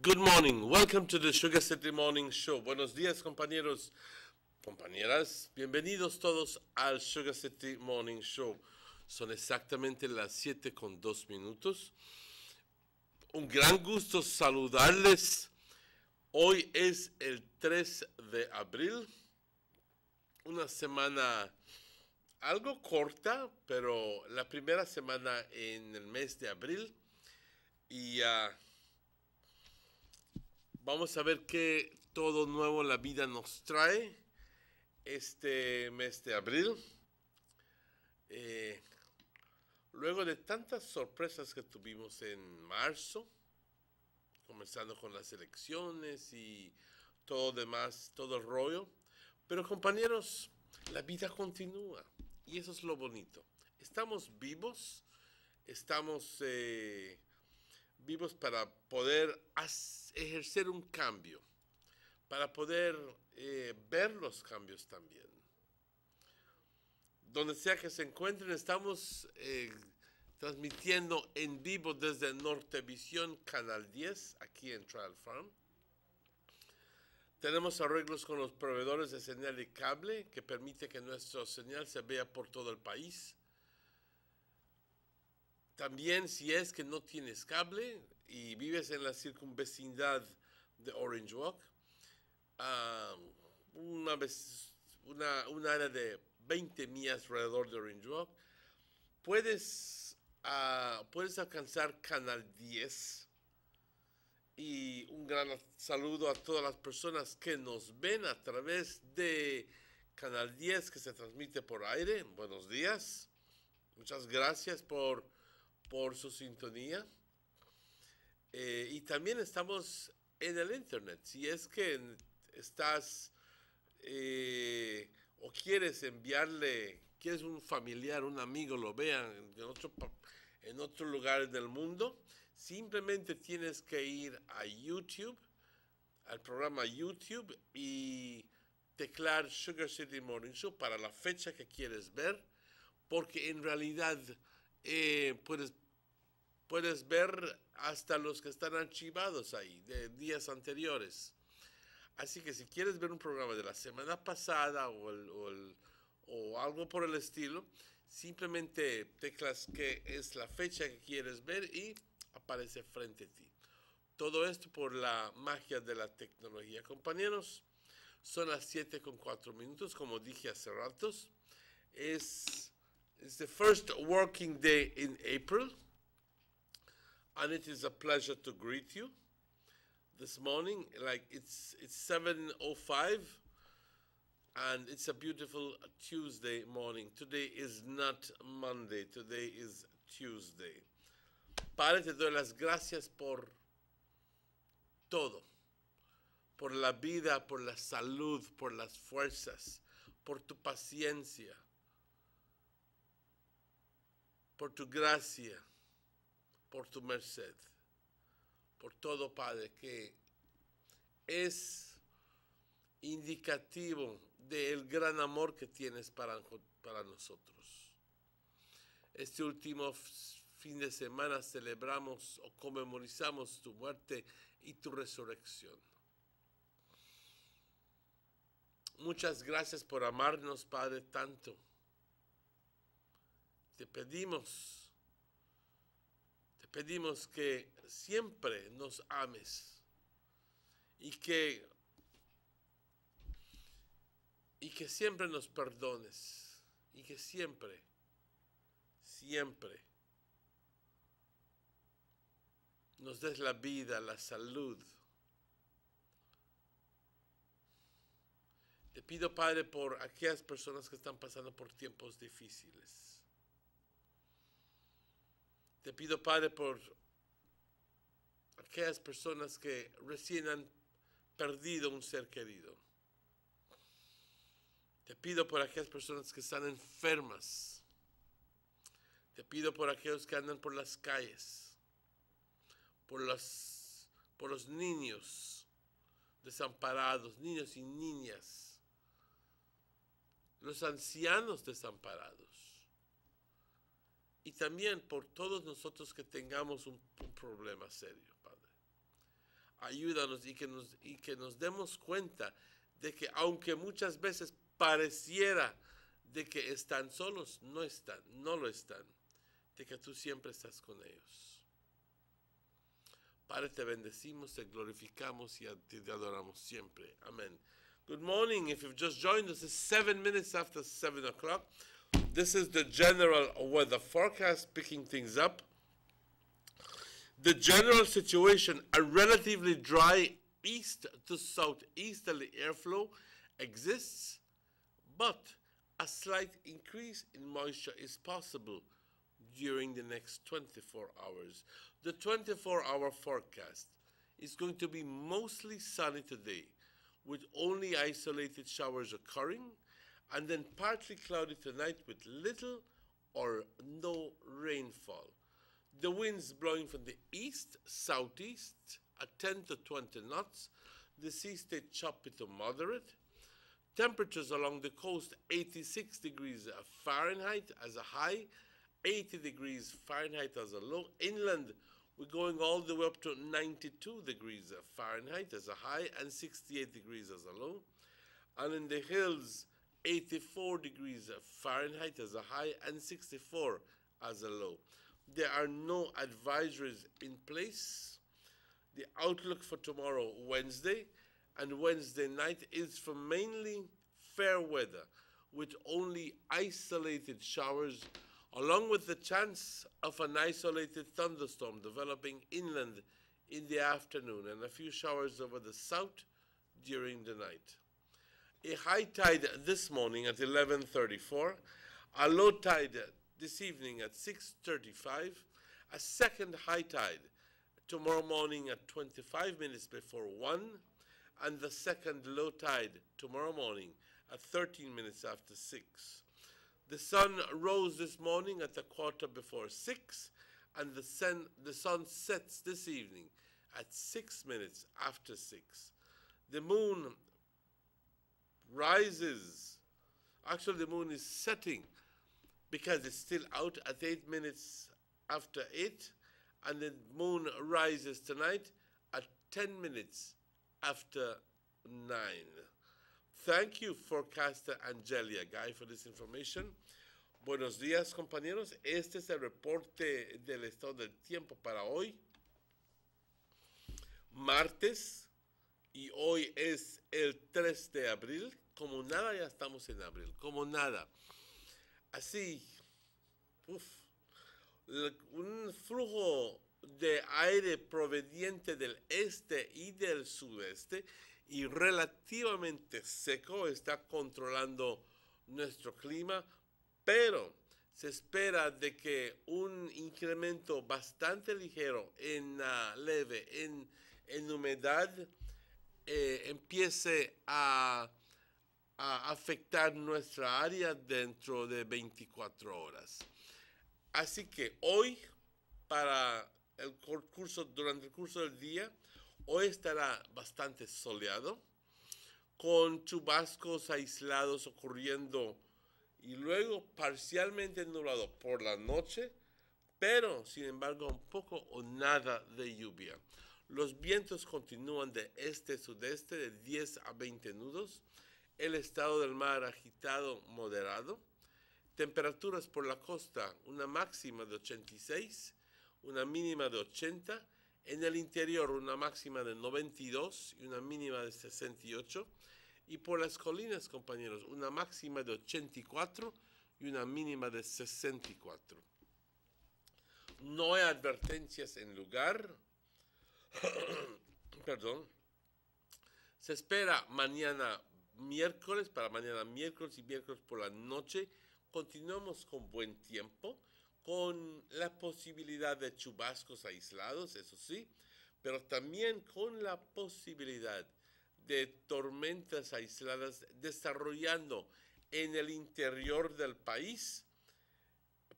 Good morning. Welcome to the Sugar City Morning Show. Buenos días, compañeros, compañeras. Bienvenidos todos al Sugar City Morning Show. Son exactamente las 7:02. Un gran gusto saludarles. Hoy es el 3 de abril. Una semana algo corta, pero la primera semana en el mes de abril. Y vamos a ver qué todo nuevo la vida nos trae este mes de abril. Luego de tantas sorpresas que tuvimos en marzo, comenzando con las elecciones y todo demás, todo el rollo. Pero compañeros, la vida continúa y eso es lo bonito. Estamos vivos, estamos vivos para poder ejercer un cambio, para poder ver los cambios también. Donde sea que se encuentren, estamos transmitiendo en vivo desde Nortevisión Canal 10, aquí en Trial Farm. Tenemos arreglos con los proveedores de señal de cable que permite que nuestra señal se vea por todo el país. También si es que no tienes cable y vives en la circunvecindad de Orange Walk, un área de 20 millas alrededor de Orange Walk, puedes alcanzar Canal 10. Y un gran saludo a todas las personas que nos ven a través de Canal 10 que se transmite por aire. Buenos días. Muchas gracias por su sintonía. Y también estamos en el internet. Si es que estás o quieres quieres un familiar, un amigo lo vean en otro lugar del mundo, simplemente tienes que ir a YouTube, al programa YouTube y teclar Sugar City Morning Show para la fecha que quieres ver, porque en realidad puedes ver hasta los que están archivados ahí, de días anteriores. Así que si quieres ver un programa de la semana pasada o algo por el estilo, simplemente teclas que es la fecha que quieres ver y aparece frente a ti. Todo esto por la magia de la tecnología. Compañeros, son las 7:04, como dije hace ratos. It's the first working day in April, and it is a pleasure to greet you this morning. Like it's 7:05, and it's a beautiful Tuesday morning. Today is not Monday. Today is Tuesday. Padre, te doy las gracias por todo, por la vida, por la salud, por las fuerzas, por tu paciencia, por tu gracia, por tu merced, por todo, Padre, que es indicativo del gran amor que tienes para nosotros. Este último fin de semana celebramos o conmemorizamos tu muerte y tu resurrección. Muchas gracias por amarnos, Padre, tanto. Te pedimos que siempre nos ames y que siempre nos perdones y que siempre nos des la vida, la salud. Te pido, Padre, por aquellas personas que están pasando por tiempos difíciles. Te pido, Padre, por aquellas personas que recién han perdido un ser querido. Te pido por aquellas personas que están enfermas. Te pido por aquellos que andan por las calles, por los niños desamparados, niños y niñas, los ancianos desamparados. Y también por todos nosotros que tengamos un problema serio, Padre. ayúdanos y que nos demos cuenta de que aunque muchas veces pareciera de que están solos, no lo están, de que tú siempre estás con ellos. Padre, te bendecimos, te glorificamos y te adoramos siempre. Amén. Good morning. If you've just joined us, it's 7 minutes after 7 o'clock. This is the general weather forecast, picking things up. The general situation, a relatively dry east to southeasterly airflow exists, but a slight increase in moisture is possible during the next 24 hours. The 24-hour forecast is going to be mostly sunny today, with only isolated showers occurring, and then partly cloudy tonight with little or no rainfall. The winds blowing from the east, southeast at 10 to 20 knots. The sea stay choppy to moderate. Temperatures along the coast 86 degrees Fahrenheit as a high, 80 degrees Fahrenheit as a low. Inland, we're going all the way up to 92 degrees Fahrenheit as a high and 68 degrees as a low. And in the hills, 84 degrees Fahrenheit as a high and 64 as a low. There are no advisories in place. The outlook for tomorrow, Wednesday, and Wednesday night is for mainly fair weather with only isolated showers, along with the chance of an isolated thunderstorm developing inland in the afternoon and a few showers over the south during the night. A high tide this morning at 11:34, a low tide this evening at 6:35, a second high tide tomorrow morning at 25 minutes before 1, and the second low tide tomorrow morning at 13 minutes after 6. The sun rose this morning at 6:15, and the sun sets this evening at 6 minutes after 6. The moon rises, actually the moon is setting because it's still out at 8 minutes after 8, and the moon rises tonight at 10 minutes after 9. Thank you, forecaster Angelia Guy, for this information. Buenos días, compañeros. Este es el reporte del estado del tiempo para hoy, martes, y hoy es el 3 de abril. Como nada, ya estamos en abril, como nada. Así, un flujo de aire proveniente del este y del sudeste y relativamente seco está controlando nuestro clima, pero se espera de que un incremento bastante ligero leve en humedad empiece a afectar nuestra área dentro de 24 horas. Así que hoy, durante el curso del día, hoy estará bastante soleado, con chubascos aislados ocurriendo y luego parcialmente nublado por la noche, pero sin embargo un poco o nada de lluvia. Los vientos continúan de este-sudeste de 10 a 20 nudos. El estado del mar agitado moderado. Temperaturas por la costa, una máxima de 86, una mínima de 80. En el interior, una máxima de 92 y una mínima de 68. Y por las colinas, compañeros, una máxima de 84 y una mínima de 64. No hay advertencias en lugar. Perdón. Se espera mañana miércoles y miércoles por la noche. Continuamos con buen tiempo, con la posibilidad de chubascos aislados, eso sí, pero también con la posibilidad de tormentas aisladas desarrollando en el interior del país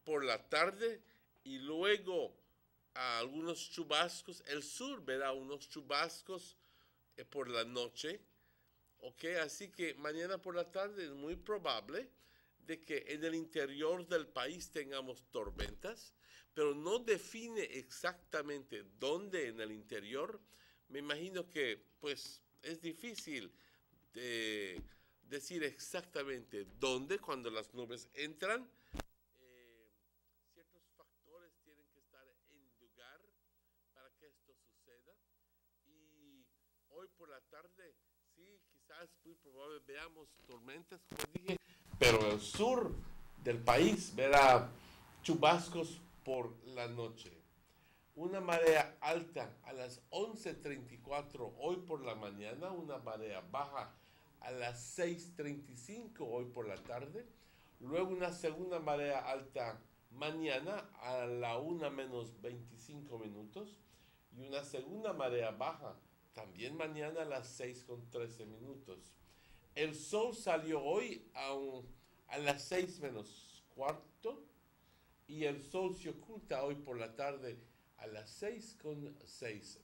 por la tarde y luego algunos chubascos. El sur verá unos chubascos por la noche. Ok, así que mañana por la tarde es muy probable de que en el interior del país tengamos tormentas, pero no define exactamente dónde en el interior, Me imagino que pues es difícil decir exactamente dónde cuando las nubes entran. Ciertos factores tienen que estar en lugar para que esto suceda. Y hoy por la tarde, sí, quizás muy probable veamos tormentas, como dije, pero el sur del país verá chubascos por la noche. Una marea alta a las 11:34 hoy por la mañana, una marea baja a las 6:35 hoy por la tarde, luego una segunda marea alta mañana a la 1:25 y una segunda marea baja también mañana a las 6:13. El sol salió hoy a las 6:15 y el sol se oculta hoy por la tarde a las 6:06.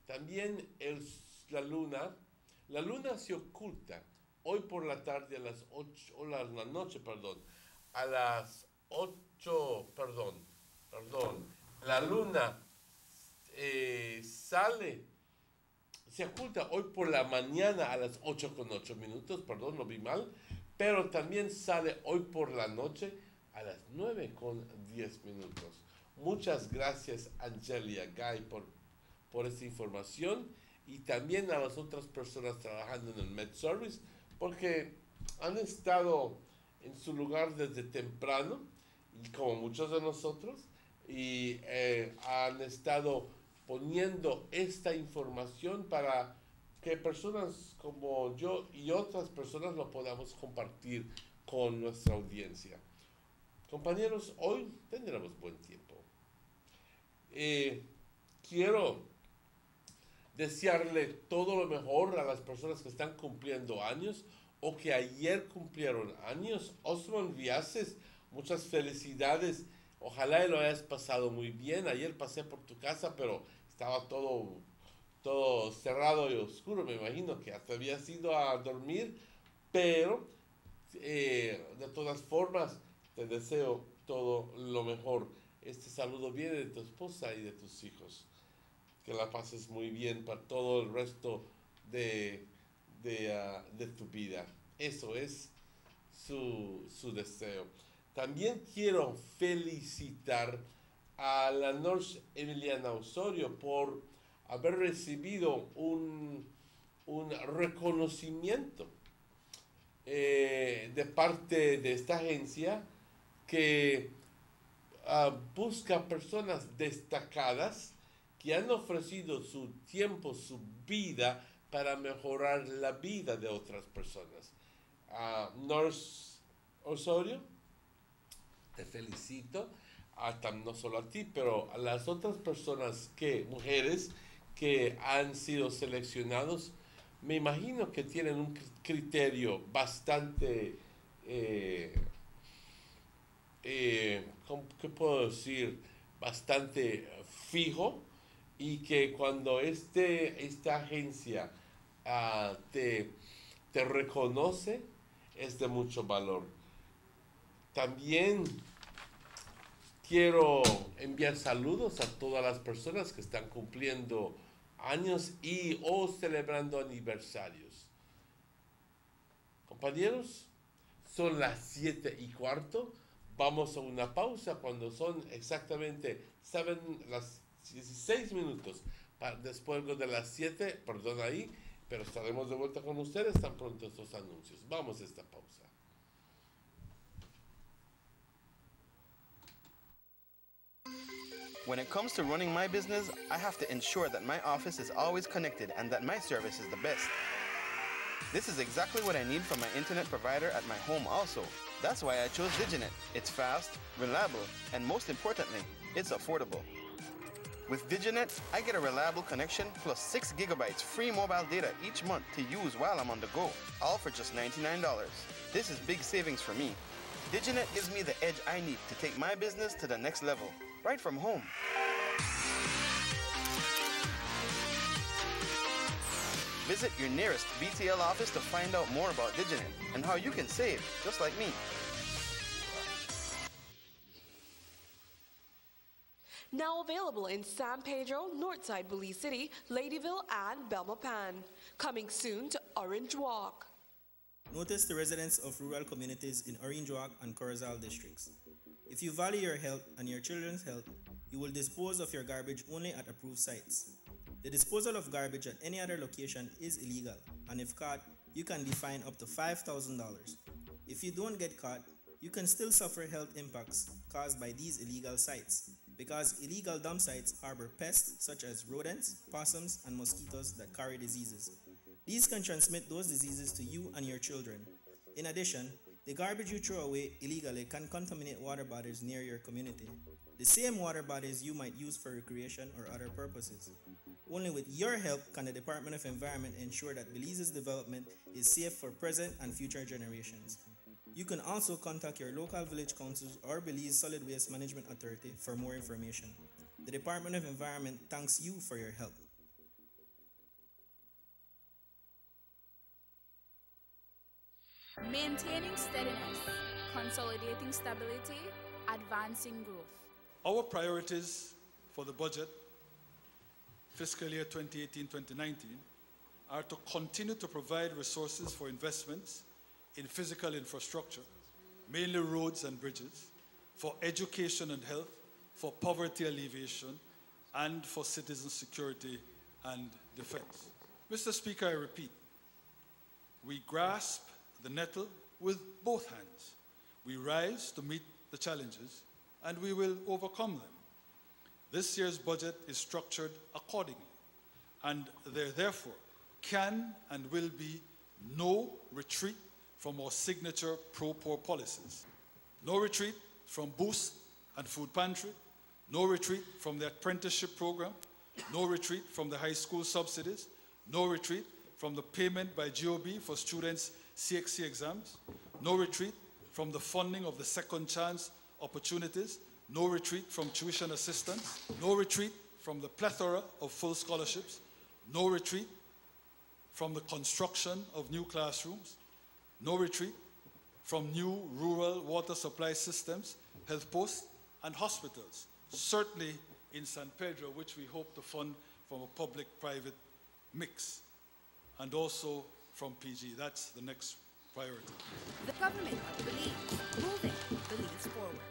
También la luna se oculta hoy por la tarde a las 8, o la noche, perdón, a las 8, perdón, la luna se oculta hoy por la mañana a las 8:08, perdón, lo vi mal, pero también sale hoy por la noche a las 9:10. Muchas gracias, Angelia Guy, por esta información y también a las otras personas trabajando en el Med Service, porque han estado en su lugar desde temprano, y como muchos de nosotros, y han estado poniendo esta información para que personas como yo y otras personas lo podamos compartir con nuestra audiencia. Compañeros, hoy tendremos buen tiempo. Quiero desearle todo lo mejor a las personas que están cumpliendo años o que ayer cumplieron años. Osman Viases, muchas felicidades. Ojalá lo hayas pasado muy bien. Ayer pasé por tu casa, pero estaba todo cerrado y oscuro. Me imagino que hasta habías ido a dormir, pero de todas formas te deseo todo lo mejor. Este saludo viene de tu esposa y de tus hijos. Que la pases muy bien para todo el resto de tu vida. Eso es su deseo. También quiero felicitar a la nurse Emiliana Osorio por haber recibido un reconocimiento de parte de esta agencia que busca personas destacadas que han ofrecido su tiempo, su vida para mejorar la vida de otras personas. Nurse Osorio, te felicito, no solo a ti, pero a las otras personas, mujeres que han sido seleccionados. Me imagino que tienen un criterio bastante, ¿qué puedo decir? Bastante fijo, y que cuando esta agencia te reconoce es de mucho valor. También quiero enviar saludos a todas las personas que están cumpliendo años o celebrando aniversarios. Compañeros, son las 7:15. Vamos a una pausa cuando son exactamente, saben, las 16 minutos después de las 7, perdón ahí, pero estaremos de vuelta con ustedes tan pronto estos anuncios. Vamos a esta pausa. When it comes to running my business, I have to ensure that my office is always connected and that my service is the best. This is exactly what I need from my internet provider at my home also. That's why I chose Diginet. It's fast, reliable, and most importantly, it's affordable. With Diginet, I get a reliable connection plus 6 gigabytes free mobile data each month to use while I'm on the go, all for just $99. This is big savings for me. Diginet gives me the edge I need to take my business to the next level, right from home. Visit your nearest BTL office to find out more about Diginet and how you can save, just like me. Now available in San Pedro, Northside Belize City, Ladyville, and Belmopan. Coming soon to Orange Walk. Notice the residents of rural communities in Orange Walk and Corozal districts. If you value your health and your children's health, you will dispose of your garbage only at approved sites. The disposal of garbage at any other location is illegal, and if caught, you can be fined up to $5,000. If you don't get caught, you can still suffer health impacts caused by these illegal sites, because illegal dump sites harbor pests such as rodents, possums, and mosquitoes that carry diseases. These can transmit those diseases to you and your children. In addition, the garbage you throw away illegally can contaminate water bodies near your community, the same water bodies you might use for recreation or other purposes. Only with your help can the Department of Environment ensure that Belize's development is safe for present and future generations. You can also contact your local village councils or Belize Solid Waste Management Authority for more information. The Department of Environment thanks you for your help. Maintaining steadiness, consolidating stability, advancing growth. Our priorities for the budget, fiscal year 2018-2019, are to continue to provide resources for investments in physical infrastructure, mainly roads and bridges, for education and health, for poverty alleviation, and for citizen security and defense. Mr. Speaker, I repeat, we grasp the nettle with both hands. We rise to meet the challenges, and we will overcome them. This year's budget is structured accordingly, and there therefore can and will be no retreat from our signature pro-poor policies. No retreat from Boost and Food Pantry, no retreat from the apprenticeship program, no retreat from the high school subsidies, no retreat from the payment by GOB for students' CXC exams, no retreat from the funding of the second chance opportunities, no retreat from tuition assistance, no retreat from the plethora of full scholarships, no retreat from the construction of new classrooms, no retreat from new rural water supply systems, health posts, and hospitals, certainly in San Pedro, which we hope to fund from a public-private mix, and also from PG. That's the next priority. The government believes moving Belize forward.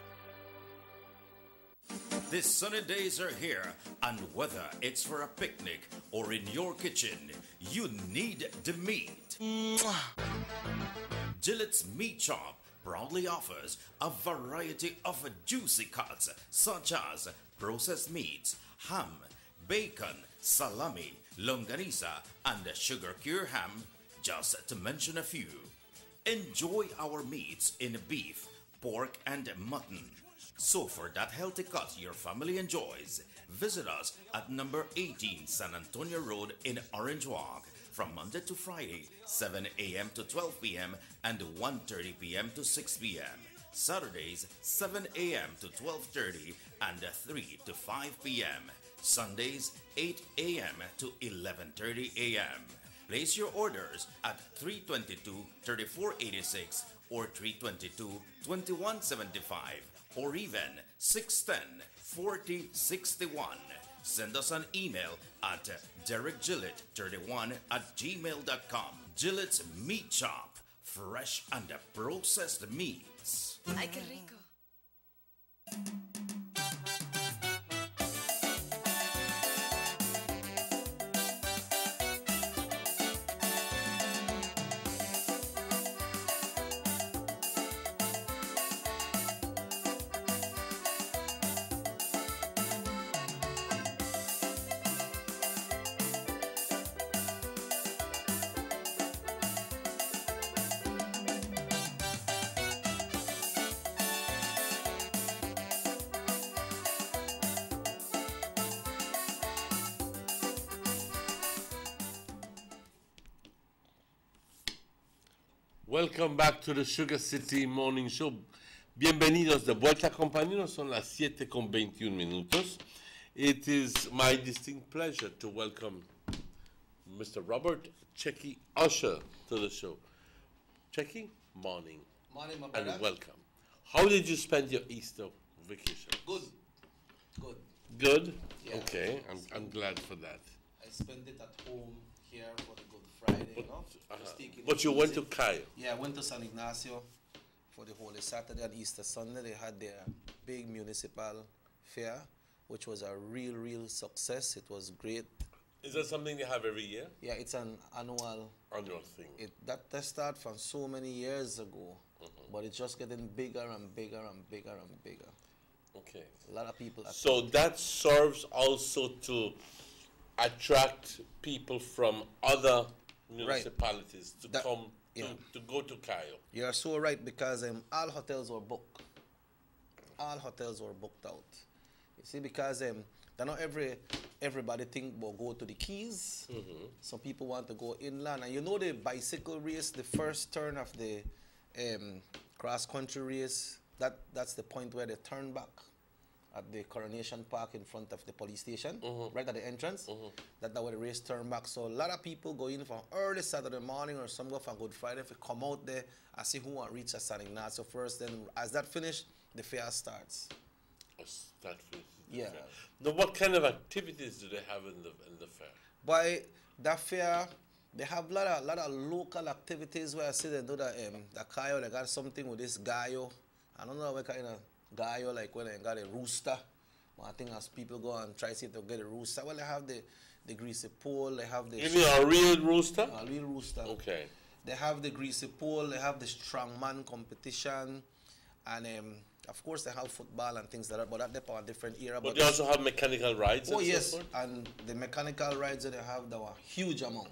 The sunny days are here, and whether it's for a picnic or in your kitchen, you need the meat. Gillette's Meat Shop proudly offers a variety of juicy cuts such as processed meats, ham, bacon, salami, longanisa, and sugar cure ham, just to mention a few. Enjoy our meats in beef, pork, and mutton. So for that healthy cut your family enjoys, visit us at number 18 San Antonio Road in Orange Walk from Monday to Friday, 7 a.m. to 12 p.m. and 1:30 p.m. to 6 p.m. Saturdays, 7 a.m. to 12:30 and 3 to 5 p.m. Sundays, 8 a.m. to 11:30 a.m. Place your orders at 322-3486 or 322-2175 or even 610-4061. Send us an email at derekgillett31@gmail.com. Gillette's Meat Shop, fresh and processed meats. Ay, qué rico. Welcome back to the Sugar City Morning Show. Bienvenidos de vuelta, compañeros. Son las 7:21. It is my distinct pleasure to welcome Mr. Robert Checky Usher to the show. Checky, morning. Morning, my And brother. welcome. How did you spend your Easter vacation? Good. Good. Good? Yeah. Okay, I'm glad for that. I spent it at home here for the Good Friday, you know. Just taking it But you went to easy. Cayo. Yeah, I went to San Ignacio for the Holy Saturday and Easter Sunday. They had their big municipal fair, which was a real success. It was great. Is that something they have every year? Yeah, it's an annual. Annual thing. That started from so many years ago, but it's just getting bigger and bigger and bigger and bigger. Okay. A lot of people. So that serves also to attract people from other municipalities to come to go to Cayo. You are so right, because all hotels were booked. All hotels were booked out. You see, because not everybody think will go to the Keys. Some people want to go inland, and you know the bicycle race, the first turn of the cross country race. That's the point where they turn back at the Coronation Park in front of the police station, right at the entrance. That's where the race turn back. So a lot of people go in from early Saturday morning, or some go for Good Friday. If you come out there and see who want to reach a San Ignacio first, then as that finish, the fair starts. That finishes the Yeah. fair. Now, what kind of activities do they have in the fair? By that fair, they have a lot of local activities where I see they do the Cayo. They got something with this gallo. I don't know what kind of gallo, like when they got a rooster. But I think as people go and try to see if they get a rooster, well, they have the greasy pole. They have the You mean a real rooster? a real rooster. Okay. They have the greasy pole. They have the strongman competition, and of course they have football and things like that. But that depends on a different era. But they also have mechanical rides. Oh and yes, so forth? and the mechanical rides that they have, they were huge amount,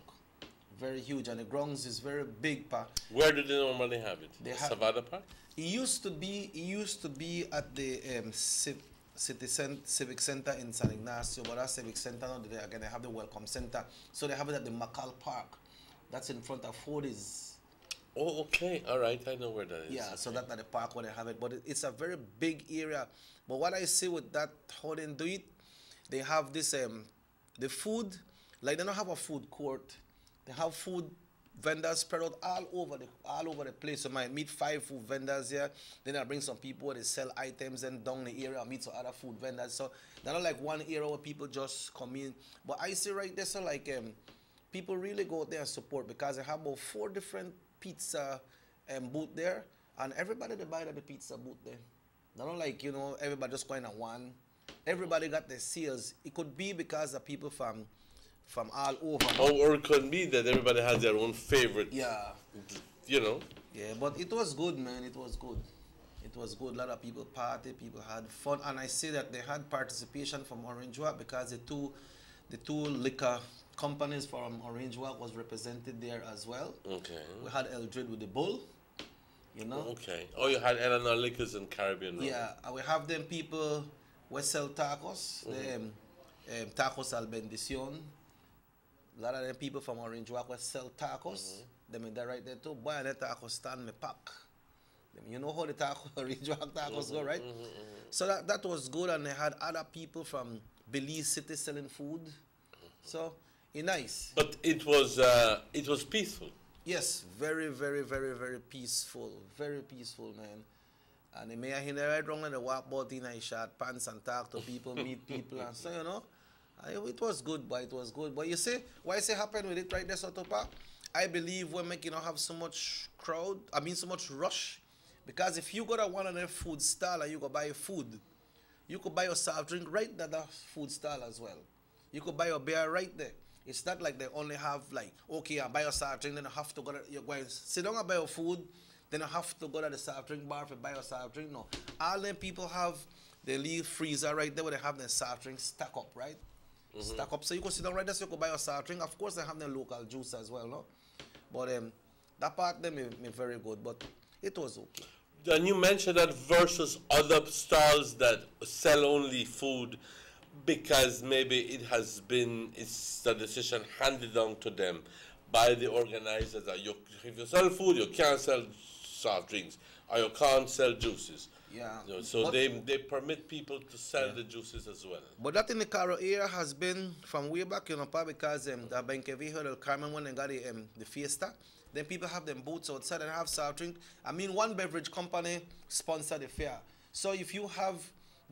very huge, and the grounds is very big. Where do they normally have it? They The have- Savannah Park? It used to be at the Civic Center in San Ignacio, but that Civic Center now they have the Welcome Center, so they have it at the McCall Park. That's in front of Fordy's. Oh, okay. All right. I know where that is. Yeah, so Okay. that's at the park where they have it. But it's a very big area. But what I see with that, how they do it, they have this, the food, like they don't have a food court. They have food vendors spread out all over the place. So I might meet 5 food vendors here. Then I bring some people where they sell items, and down the area I meet some other food vendors. So they're not like one area where people just come in. But I see right there, so like people really go out there and support, because they have about 4 different pizza booth there, and everybody they buy at the pizza booth there. They're not like, you know, everybody just going at one. Everybody got their sales. It could be because of people from all over. Or it could be that everybody has their own favorite. Yeah. You know. Yeah, but it was good, man. It was good. It was good. A lot of people party, people had fun, and I see that they had participation from Orange Walk, because the two liquor companies from Orange Walk was represented there as well. Okay. We had Eldred with the bull, you know. Okay. Oh, you had Eleanor Liquors and Caribbean Road. Yeah, and we have them people we sell tacos, the Tacos Al Bendición. A lot of them people from Orange Walk will sell tacos. Them in there right there too. Boy, that taco stand me pack. You know how the taco Orange Walk tacos go, right? So that was good, and they had other people from Belize City selling food. So it's nice. But it was peaceful. Yes, very, very, very, very peaceful. Very peaceful, man. And the mayor he right wrong and they walk about in his short pants and talk to people, meet people, and so, you know. It was good, but it was good. But you see, why is it happen with it right there, Sotopa? I believe we're making have so much crowd, so much rush. Because if you go to one of their food stall and you go buy food, you could buy your soft drink right at that food stall as well. You could buy your beer right there. It's not like they only have like, okay, I buy your soft drink, then you have to go to, you're going, sit down and buy your food, then you have to go to the soft drink bar to buy your soft drink. No. All them people have the little freezer right there where they have their soft drinks stack up, right? Stack up. So you could sit down right there so you could buy your soft drink. Of course, they have their local juice as well, no? But that part them me very good, but it was okay. And you mentioned that versus other stalls that sell only food, because maybe it's the decision handed down to them by the organizers that if you sell food, you can't sell soft drinks, or you can't sell juices. Yeah. So they permit people to sell the juices as well. But that in the Caro area has been from way back, you know, because the Benque Viejo del Carmen, when they got the Fiesta, then people have them booths outside and have soft drink. One beverage company sponsor the fair. So if you have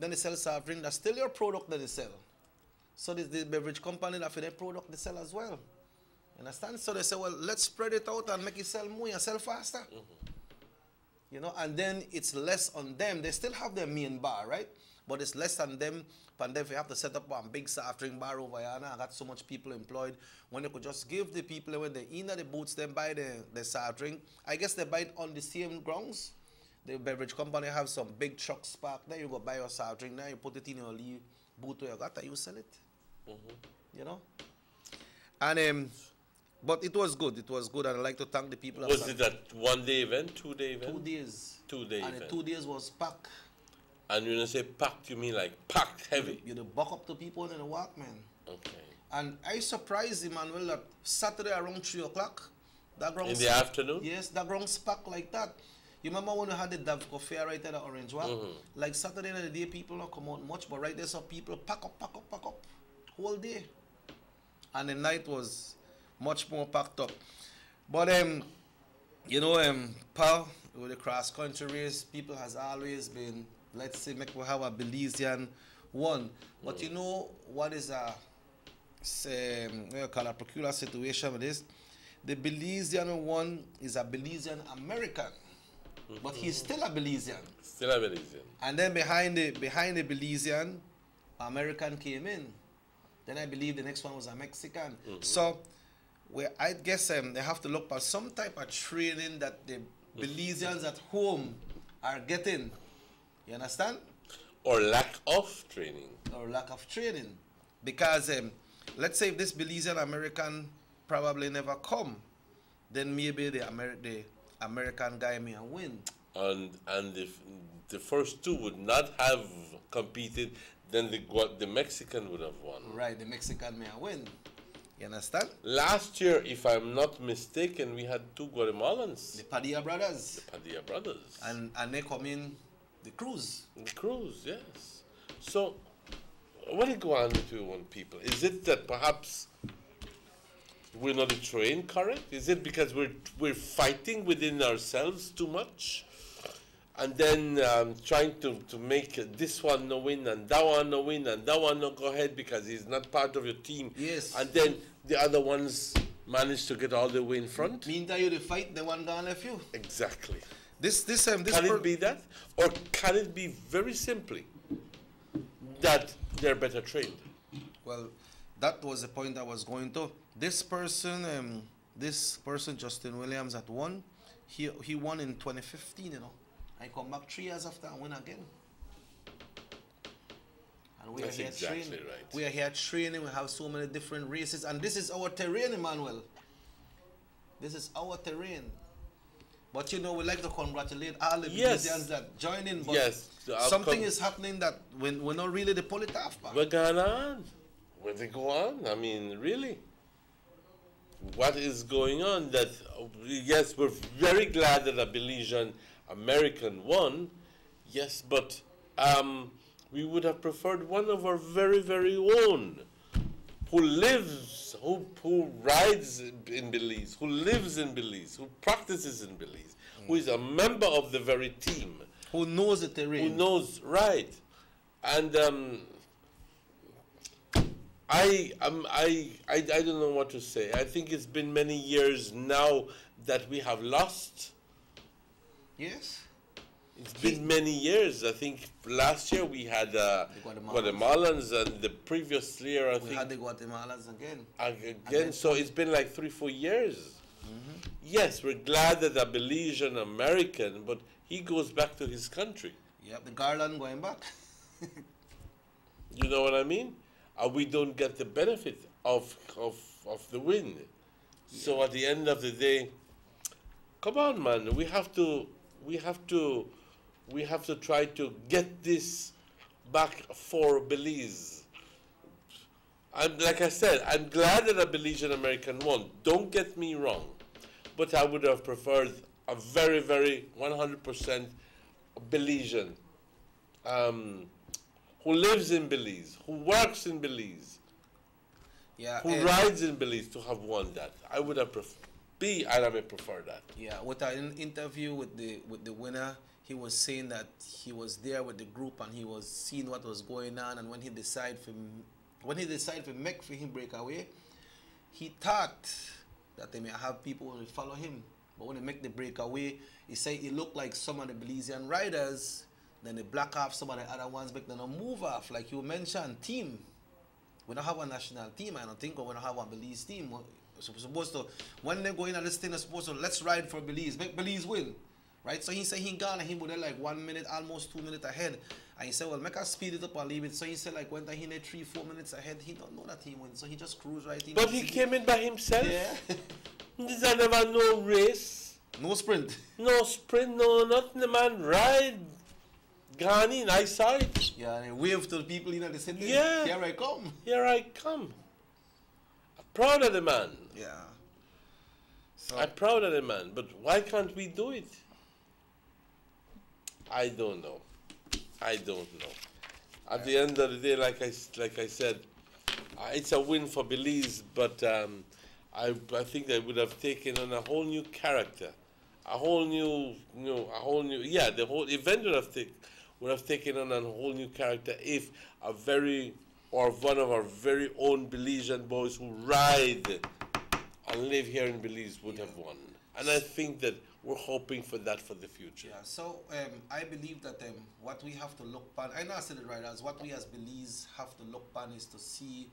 then they sell soft drink. That's still your product that they sell. So the beverage company that for their product they sell as well. Understand? So they say, well, let's spread it out and make it sell more and sell faster. You know, and then it's less on them. They still have their main bar, right? But it's less on them. And then if you have to set up one big soft drink bar over here, and I got so much people employed. When you could just give the people when they in the booths, then buy the soft drink. I guess they buy it on the same grounds. The beverage company have some big trucks parked there. You go buy your soft drink there, you put it in your booth where you got, and you sell it. You know? And but it was good. It was good, and I'd like to thank the people. Was it a 1-day event, 2-day event? 2 days. 2-day event. And the 2 days was packed. And when you say packed, you mean like packed heavy? You buck up to people in the walk, man. Okay. And I surprised Emmanuel that Saturday around 3 o'clock, that ground in the afternoon? Yes, that ground's packed like that. You remember when we had the Davco Fair right there at Orange Walk? Like Saturday in the day, people don't come out much, but right there, so people pack up, whole day. And the night was much more packed up. But, you know, Paul, with the cross-country race, people has always been, let's say, make we have a Belizean one. But you know what is a, call a peculiar situation with this? The Belizean one is a Belizean American. But he's still a Belizean. Still a Belizean. And then behind the Belizean, American came in. Then I believe the next one was a Mexican. So I guess they have to look for some type of training that the Belizeans at home are getting. You understand? Or lack of training. Or lack of training. Because let's say if this Belizean American probably never come, then maybe the American guy may win. And if the first two would not have competed, then the Mexican would have won. Right, the Mexican may win. You understand? Last year, if I'm not mistaken, we had 2 Guatemalans. The Padilla brothers. The Padilla brothers. And they come in the cruise. The cruise, yes. So, what do you go on with you on people? Is it that perhaps we're not trained correct? Is it because we're fighting within ourselves too much? And then trying to make this one no win and that one no win and that one no go ahead because he's not part of your team. Yes. And then the other ones manage to get all the way in front. Meantime, you the fight, the one gone left you. Exactly. This can it be that? Or can it be very simply that they're better trained? Well, that was the point I was going to. This person, Justin Williams, that won, he won in 2015, you know. I come back 3 years after and win again. And we That's are here exactly training. right. We are here training. We have so many different races. And this is our terrain, Emmanuel. This is our terrain. But you know, we like to congratulate all the Belizeans that join in. But something is happening that we're not really the pull it off. What's going on? Where they go on? I mean, really? What is going on? That yes, we're very glad that a Belizean American won. Yes, but we would have preferred one of our very, very own who lives, who rides in Belize, who lives in Belize, who practices in Belize, who is a member of the very team. Who knows the terrain. Who knows, right. And I don't know what to say. I think it's been many years now that we have lost. Yes. It's been many years. I think last year we had Guatemalans, and the previous year we had the Guatemalans again. Again, so it's been like 3-4 years. Yes, we're glad that a Belizean American, but he goes back to his country. Yep, the Garland going back. You know what I mean? We don't get the benefit of the win. Yeah. So at the end of the day, come on, man, we have to try to get this back for Belize. And like I said, I'm glad that a Belizean American won. Don't get me wrong, but I would have preferred a very, very 100% Belizean who lives in Belize, who works in Belize, who rides in Belize to have won that. I would have prefer that. Yeah, with an interview with the winner, he was saying that he was there with the group and he was seeing what was going on, and when he decided to make for him break away, he thought that they may have people who will follow him. But when they make the breakaway, he said it looked like some of the Belizean riders, then they black off some of the other ones, make them move off. Like you mentioned, team. We don't have a national team, I don't think, or we don't have a Belize team. We're supposed to, when they go in at this thing, they're supposed to, let's ride for Belize, make Belize win. Right? So he said he gone and he was there like 1 minute, almost 2 minutes ahead. And he said, well, make us speed it up and leave it. So he said, like, when he there 3-4 minutes ahead, he don't know that he wins. So he just cruised right in. But he came in by himself? Yeah. There's never no race. No sprint. No sprint, no nothing. The man ride. Gone in, I saw it. Yeah, and he waved to the people in the city. Yeah. Here I come. Here I come. I'm proud of the man. Yeah. So, I'm proud of the man. But why can't we do it? I don't know. I don't know. At the end of the day, like I said, it's a win for Belize, but I think they would have taken on a whole new character, the whole event would have taken on a whole new character if one of our very own Belizean boys who ride and live here in Belize would have won. And I think that we're hoping for that for the future. Yeah, so I believe that what we have to look upon, I know I said it right, as what we as Belize have to look upon is to see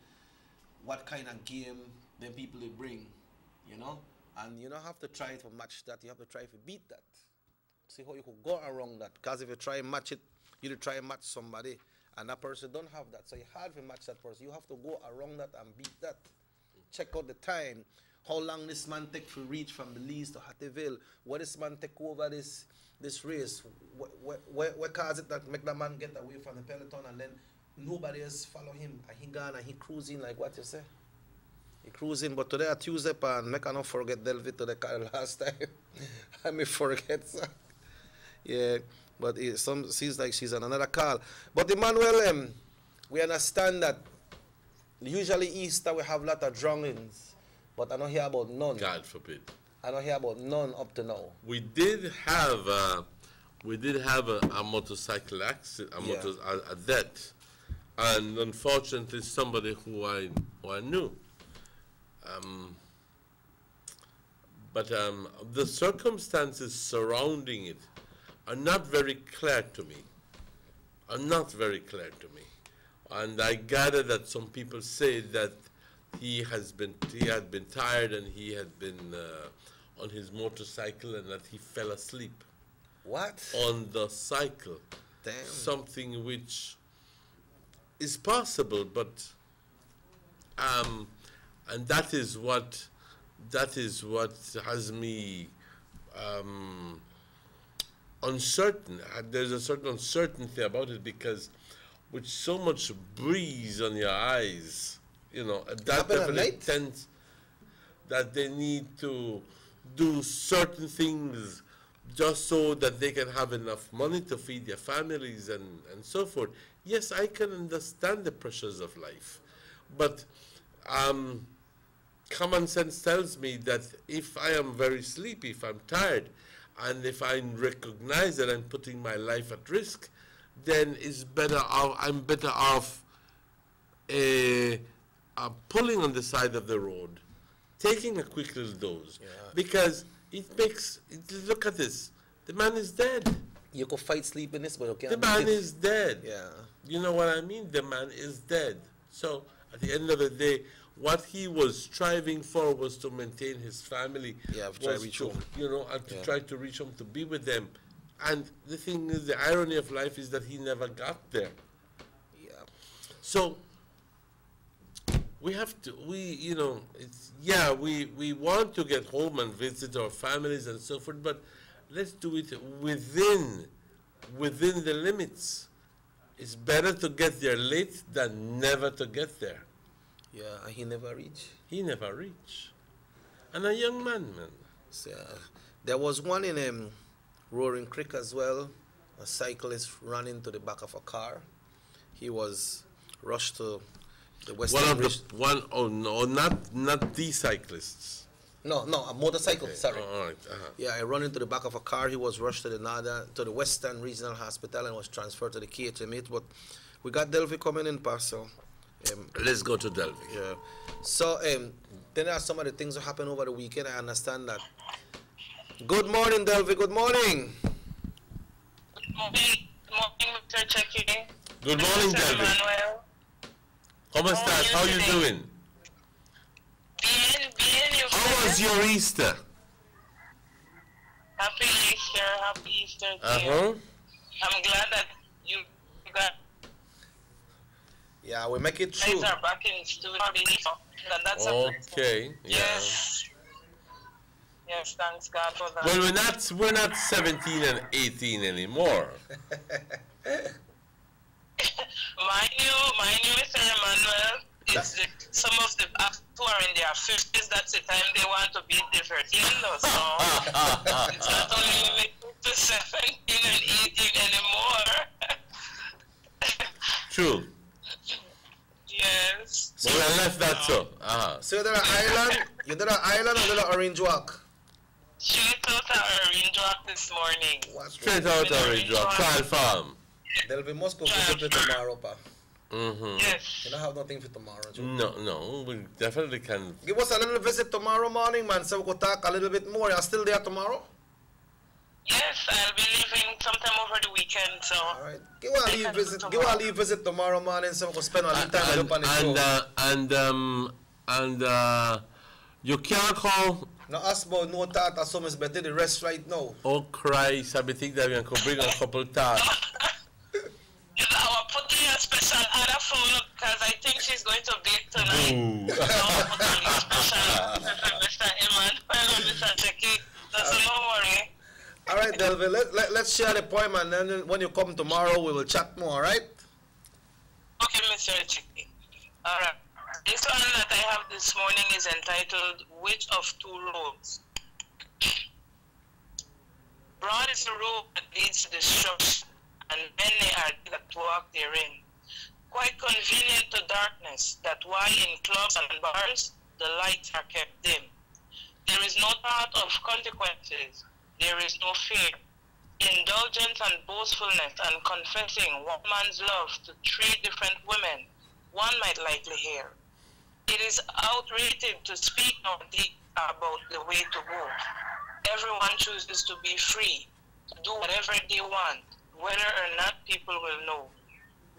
what kind of game them people they bring, you know? And you don't have to try to match that, you have to try to beat that. See how you could go around that, because if you try and match it, you try and match somebody, and that person don't have that, so you hard to match that person. You have to go around that and beat that. Check out the time. How long this man take to reach from Belize to Hattieville? What this man take over this race? What cause it that make that man get away from the peloton and then nobody else follow him? And he gone and he cruising like what you say? He cruising, but today at Tuesday and make I not forget Delvit to the car last time. I may forget. Yeah, but it seems like she's on another call. But Emmanuel, we understand that usually Easter we have a lot of drownings. But I don't hear about none. God forbid. I don't hear about none up to now. We did have a motorcycle accident, a death, and unfortunately somebody who I knew. But the circumstances surrounding it are not very clear to me. And I gather that some people say that he had been tired and he had been on his motorcycle and that he fell asleep. What? On the cycle. Damn. Something which is possible, but and that is what has me uncertain. There's a certain uncertainty about it because with so much breeze on your eyes, you know, that definitely tends that they need to do certain things just so that they can have enough money to feed their families and so forth. Yes, I can understand the pressures of life, but common sense tells me that if I am very sleepy, if I'm tired, and if I recognize that I'm putting my life at risk, then I'm better off pulling on the side of the road, taking a quick little dose, because look at this, the man is dead. You could fight sleepiness, but okay. The man is dead. Yeah. You know what I mean? The man is dead. So at the end of the day, what he was striving for was to maintain his family. Yeah, try to reach home. You know, and to try to reach home, to be with them. And the thing is, the irony of life is that he never got there. Yeah. So we have to, we want to get home and visit our families and so forth, but let's do it within the limits. It's better to get there late than never to get there. Yeah, and he never reached. He never reached. And a young man. So, there was one in Roaring Creek as well. A cyclist ran into the back of a car. He was rushed to the Western not the cyclists. No, a motorcycle. Okay. Sorry. All right. Yeah, I run into the back of a car. He was rushed to the Western Regional Hospital and was transferred to the KHMH. But we got Delvi coming in, Pastor. Let's go to Delvi. Yeah. So then there are some of the things that happened over the weekend. I understand that. Good morning, Delvi. Good morning. Good morning, Mr. Checky. Good morning, Mr. Delvi. Emmanuel. ¿Cómo estás? How you doing? Bien, you How was your Easter? Happy Easter to you. Uh-huh. I'm glad that you got Yeah, we make it through. guys are back in studio. That's a Okay. Yeah. Yes, thanks God for that. Well, we're not 17 and 18 anymore. Mind you, Mr. Emmanuel, some of the actors who are in their 50s, that's the time they want to be divertiendo. So it's not only limited to 17 and 18 anymore. True. Yes. Well, I left that so. So you're an island? You're an island or you're Orange Walk? Straight out of Orange Walk this morning. Straight out of Orange Walk, Trial Farm. Delvi must go visit me tomorrow, pa. Mm-hmm. Yes. You don't have nothing for tomorrow, Joe. No, we definitely can. Give us a little visit tomorrow morning, man, so we could talk a little bit more. You're still there tomorrow? Yes, I'll be leaving sometime over the weekend, so. All right. Give a leave visit tomorrow morning so we could spend a little time with you on the show. You can't call. No, ask about no tata, so much better the rest right now. Oh Christ, I be think that we can bring a couple tarts. I will put in a special other phone because I think she's going to bake tonight. So I'll put in a special Mr. Emmanuel and Mr. Checky. So don't worry. All right, Delvi, let's share the point, man. And then when you come tomorrow, we will chat more, all right? Okay, Mr. Checky. All right. This one that I have this morning is entitled Which of Two Roads? Broad is the road that leads to destruction, and many are they that walk therein. Quite convenient to darkness, that while in clubs and bars, the lights are kept dim. There is no thought of consequences. There is no fear. Indulgence and boastfulness and confessing one man's love to 3 different women, one might likely hear. It is outrated to speak about the way to go. Everyone chooses to be free, to do whatever they want, whether or not people will know.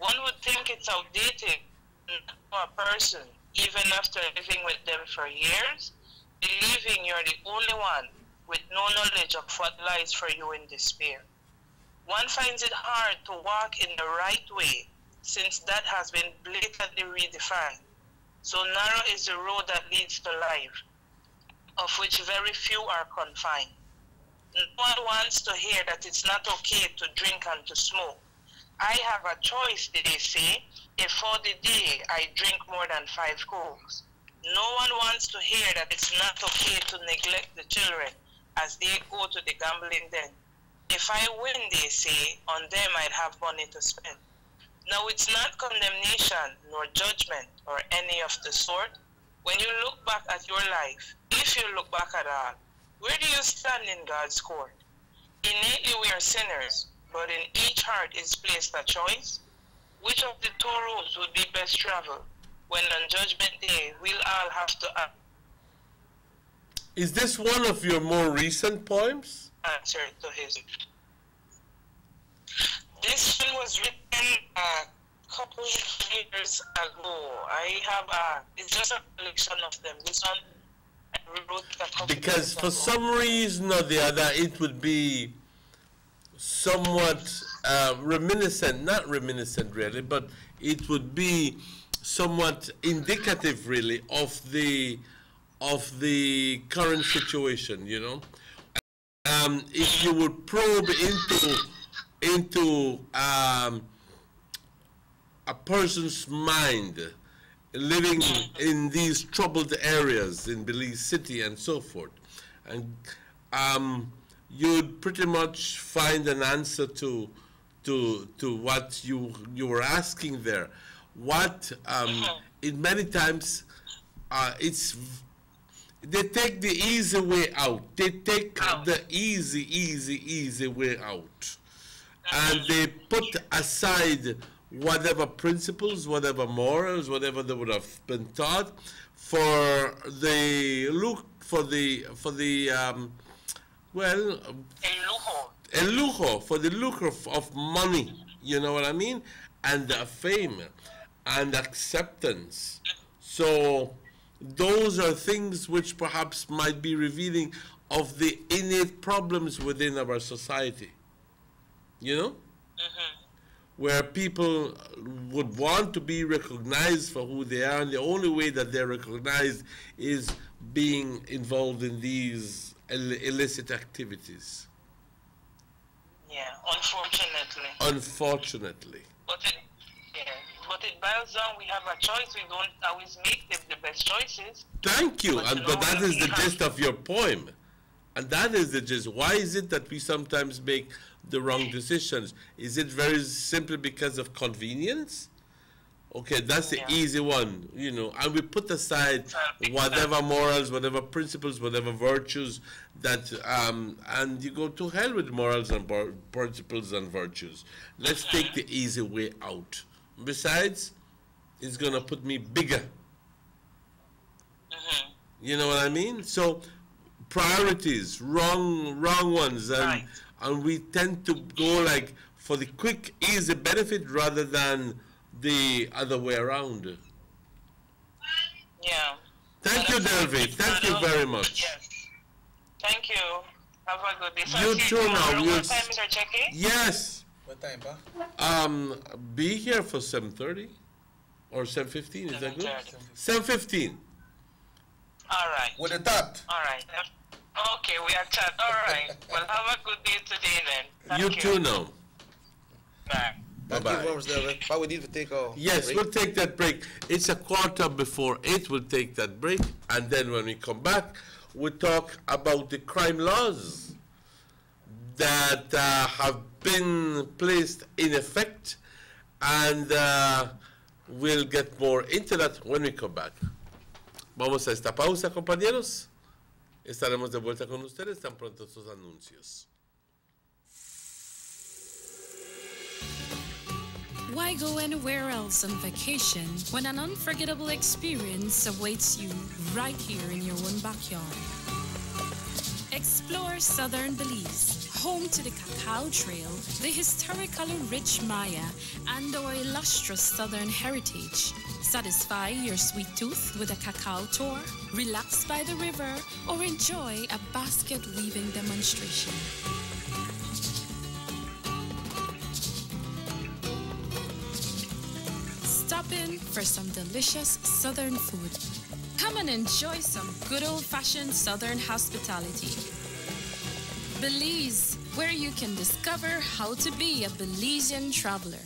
One would think it's outdated not to a person, even after living with them for years, believing you're the only one with no knowledge of what lies for you in despair. One finds it hard to walk in the right way, since that has been blatantly redefined. So narrow is the road that leads to life, of which very few are confined. No one wants to hear that it's not okay to drink and to smoke. I have a choice, they say, if for the day I drink more than 5 cokes. No one wants to hear that it's not okay to neglect the children as they go to the gambling den. If I win, they say, on them I'd have money to spend. Now, it's not condemnation nor judgment or any of the sort. When you look back at your life, if you look back at all, where do you stand in God's court? Innately we are sinners, but in each heart is placed a choice. Which of the 2 roads would be best traveled when on Judgment Day we'll all have to Is this one of your more recent poems? answer to his. This one was written a couple of years ago. I have it's just a collection of them. This one I wrote a couple Because years for ago. some reason or the other, it would be somewhat reminiscent, not reminiscent really, but it would be somewhat indicative really of the current situation, you know. If you would probe into a person's mind living in these troubled areas in Belize City and so forth, and you'd pretty much find an answer to what you were asking there. What it many times They take the easy way out. They take the easy way out. And they put aside whatever principles, whatever morals, whatever they would have been taught for the look, for the el lujo, for the lucre of money, you know what I mean? And fame and acceptance. So those are things which perhaps might be revealing of the innate problems within our society, you know? Where people would want to be recognized for who they are, and the only way that they're recognized is being involved in these illicit activities. Yeah, unfortunately. Unfortunately. But it boils down, we have a choice. We don't always make the best choices. Thank you. But that is the gist of your poem. And that is the gist. Why is it that we sometimes make the wrong decisions? Is it very simply because of convenience? Okay, that's the easy one, you know, and we put aside whatever morals, whatever principles, whatever virtues that, and you go to hell with morals and principles and virtues. Let's take the easy way out. Besides, it's going to put me bigger. You know what I mean? So, priorities, wrong ones, and we tend to go like for the quick, easy benefit rather than the other way around. Yeah. Thank you, Delvi. Thank you very much. Yes. Thank you. Have a good day. So You too now. What time is our check-in? Yes. What time, pa? Be here for 7:30 or 7:15. Is that good? 7:15. All right. With the top. All right. Okay, we are chat. All right. Well, have a good day today then. Thank You too now. Bye. Bye-bye. But we need to take a Yes, break. we'll take that break. It's 8:15. We'll take that break. And then when we come back, we'll talk about the crime laws that have been placed in effect. And we'll get more into that when we come back. Vamos a esta pausa, compañeros. Estaremos de vuelta con ustedes tan pronto estos anuncios. Why go anywhere else on vacation when an unforgettable experience awaits you right here in your own backyard? Explore southern Belize, home to the Cacao Trail, the historically rich Maya, and our illustrious southern heritage. Satisfy your sweet tooth with a cacao tour, relax by the river, or enjoy a basket weaving demonstration. Stop in for some delicious southern food. Come and enjoy some good old-fashioned southern hospitality. Belize, where you can discover how to be a Belizean traveler.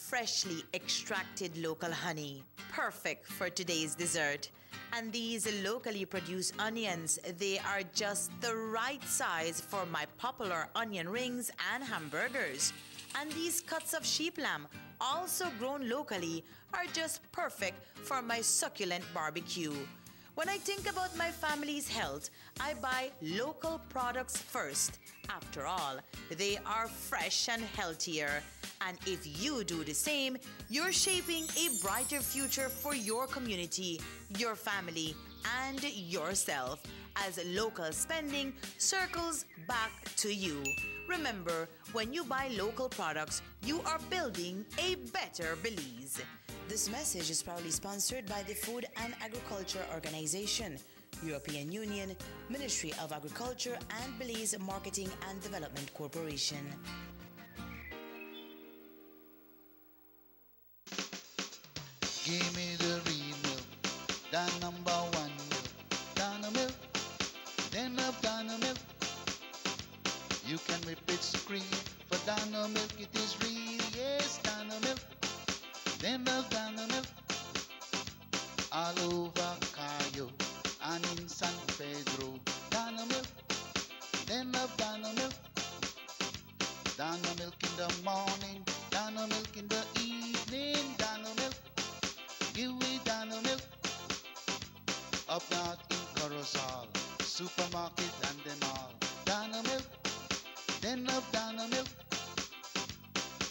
Freshly extracted local honey, perfect for today's dessert. And these locally produced onions, they are just the right size for my popular onion rings and hamburgers. And these cuts of sheep lamb, also grown locally, are just perfect for my succulent barbecue. When I think about my family's health, I buy local products first. After all, they are fresh and healthier. And if you do the same, you're shaping a brighter future for your community, your family, and yourself, as local spending circles back to you. Remember, when you buy local products, you are building a better Belize. This message is proudly sponsored by the Food and Agriculture Organization, European Union, Ministry of Agriculture, and Belize Marketing and Development Corporation. Give me the real milk, the number one milk, Dana milk, then of Dana milk. You can whip its cream, for Dana milk it is real, yes, Dana milk, then of Dana milk. All over Cayo and in San Pedro, Dana milk, then of Dana milk. Dana milk in the morning, Dana milk in the evening, Dana milk. up north in Corozal, supermarket and them all. Dana Milk, then of Dana Milk,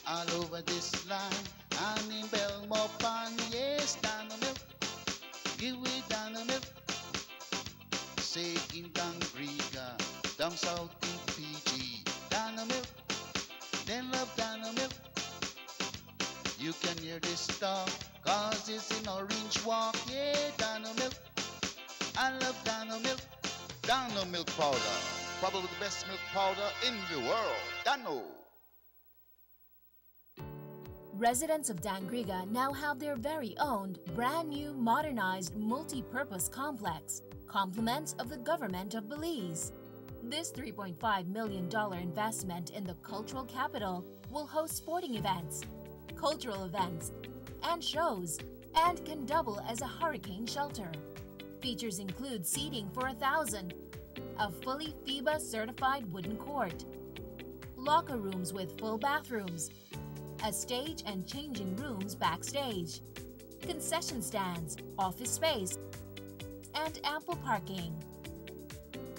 all over this land, and in Belmopan, yes, Dana Milk, give me Dana Milk. Say in Dangriga, down south in PG, Dana Milk, then love Dana Milk. You can hear this talk, cause it's in Orange Walk, yeah, Dana Milk. I love Dana Milk. Dana Milk powder, probably the best milk powder in the world. Dano. Residents of Dangriga now have their very own brand new modernized multi-purpose complex, compliments of the government of Belize. This $3.5 million investment in the cultural capital will host sporting events, cultural events, and shows, and can double as a hurricane shelter. Features include seating for 1,000, a fully FIBA certified wooden court, locker rooms with full bathrooms, a stage and changing rooms backstage, concession stands, office space, and ample parking.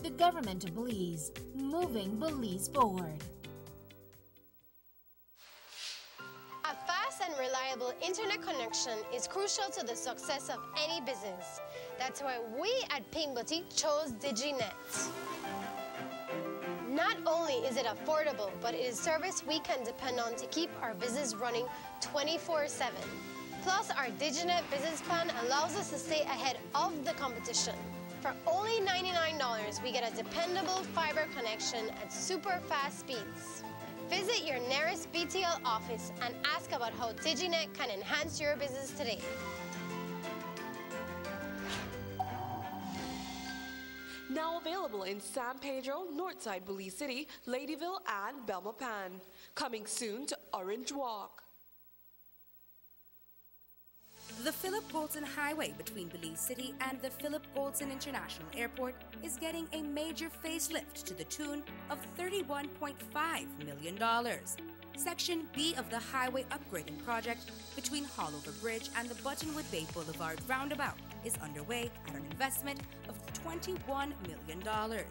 The government of Belize, moving Belize forward. A fast and reliable internet connection is crucial to the success of any business. That's why we at Pingboty chose DigiNet. Not only is it affordable, but it is service we can depend on to keep our business running 24/7. Plus, our DigiNet business plan allows us to stay ahead of the competition. For only $99, we get a dependable fiber connection at super fast speeds. Visit your nearest BTL office and ask about how DigiNet can enhance your business today. Now available in San Pedro, Northside Belize City, Ladyville, and Belmopan. Coming soon to Orange Walk. The Philip Goldson Highway between Belize City and the Philip Goldson International Airport is getting a major facelift to the tune of $31.5 million. Section B of the highway upgrading project between Haulover Bridge and the Buttonwood Bay Boulevard roundabout is underway at an investment of $21 million.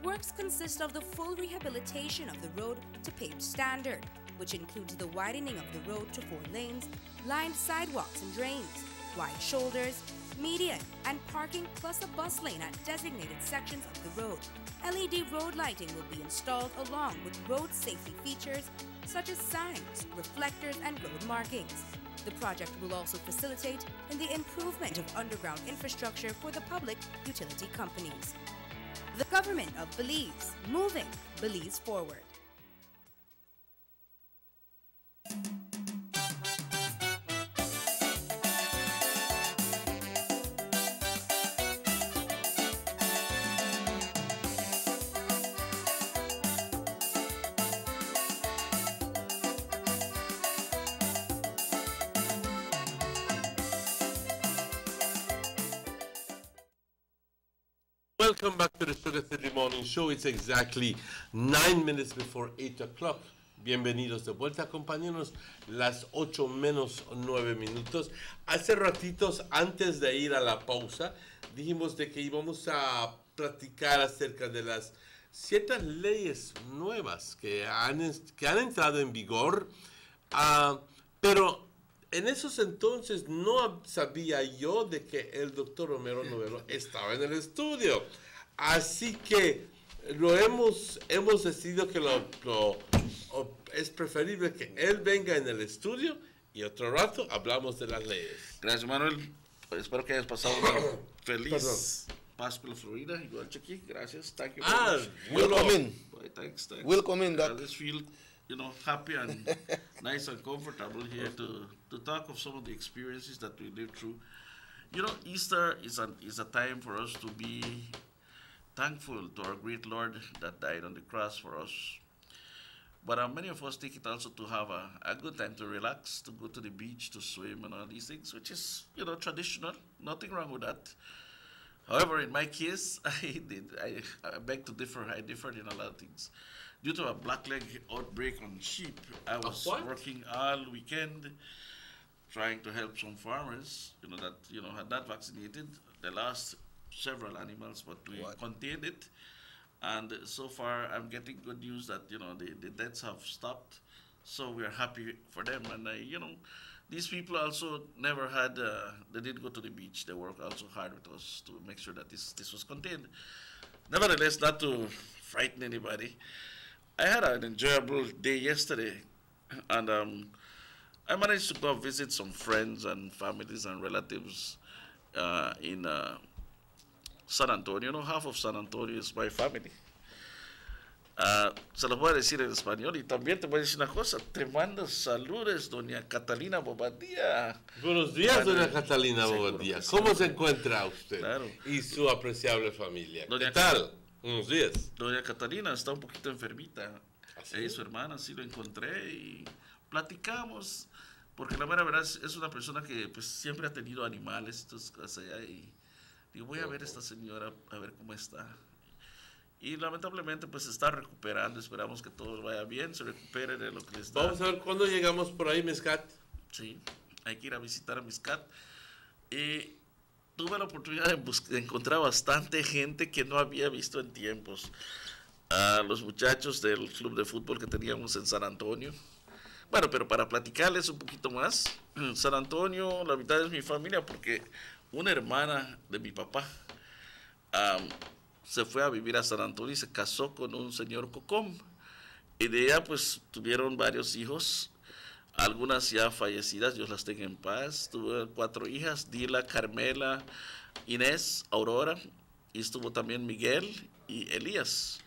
Works consist of the full rehabilitation of the road to paved standard, which includes the widening of the road to 4 lanes, lined sidewalks and drains, wide shoulders, median, and parking, plus a bus lane at designated sections of the road. LED road lighting will be installed along with road safety features such as signs, reflectors, and road markings. The project will also facilitate in the improvement of underground infrastructure for the public utility companies. The government of Belize, moving Belize forward. Welcome back to the Sugar City Morning Show. It's exactly 9 minutes before 8 o'clock. Bienvenidos de vuelta. Acompáñenos las 8 menos 9 minutos. Hace ratitos, antes de ir a la pausa, dijimos de que íbamos a platicar acerca de las ciertas leyes nuevas que han entrado en vigor, pero en esos entonces no sabía yo de que el doctor Romero Novelo estaba en el estudio. Así que hemos decidido que es preferible que él venga en el estudio y otro rato hablamos de las leyes. Gracias, Manuel. Espero que hayas pasado una feliz Pascua, Florida. Igual, Chucky. Gracias. Thank you very much. Welcome in. Thanks. Welcome in, Doc. I just feel, happy and nice and comfortable here to talk of some of the experiences that we lived through. Easter is a time for us to be thankful to our great Lord that died on the cross for us. But many of us take it also to have a good time to relax, to go to the beach, to swim and all these things, which is, traditional. Nothing wrong with that. However, in my case, I beg to differ. I differed in a lot of things. Due to a blackleg outbreak on sheep, I was working all weekend trying to help some farmers, that had not vaccinated. They lost several animals, but we contained it. And so far, I'm getting good news that, the deaths have stopped. So we're happy for them. And, these people also never had, they didn't go to the beach. They worked also hard with us to make sure that this was contained. Nevertheless, not to frighten anybody, I had an enjoyable day yesterday. And I managed to go visit some friends and families and relatives in San Antonio. Half of San Antonio is my family. Se lo voy a decir en español y también te voy a decir una cosa. Te mando saludos, doña Catalina Bobadilla. Buenos días, doña Catalina Bobadilla. ¿Cómo se encuentra usted? Claro. Y su apreciable familia. Doña ¿Qué tal? Buenos días. Doña Catalina está un poquito enfermita. Ella y su hermana, sí lo encontré y platicamos. Porque la verdad es una persona que pues siempre ha tenido animales, entonces, y digo, voy a ver a esta señora, a ver cómo está. Y lamentablemente pues se está recuperando, esperamos que todo vaya bien, se recupere de lo que les da. Vamos a ver cuándo llegamos por ahí, Miscat. Sí, hay que ir a visitar a Miscat. Y tuve la oportunidad de encontrar bastante gente que no había visto en tiempos. A los muchachos del club de fútbol que teníamos en San Antonio. Bueno, pero para platicarles un poquito más, en San Antonio la mitad es mi familia porque una hermana de mi papá se fue a vivir a San Antonio y se casó con un señor Cocom. Y de ella pues tuvieron varios hijos, algunas ya fallecidas, Dios las tenga en paz. Tuve 4 hijas, Dila, Carmela, Inés, Aurora, y estuvo también Miguel y Elías.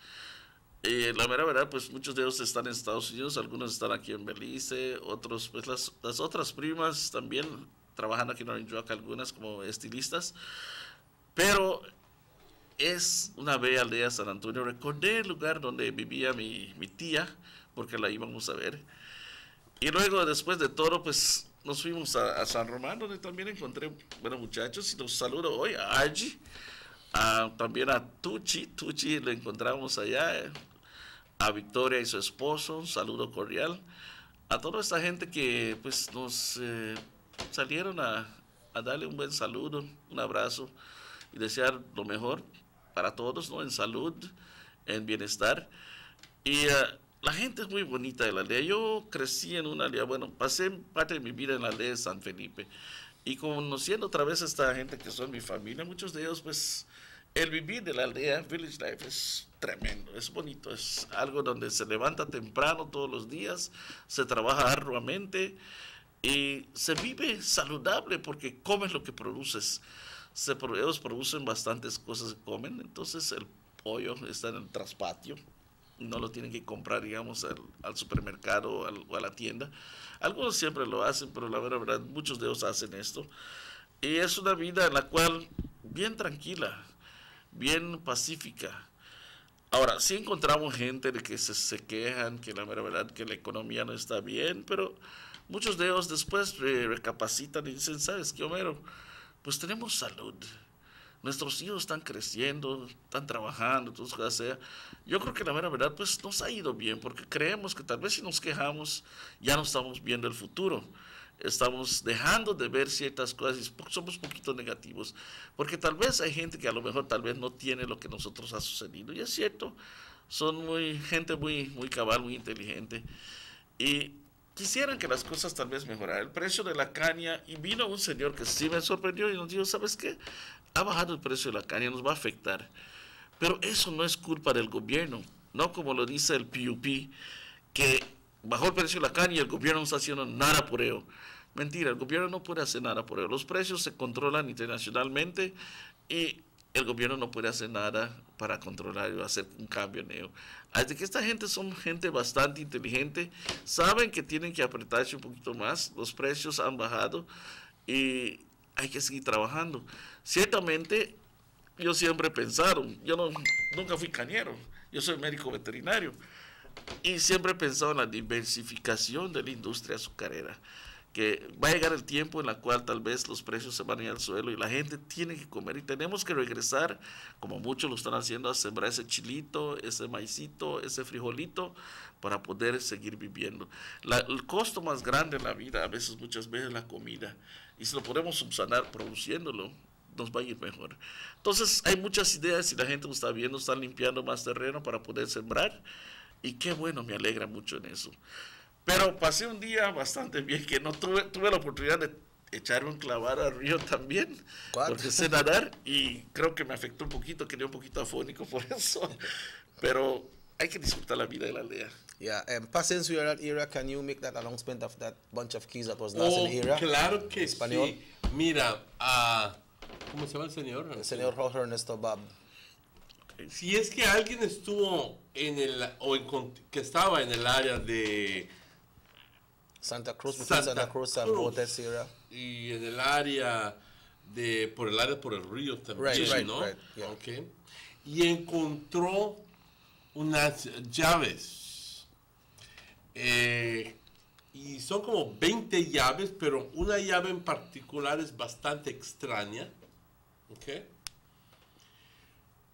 La verdad, pues muchos de ellos están en Estados Unidos, algunos están aquí en Belice, otros, pues las otras primas también trabajan aquí en Orange Walk, algunas como estilistas, pero es una bella aldea San Antonio. Recordé el lugar donde vivía mi tía, porque la íbamos a ver, y luego después de todo, pues nos fuimos a San Román, donde también encontré buenos muchachos, y los saludo hoy a Argy, también a Tucci lo encontramos allá, a Victoria y su esposo, un saludo cordial, a toda esta gente que pues nos salieron a darle un buen saludo, un abrazo y desear lo mejor para todos, ¿no? En salud, en bienestar. Y la gente es muy bonita de la aldea. Yo crecí en una aldea, bueno, pasé parte de mi vida en la aldea de San Felipe, y conociendo otra vez a esta gente que son mi familia, muchos de ellos pues el vivir de la aldea, Village Life, es tremendo, es bonito, es algo donde se levanta temprano todos los días, se trabaja arduamente y se vive saludable porque comes lo que produces. Ellos producen bastantes cosas que comen, entonces el pollo está en el traspatio, no lo tienen que comprar, digamos, al supermercado o a la tienda. Algunos siempre lo hacen, pero la verdad, muchos de ellos hacen esto. Y es una vida en la cual bien tranquila, bien pacífica. Ahora, sí encontramos gente de que se quejan, que la verdad que la economía no está bien, pero muchos de ellos después recapacitan y dicen, ¿sabes qué, Homero? Pues tenemos salud. Nuestros hijos están creciendo, están trabajando, todo eso sea. Yo creo que la verdad pues nos ha ido bien, porque creemos que tal vez si nos quejamos ya no estamos viendo el futuro. Estamos dejando de ver ciertas cosas y somos un poquito negativos, porque tal vez hay gente que a lo mejor tal vez no tiene lo que nosotros ha sucedido, y es cierto, son gente muy cabal, muy inteligente, y quisieran que las cosas tal vez mejoraran. El precio de la caña, y vino un señor que sí me sorprendió y nos dijo, ¿sabes qué? Ha bajado el precio de la caña, nos va a afectar, pero eso no es culpa del gobierno, no como lo dice el PUP, que bajó el precio de la caña y el gobierno no está haciendo nada por ello. Mentira, el gobierno no puede hacer nada por ello. Los precios se controlan internacionalmente y el gobierno no puede hacer nada para controlar o hacer un cambio en ello. Así que esta gente son gente bastante inteligente, saben que tienen que apretarse un poquito más, los precios han bajado y hay que seguir trabajando. Ciertamente, yo siempre he pensado, nunca fui cañero, yo soy médico veterinario, y siempre he pensado en la diversificación de la industria azucarera, que va a llegar el tiempo en el cual tal vez los precios se van a ir al suelo y la gente tiene que comer y tenemos que regresar, como muchos lo están haciendo, a sembrar ese chilito, ese maicito, ese frijolito para poder seguir viviendo. El costo más grande en la vida, muchas veces la comida, y si lo podemos subsanar produciéndolo, nos va a ir mejor. Entonces, hay muchas ideas y la gente lo está viendo, están limpiando más terreno para poder sembrar. Y qué bueno, me alegra mucho en eso. Pero pasé un día bastante bien, que no tuve la oportunidad de echarme un clavar al río también, porque sé nadar y creo que me afectó un poquito, quedé un poquito afónico por eso. Pero hay que disfrutar la vida de la aldea. Yeah, passing through that area, can you make that announcement of that bunch of keys that was lost in the area? Claro que sí. Mira, ¿cómo se llama el señor? El señor Jorge Ernesto Bab. Si es que alguien estuvo que estaba en el área de Santa Cruz, Santa Cruz and Botes area. Y en el área por el río también, ¿no? Right, yeah. Okay. Y encontró unas llaves. Y son como 20 llaves, pero una llave en particular es bastante extraña. ¿Ok?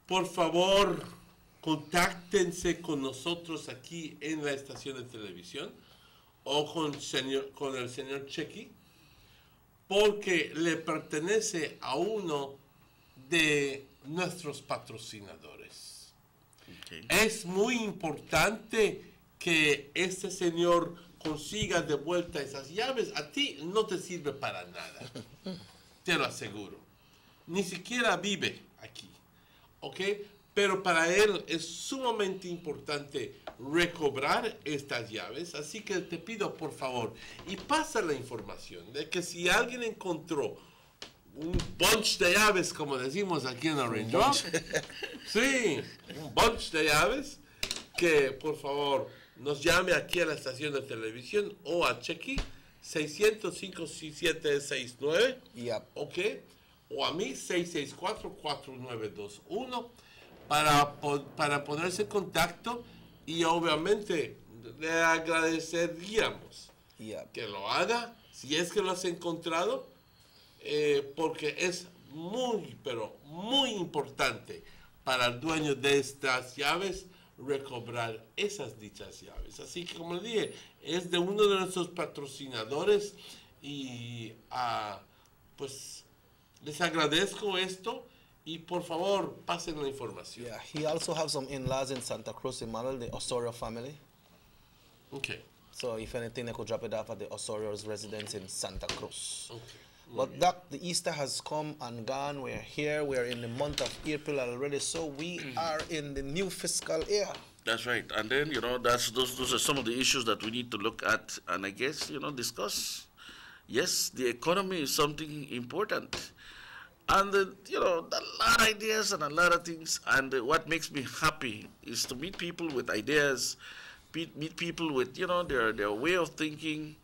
Por favor, contáctense con nosotros aquí en la estación de televisión o con el señor Chequi, porque le pertenece a uno de nuestros patrocinadores. Okay. Es muy importante que este señor consiga de vuelta esas llaves. A ti no te sirve para nada, te lo aseguro. Ni siquiera vive aquí, ¿ok? Pero para él es sumamente importante recobrar estas llaves, así que te pido por favor, y pasa la información de que si alguien encontró un bunch de llaves, como decimos aquí en Orange Walk, sí, un bunch de llaves, que por favor nos llame aquí a la estación de televisión o a Chequi 605-6769, ¿ok? O a mí 664-4921 para ponerse en contacto, y obviamente le agradeceríamos que lo haga si es que lo has encontrado, porque es muy, pero muy importante para el dueño de estas llaves recobrar esas dichas llaves. Así que, como le dije, es de uno de nuestros patrocinadores y pues les agradezco esto, y por favor pasen la información. Yeah, he also has some in-laws in Santa Cruz, Emmanuel, the Osorio family. Okay. So if anything, they could drop it off at the Osorio's residence in Santa Cruz. Okay. But Doc, the Easter has come and gone. We're here. We're in the month of April already, so we are in the new fiscal year. That's right. And then, those are some of the issues that we need to look at and I guess, discuss. Yes, the economy is something important. And, a lot of ideas and a lot of things. And what makes me happy is to meet people with ideas, meet people with, their way of thinking,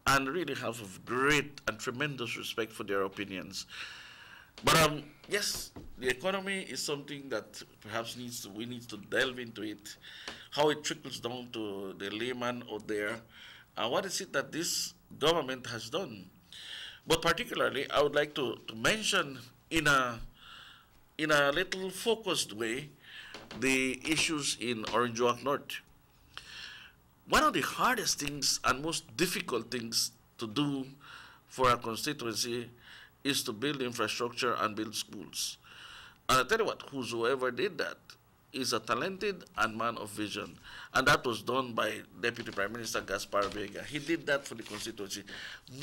and really have a great and tremendous respect for their opinions. But yes, the economy is something that perhaps we need to delve into it, how it trickles down to the layman out there, and what is it that this government has done. But particularly, I would like to mention in a little focused way the issues in Orange Walk North. One of the hardest things and most difficult things to do for a constituency is to build infrastructure and build schools. And I tell you what, whosoever did that is a talented and man of vision. And that was done by Deputy Prime Minister Gaspar Vega. He did that for the constituency.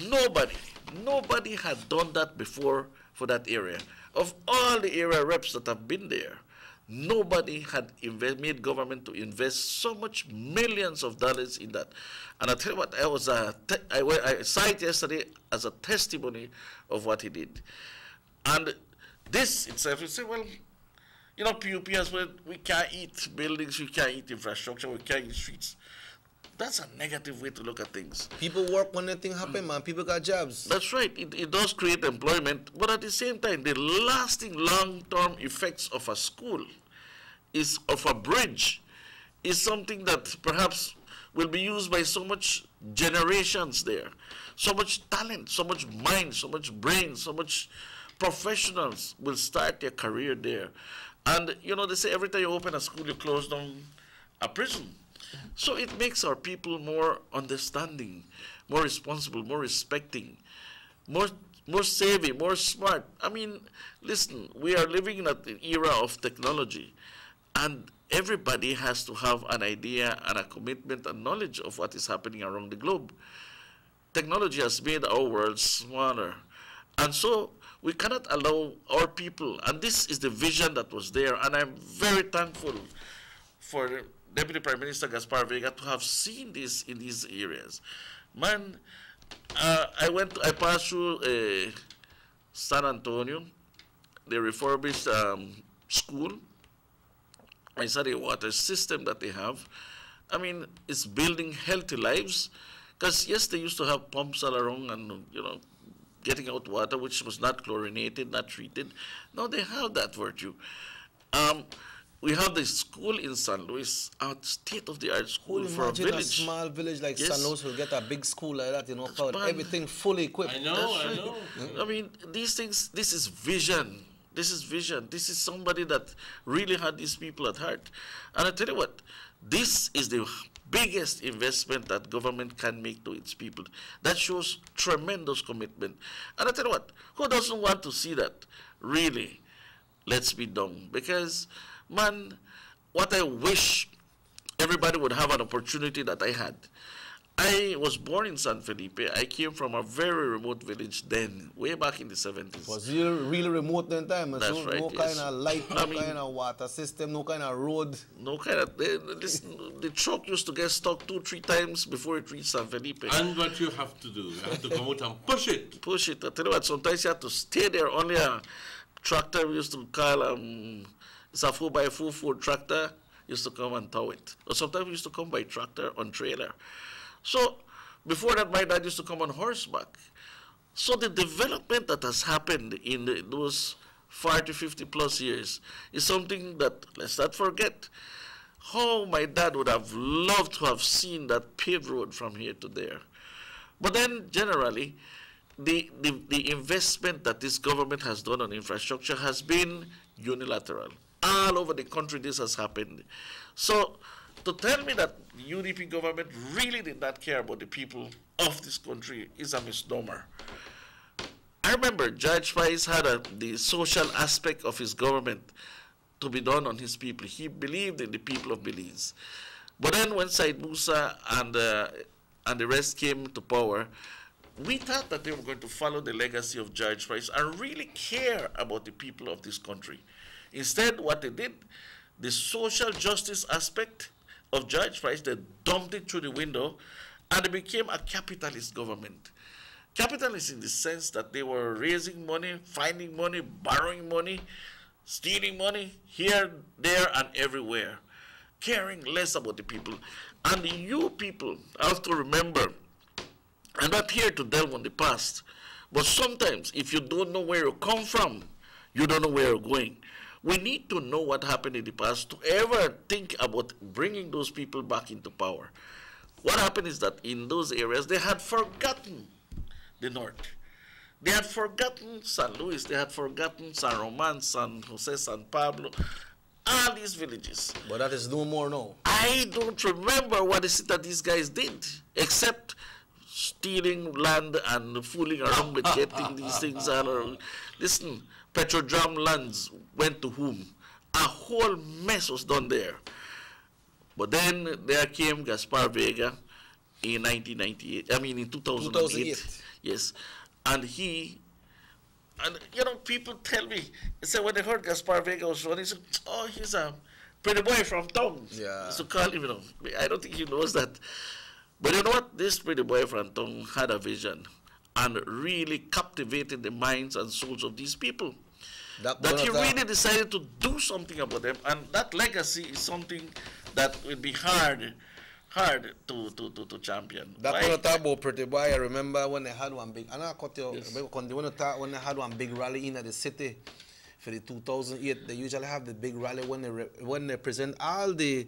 Nobody had done that before for that area. Of all the area reps that have been there, nobody had made government to invest so much millions of dollars in that. And I tell you what, I saw it yesterday as a testimony of what he did. And this itself, you say, well, PUP has said, we can't eat buildings, we can't eat infrastructure, we can't eat streets. That's a negative way to look at things. People work when the thing happen, man. People got jobs. That's right. It does create employment. But at the same time, the lasting long-term effects of a school, of a bridge, is something that perhaps will be used by so much generations there. So much talent, so much mind, so much brain, so much professionals will start their career there. And, they say every time you open a school, you close down a prison. So it makes our people more understanding, more responsible, more respecting, more more savvy, more smart. I mean, listen, we are living in an era of technology, and everybody has to have an idea and a commitment and knowledge of what is happening around the globe. Technology has made our world smaller, and so we cannot allow our people, and this is the vision that was there, and I'm very thankful for Deputy Prime Minister Gaspar Vega to have seen this in these areas. Man, I passed through San Antonio, the refurbished school. I saw the water system that they have. I mean, it's building healthy lives. Because yes, they used to have pumps all around and, you know, getting out water which was not chlorinated, not treated. Now they have that virtue. We have the school in San Luis, a state-of-the-art school for a village. Imagine a small village like Yes. San Luis will get a big school like that, you know, everything fully equipped. I know, I That's know. right. I mean, these things, this is vision. This is vision. This is somebody that really had these people at heart. And I tell you what, this is the biggest investment that government can make to its people. That shows tremendous commitment. And I tell you what, who doesn't want to see that? Really, let's be done. Because, man, what I wish everybody would have an opportunity that I had. I was born in San Felipe. I came from a very remote village then, way back in the 70s. Was really remote then time. That's no, right, no yes. kind of light, no I mean, kind of water system, no kind of road. No kind of, the truck used to get stuck 2-3 times before it reached San Felipe. And what you have to do, you have to come out and push it. Push it. I tell you what, sometimes you have to stay there. Only a tractor we used to call, it's a 4x4 Ford tractor, used to come and tow it. Or sometimes we used to come by tractor on trailer. So before that, my dad used to come on horseback. So the development that has happened in those 40, 50 plus years is something that, let's not forget, how my dad would have loved to have seen that paved road from here to there. But then generally, the investment that this government has done on infrastructure has been unilateral. All over the country this has happened. So to tell me that the UDP government really did not care about the people of this country is a misnomer. I remember Judge Spice had the social aspect of his government to be done on his people. He believed in the people of Belize. But then when Said Musa and the rest came to power, we thought that they were going to follow the legacy of Judge Spice and really care about the people of this country. Instead, what they did, the social justice aspect of Judge Price, they dumped it through the window, and it became a capitalist government. Capitalist in the sense that they were raising money, finding money, borrowing money, stealing money here, there, and everywhere, caring less about the people. And you people have to remember, I'm not here to delve on the past, but sometimes if you don't know where you come from, you don't know where you're going. We need to know what happened in the past to ever think about bringing those people back into power. What happened is that in those areas, they had forgotten the North. They had forgotten San Luis. They had forgotten San Roman, San Jose, San Pablo, all these villages. But that is no more now. I don't remember what is it that these guys did, except stealing land and fooling around with getting these things out of. Listen, Petrodram lands went to whom? A whole mess was done there. But then there came Gaspar Vega in 1998, I mean in 2008. Yes. And you know, people tell me, they say when they heard Gaspar Vega was running, they said, oh, he's a pretty boy from town. Yeah. So call him, you know. I don't think he knows that. But you know what? This pretty boy from town had a vision and really captivated the minds and souls of these people. That he really decided to do something about them, and that legacy is something that will be hard to champion. That when you talk about pretty boy, I remember when they had one big, and I cut you, when they had one big rally in the city for the 2008, they usually have the big rally when they present all the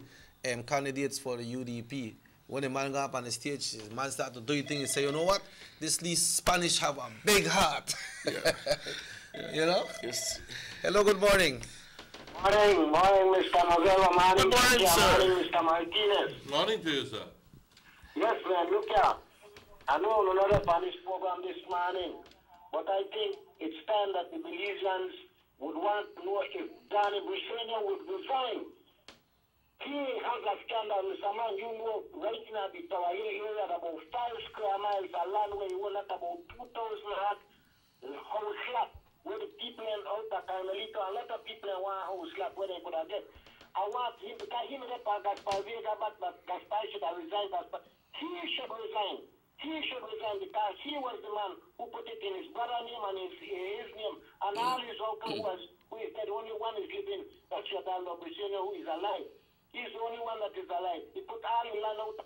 candidates for the UDP. When the man go up on the stage, the man start to do things, he say, you know what, these Spanish have a big heart. Yeah. You know? Yes. Hello, good morning. Morning, Mr. Mazella. Morning, morning, sir. Morning, Mr. Martinez. Morning to you, sir. Yes, man, look here. I know another Spanish program this morning. But I think it's time that the Belizeans would want to know if Danny Briceño would resign. He has a scandal, Mr. Man. You know, right now, the tower area, about 5 square miles of land where you own at about 2,000 house lot, where the people in Outer Carmelito, a lot of people in one house lot where they could have get. I want him, because he made up Gaspar Vega, but Gaspar should have resigned. He should resign. He should resign because he was the man who put it in his brother's name and his name. And all his uncle was, who is dead, only one is living, that's Danny Briceño, who is alive. He's the only one that is alive. He put all the land out.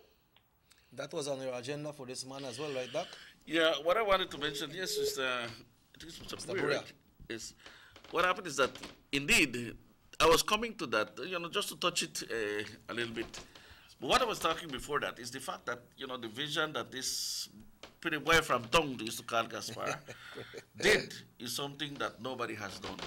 That was on your agenda for this man as well, right, Doc? Yeah, what I wanted to mention, yes, is Mr. Buria, is what happened is that indeed I was coming to that, just to touch it a little bit. But what I was talking before that is the fact that, the vision that this pretty boy from Tong, they used to call Gaspar, did is something that nobody has done.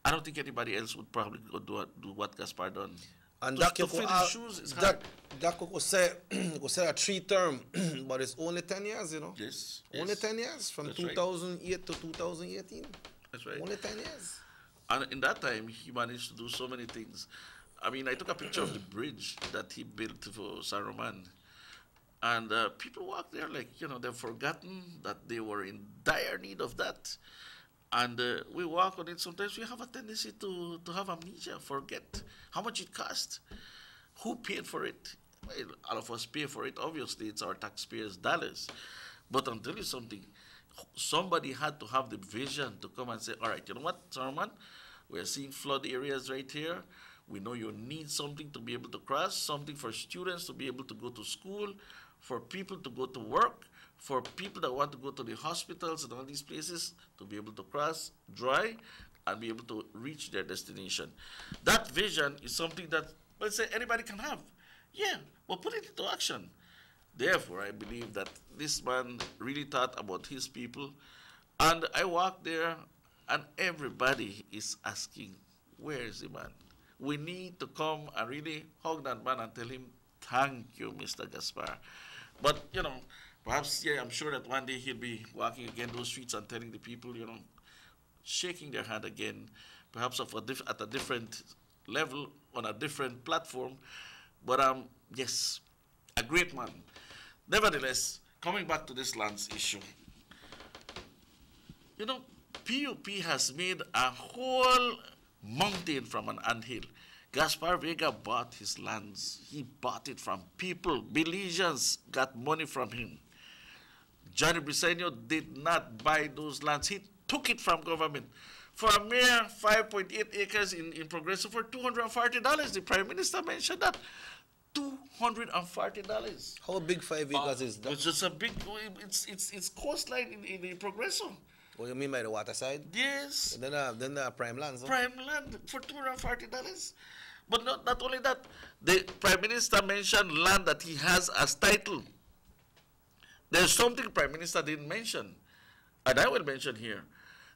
I don't think anybody else would probably go do what Gaspar done. And to fill his shoes is hard. That could say a 3-term, but it's only 10 years, Yes. Only 10 years, from 2008 to 2018. That's right. Only 10 years. And in that time, he managed to do so many things. I mean, I took a picture of the bridge that he built for San Roman. And people walk there like, they've forgotten that they were in dire need of that. And we walk on it. Sometimes we have a tendency to have amnesia, forget how much it cost, who paid for it. Well, all of us pay for it. Obviously, it's our taxpayers' dollars. But I'll tell you something. Somebody had to have the vision to come and say, all right, you know what, Saruman? We're seeing flood areas right here. We know you need something to be able to cross, something for students to be able to go to school, for people to go to work, for people that want to go to the hospitals and all these places to be able to cross dry and be able to reach their destination. That vision is something that, let's say, anybody can have. Yeah, but put it into action. Therefore, I believe that this man really thought about his people. And I walked there, and everybody is asking, where is the man? We need to come and really hug that man and tell him, thank you, Mr. Gaspar. But, perhaps, I'm sure that one day he'll be walking again those streets and telling the people, shaking their hand again, perhaps at a different level, on a different platform. But, yes, a great man. Nevertheless, coming back to this lands issue, PUP has made a whole mountain from an anthill. Gaspar Vega bought his lands. He bought it from people. Belizeans got money from him. Johnny Briceño did not buy those lands. He took it from government for a mere 5.8 acres in Progreso for $240. The Prime Minister mentioned that. $240. How big 5 acres is that? It's just a big, it's coastline in Progreso. What do you mean by the water side? Yes. And then there are prime lands. Huh? Prime land for $240. But not only that, the Prime Minister mentioned land that he has as title. There's something Prime Minister didn't mention, and I will mention here.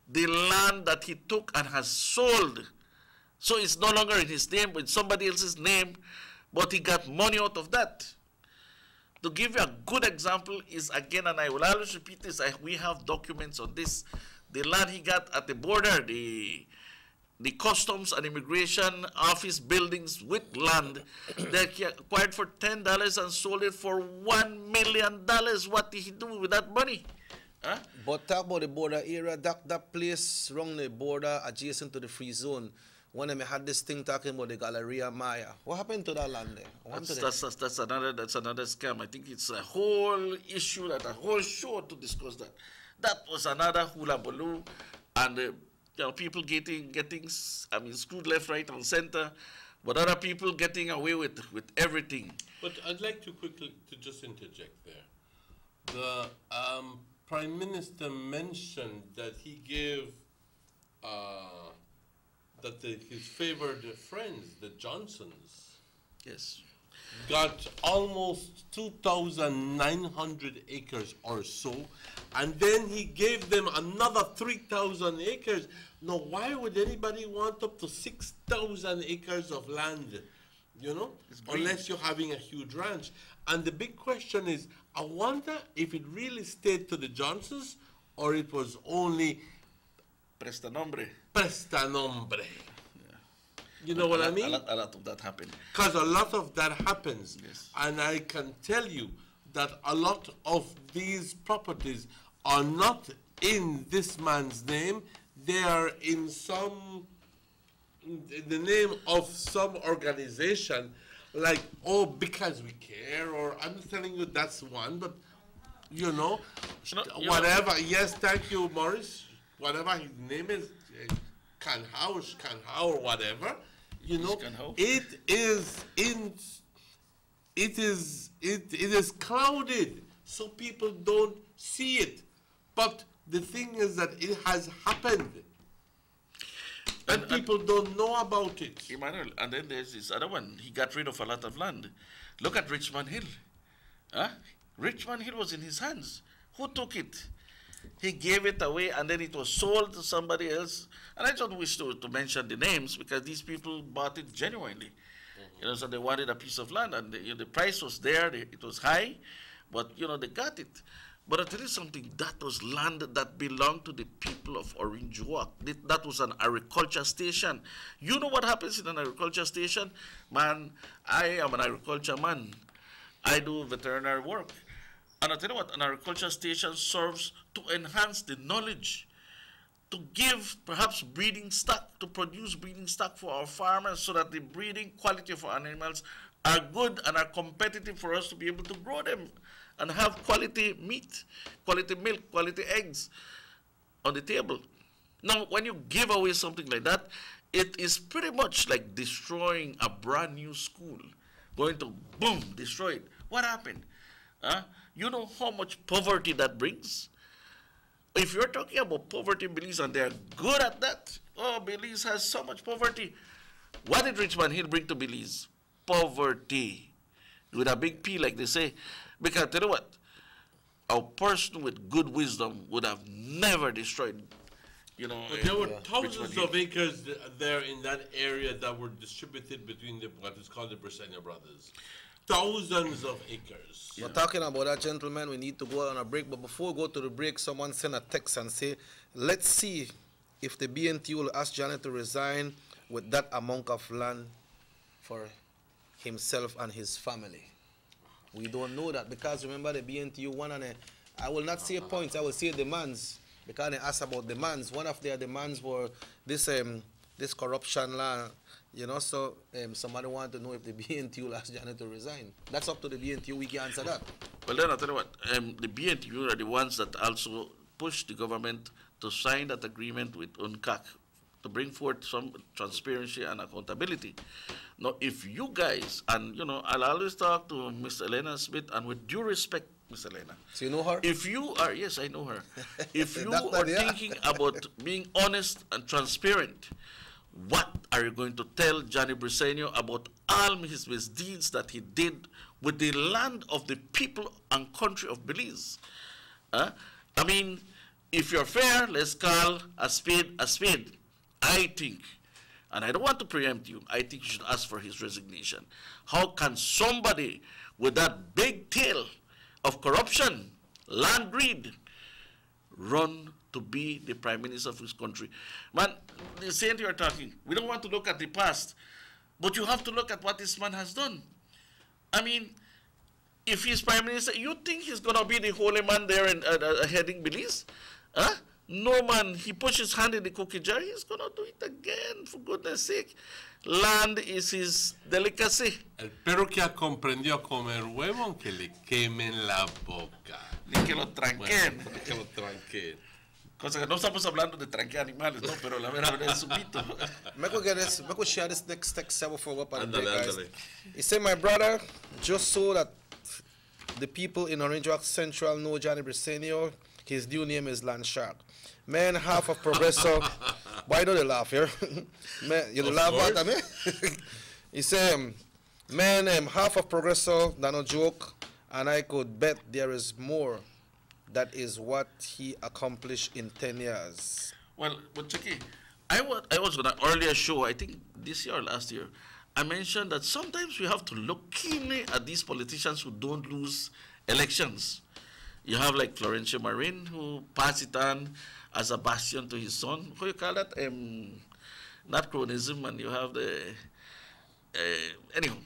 The land that he took and has sold. So it's no longer in his name, but it's somebody else's name, but he got money out of that. To give you a good example is, again, and I will always repeat this, we have documents on this. The land he got at the border, the customs and immigration office buildings with land that he acquired for $10 and sold it for $1 million. What did he do with that money? Huh? But talk about the border area, that place around the border adjacent to the free zone. When I had this thing talking about the Galleria Maya, what happened to that land there? That's another scam. I think it's a whole issue, a whole show to discuss that. That was another hula baloo, and people getting screwed left, right, and center, but other people getting away with everything. But I'd like to quickly just interject there. The Prime Minister mentioned that he gave his favored friends, the Johnsons, yes, got almost 2,900 acres or so, and then he gave them another 3,000 acres. Now, why would anybody want up to 6,000 acres of land, unless you're having a huge ranch? And the big question is, I wonder if it really stayed to the Johnsons, or it was only Prestanombre. Prestanombre. You know what I mean? A lot of that happened. Because a lot of that happens. Yes. And I can tell you that a lot of these properties are not in this man's name. They are in the name of some organization, like, oh, because we care, or I'm telling you that's one, but, you know, whatever. Yes, thank you, Morris. Whatever his name is, Canhao, or whatever, you know, it is clouded, so people don't see it. But the thing is that it has happened, and people don't know about it. Emmanuel, and then there's this other one. He got rid of a lot of land. Look at Richmond Hill. Huh? Richmond Hill was in his hands. Who took it? He gave it away, and then it was sold to somebody else. And I don't wish to mention the names, because these people bought it genuinely. You know, so they wanted a piece of land, and the price was there. It was high, but, you know, they got it. But I'll tell you something, that was land that belonged to the people of Orange Walk. That was an agriculture station. You know what happens in an agriculture station? Man, I am an agriculture man. I do veterinary work. And I'll tell you what, an agriculture station serves to enhance the knowledge, to give perhaps breeding stock, to produce breeding stock for our farmers, so that the breeding quality of our animals are good and are competitive for us to be able to grow them and have quality meat, quality milk, quality eggs on the table. Now, when you give away something like that, it is pretty much like destroying a brand new school, going to, boom, destroy it. What happened? You know how much poverty that brings? If you're talking about poverty in Belize, and they're good at that, oh, Belize has so much poverty. What did Richmond Hill bring to Belize? Poverty. With a big P, like they say. Because tell you what, a person with good wisdom would have never destroyed, you know. But there were thousands of acres there in that area that were distributed between what is called the Briseño brothers. Thousands of acres. We're talking about that, gentlemen. We need to go on a break. But before we go to the break, someone sent a text and say, let's see if the BNT will ask Janet to resign with that amount of land for himself and his family. We don't know that, because remember the BNTU one, and I will not say points, I will say demands, because they asked about demands. One of their demands were this this corruption law, you know, so somebody wanted to know if the BNTU will ask Janet to resign. That's up to the BNTU, we can answer that. Well, then I'll tell you what, the BNTU are the ones that also push the government to sign that agreement with UNCAC to bring forth some transparency and accountability. Now, if you guys, and you know, I'll always talk to Ms. Elena Smith, and with due respect, Ms. Elena. So you know her? If you are, yes, I know her. If you are thinking about being honest and transparent, what are you going to tell Johnny Briseño about all his misdeeds that he did with the land of the people and country of Belize? I mean, if you're fair, let's call a spade a spade. I think, and I don't want to preempt you, I think you should ask for his resignation. How can somebody with that big tail of corruption, land greed, run to be the prime minister of his country? Man, the same you're talking, we don't want to look at the past, but you have to look at what this man has done. I mean, if he's prime minister, you think he's going to be the holy man there in, heading Belize? Huh? No, man, he puts his hand in the cookie jar, he's going to do it again, for goodness sake. Land is his delicacy. El perro que comprendió a comer huevo, aunque le quemen la boca. Ni que lo tranquen. Bueno, que lo tranquen. Cosa que no estamos hablando de tranquear animales, no, pero la verdad es un mito. Me could share this next text before we open the guys. He said, my brother, just so that the people in Orange Walk Central know Johnny Briseño, his new name is Land Shark. Man, half of Progresso. Why do they laugh here? Man, you laugh at me? He said, man, half of Progresso, that's no joke, and I could bet there is more. That is what he accomplished in 10 years. Well, but Chucky, I was on an earlier show, I think this year or last year, I mentioned that sometimes we have to look keenly at these politicians who don't lose elections. You have like Florencio Marin, who passed it on as a bastion to his son. What do you call that? Not chronism, and you have the... anyhow,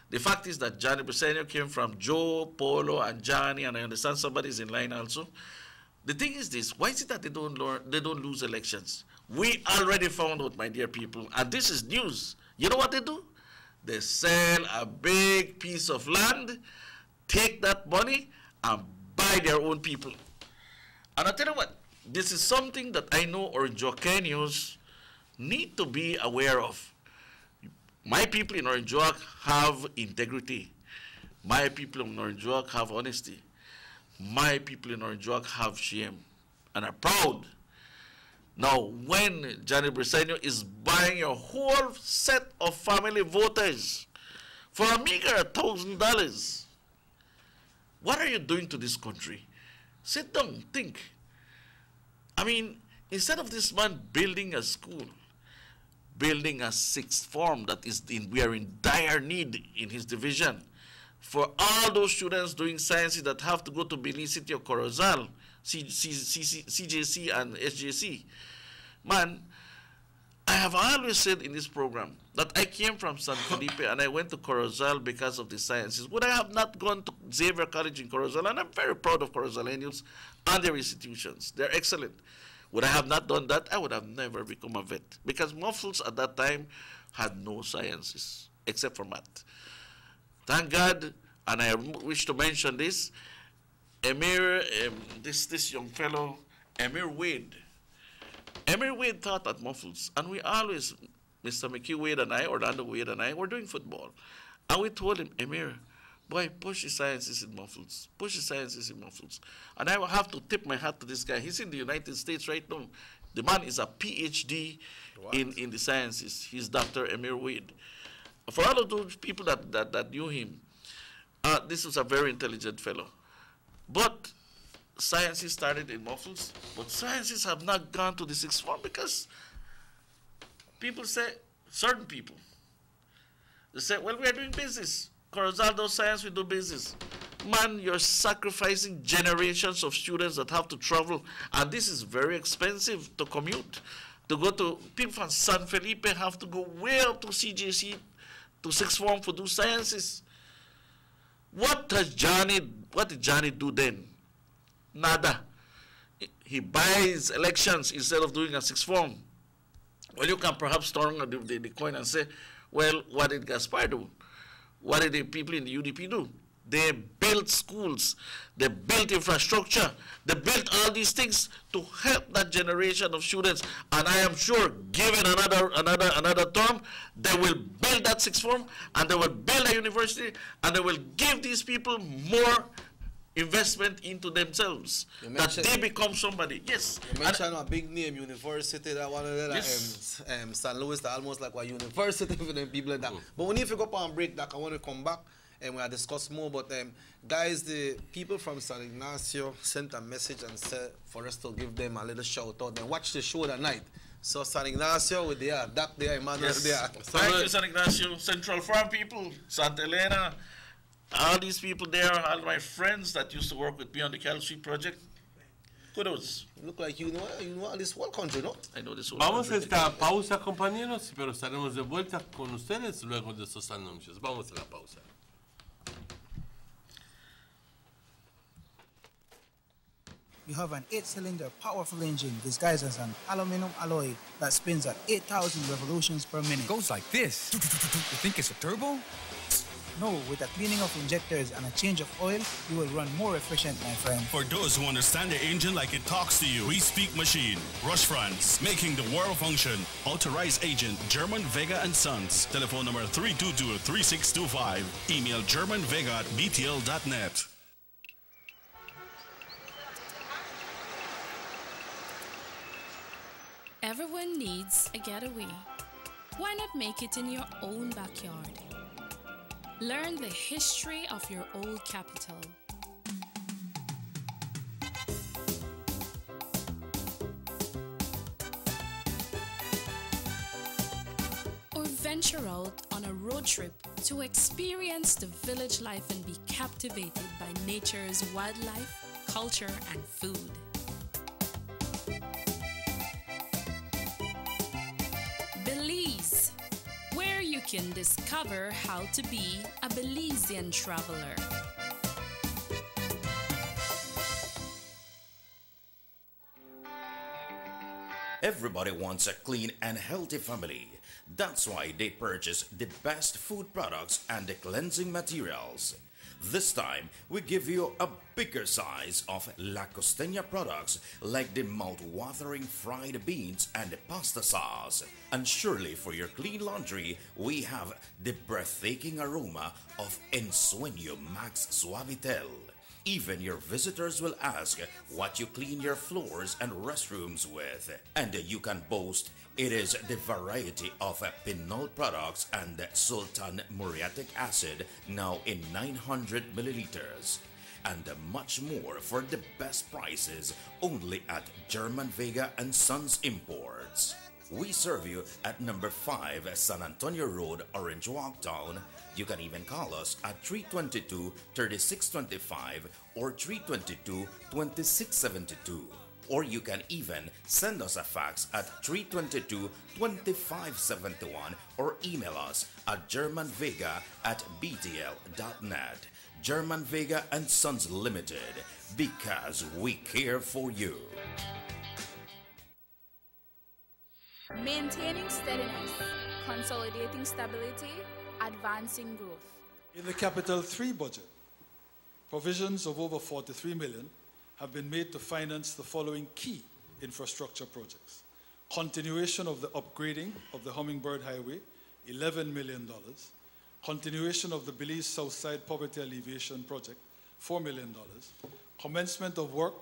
the fact is that Johnny Briceño came from Joe, Polo, and Johnny, and I understand somebody's in line also. The thing is this, why is it that they don't lose elections? We already found out, my dear people, and this is news. You know what they do? They sell a big piece of land, take that money, and buy their own people. And I tell you what, this is something that I know Orangeokeños need to be aware of. My people in Orangeoak have integrity. My people in Orangeoak have honesty. My people in Orangeoak have shame and are proud. Now, when Johnny Briceño is buying a whole set of family voters for a meager $1,000, what are you doing to this country? Sit down, think. I mean, instead of this man building a school, building a sixth form that we are in dire need in his division, for all those students doing sciences that have to go to Belize City or Corozal, CJC and SJC. Man, I have always said in this program that I came from San Felipe and I went to Corozal because of the sciences. Would I have not gone to Xavier College in Corozal? And I'm very proud of Corozaleños and their institutions. They're excellent. Would I have not done that? I would have never become a vet, because Muffles at that time had no sciences except for math. Thank God, and I wish to mention this, Emir, this young fellow, Emir Wade taught at Muffles, and we always, Mr. McHugh Wade and I, Orlando Wade and I, were doing football. And we told him, Emir, boy, push the sciences in Muffles. Push the sciences in Muffles. And I will have to tip my hat to this guy. He's in the United States right now. The man is a PhD in the sciences. He's Dr. Emir Wade. For all of those people that knew him, this was a very intelligent fellow. But sciences started in Muffles, but sciences have not gone to the sixth form because people say, certain people, they say, well, we are doing business. Corozal does science, we do business. Man, you're sacrificing generations of students that have to travel, and this is very expensive to commute. To go to, people from San Felipe have to go way up to CJC, to sixth form for do sciences. What did Johnny do then? Nada. He buys elections instead of doing a sixth form. Well, you can perhaps turn the coin and say, well, what did Gaspar do? What did the people in the UDP do? They built schools, they built infrastructure, they built all these things to help that generation of students. And I am sure, given another term, they will build that sixth form, and they will build a university, and they will give these people more investment into themselves, that they become somebody. Yes. You mentioned a big name university, that one of them, yes. St. Louis, that almost like a university for them people like that. But when you go up and break that, I want to come back and we'll discuss more. But guys, the people from San Ignacio sent a message and said for us to give them a little shout out. Then watch the show that night. So San Ignacio with there, Doc there, Emmanuel there. Thank you, San Ignacio, Central Farm people, Santa Elena, all these people there, all my friends that used to work with me on the Cal Street project. Kudos. Look like you know this whole country, ¿no? I know this whole Vamos a country. esta pausa, compañeros, pero estaremos de vuelta con ustedes luego de estos anuncios. Vamos a la pausa. You have an 8-cylinder powerful engine disguised as an aluminum alloy that spins at 8,000 revolutions per minute. Goes like this. You think it's a turbo? No, with a cleaning of injectors and a change of oil, you will run more efficient, my friend. For those who understand the engine like it talks to you, we speak machine. Rush France, making the world function. Authorized agent, German Vega & Sons. Telephone number 322-3625. Email germanvega@btl.net. Everyone needs a getaway. Why not make it in your own backyard? Learn the history of your old capital. Or venture out on a road trip to experience the village life and be captivated by nature's wildlife, culture and food. Belize, where you can discover how to be a Belizean traveler. Everybody wants a clean and healthy family. That's why they purchase the best food products and the cleansing materials. This time, we give you a bigger size of La Costeña products like the mouth-watering fried beans and the pasta sauce. And surely for your clean laundry, we have the breathtaking aroma of Ensueño Max Suavitel. Even your visitors will ask what you clean your floors and restrooms with. And you can boast it is the variety of Pinol products and Sultan muriatic acid now in 900 milliliters. And much more for the best prices only at German Vega and Sons Imports. We serve you at number 5 San Antonio Road, Orange Walk Town. You can even call us at 322-3625 or 322-2672. Or you can even send us a fax at 322-2571 or email us at germanvega@btl.net. German Vega and Sons Limited, because we care for you. Maintaining steadiness, consolidating stability, advancing growth. In the Capital 3 budget, provisions of over 43 million have been made to finance the following key infrastructure projects. Continuation of the upgrading of the Hummingbird Highway, $11 million. Continuation of the Belize Southside Poverty Alleviation Project, $4 million. Commencement of work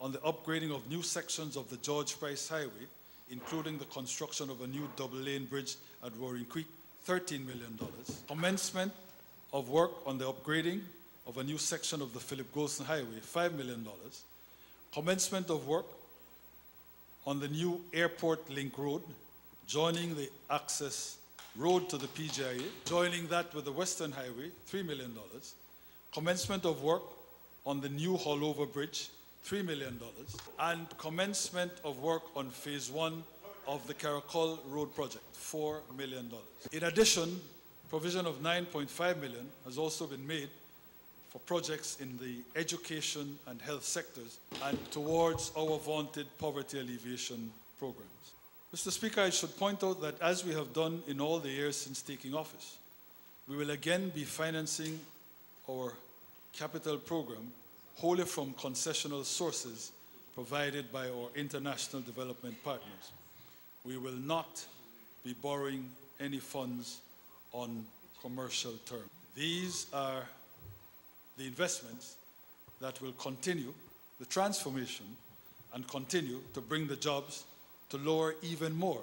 on the upgrading of new sections of the George Price Highway, including the construction of a new double-lane bridge at Roaring Creek, $13 million. Commencement of work on the upgrading of a new section of the Philip Golson Highway, $5 million. Commencement of work on the new Airport Link Road, joining the access road to the PGIA, joining that with the Western Highway, $3 million. Commencement of work on the new Hallover Bridge, $3 million. And commencement of work on phase 1 of the Caracol Road project, $4 million. In addition, provision of $9.5 million has also been made for projects in the education and health sectors and towards our vaunted poverty alleviation programs. Mr. Speaker, I should point out that as we have done in all the years since taking office, we will again be financing our capital program wholly from concessional sources provided by our international development partners. We will not be borrowing any funds on commercial terms. These are the investments that will continue the transformation and continue to bring the jobs to lower even more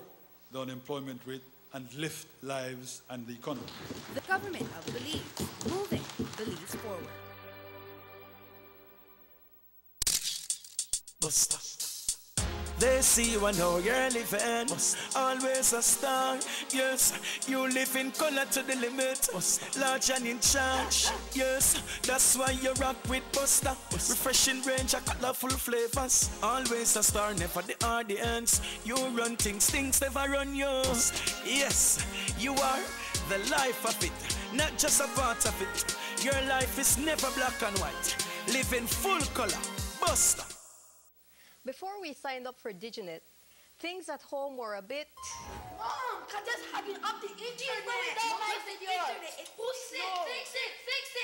the unemployment rate and lift lives and the economy. The government of Belize, moving Belize forward. They see you and how you're living. Always a star. Yes, you live in color to the limit. Large and in charge. Yes, that's why you rock with Buster. Refreshing range of colorful flavors. Always a star, never the audience. You run things never run yours. Yes, you are the life of it, not just a part of it. Your life is never black and white. Live in full color. Buster. Before we signed up for DigiNet, things at home were a bit... Mom, Kata's hugging up the internet. Fix it.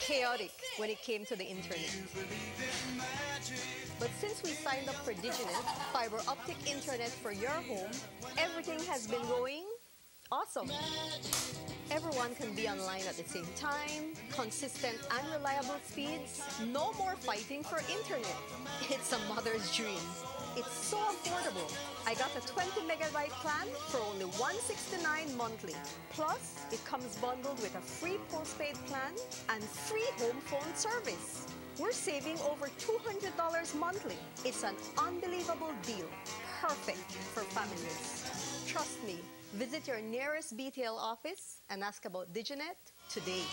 chaotic when it came to the internet. But since we signed up for DigiNet, fiber optic internet for your home, everything has been going awesome. Everyone can be online at the same time, consistent and reliable speeds, no more fighting for internet. It's a mother's dream. It's so affordable. I got a 20 megabyte plan for only $169 monthly. Plus, it comes bundled with a free postpaid plan and free home phone service. We're saving over $200 monthly. It's an unbelievable deal. Perfect for families. Trust me. Visit your nearest BTL office and ask about DigiNet today.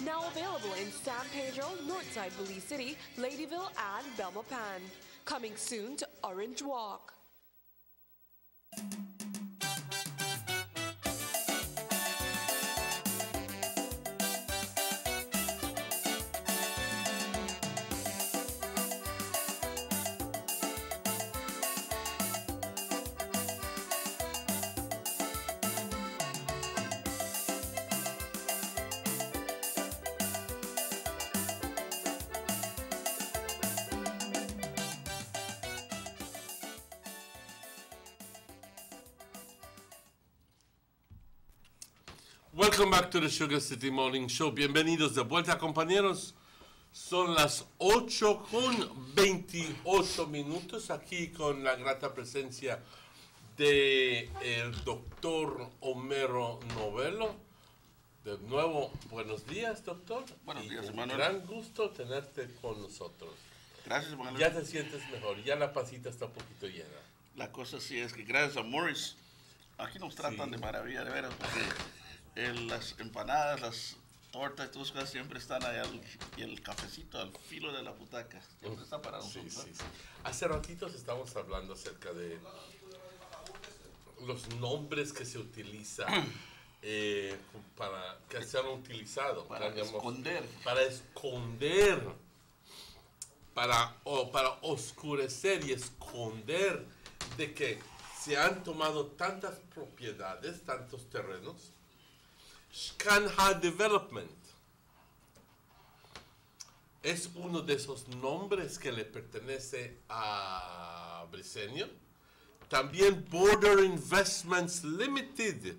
Now available in San Pedro, Northside Belize City, Ladyville, and Belmopan. Coming soon to Orange Walk. Welcome back to the Sugar City Morning Show. Bienvenidos de vuelta, compañeros. Son las 8:28 aquí con la grata presencia de el doctor Homero Novello. De nuevo, buenos días, doctor. Buenos días, un Emanuel. gran gusto tenerte con nosotros. Gracias, Emanuel. Ya te sientes mejor, ya la pancita está un poquito llena. La cosa sí es que gracias a Morris, aquí nos tratan de maravilla, de veras, porque las empanadas, las tortas y todas esas cosas siempre están allá y el cafecito al filo de la butaca. Siempre está para nosotros. Sí. Hace ratitos estábamos hablando acerca de los nombres que se utilizan que se han utilizado Para esconder. Para oscurecer y esconder de que se han tomado tantas propiedades, tantos terrenos. Scanha Development es uno de esos nombres que le pertenece a Briceño. También Border Investments Limited,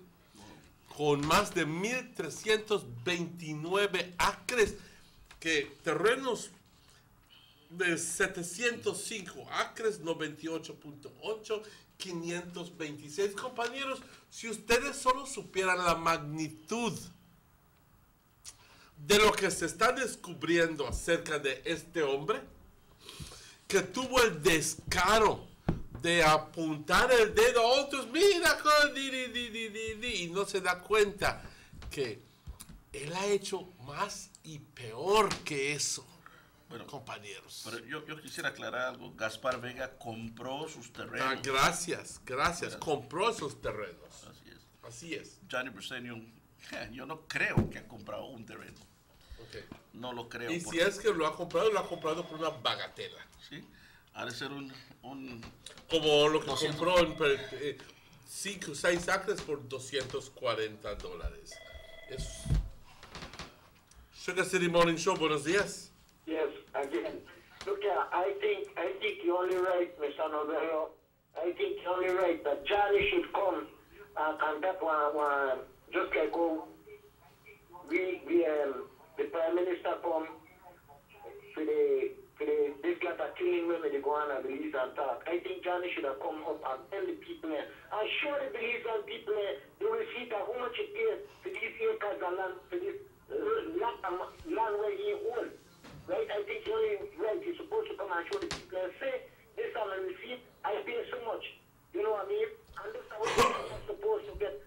con más de 1,329 acres, que terrenos de 705 acres, 98.8, 526. Compañeros, si ustedes solo supieran la magnitud de lo que se está descubriendo acerca de este hombre, que tuvo el descaro de apuntar el dedo a otros, mira, y no se da cuenta que él ha hecho más y peor que eso. Bueno, compañeros. Pero yo quisiera aclarar algo. Gaspar Vega compró sus terrenos. Gracias. Compró esos terrenos. Así es. Johnny Briceño, yo no creo que ha comprado un terreno. Okay. No lo creo. Y si es que lo ha comprado por una bagatela. Sí. Ha de ser un como lo que 200. compró en 5 o 6 acres por $240. Sugar City Morning Show, buenos días. Yes, again. Look, I think you're only right, Mr. Novello. I think you're only right that Johnny should come and that one just like how the Prime Minister come for this lot of killing women, they go on and Belize and talk. I think Johnny should have come up and tell the people there. I'm sure the Belize and people there, they will see that how much it pays for these acres of land, for this land where he owns. Right? I think you're only right. You're supposed to come and show the people and say, this on the receipt, I pay so much. You know what I mean? And this is what you're supposed to get.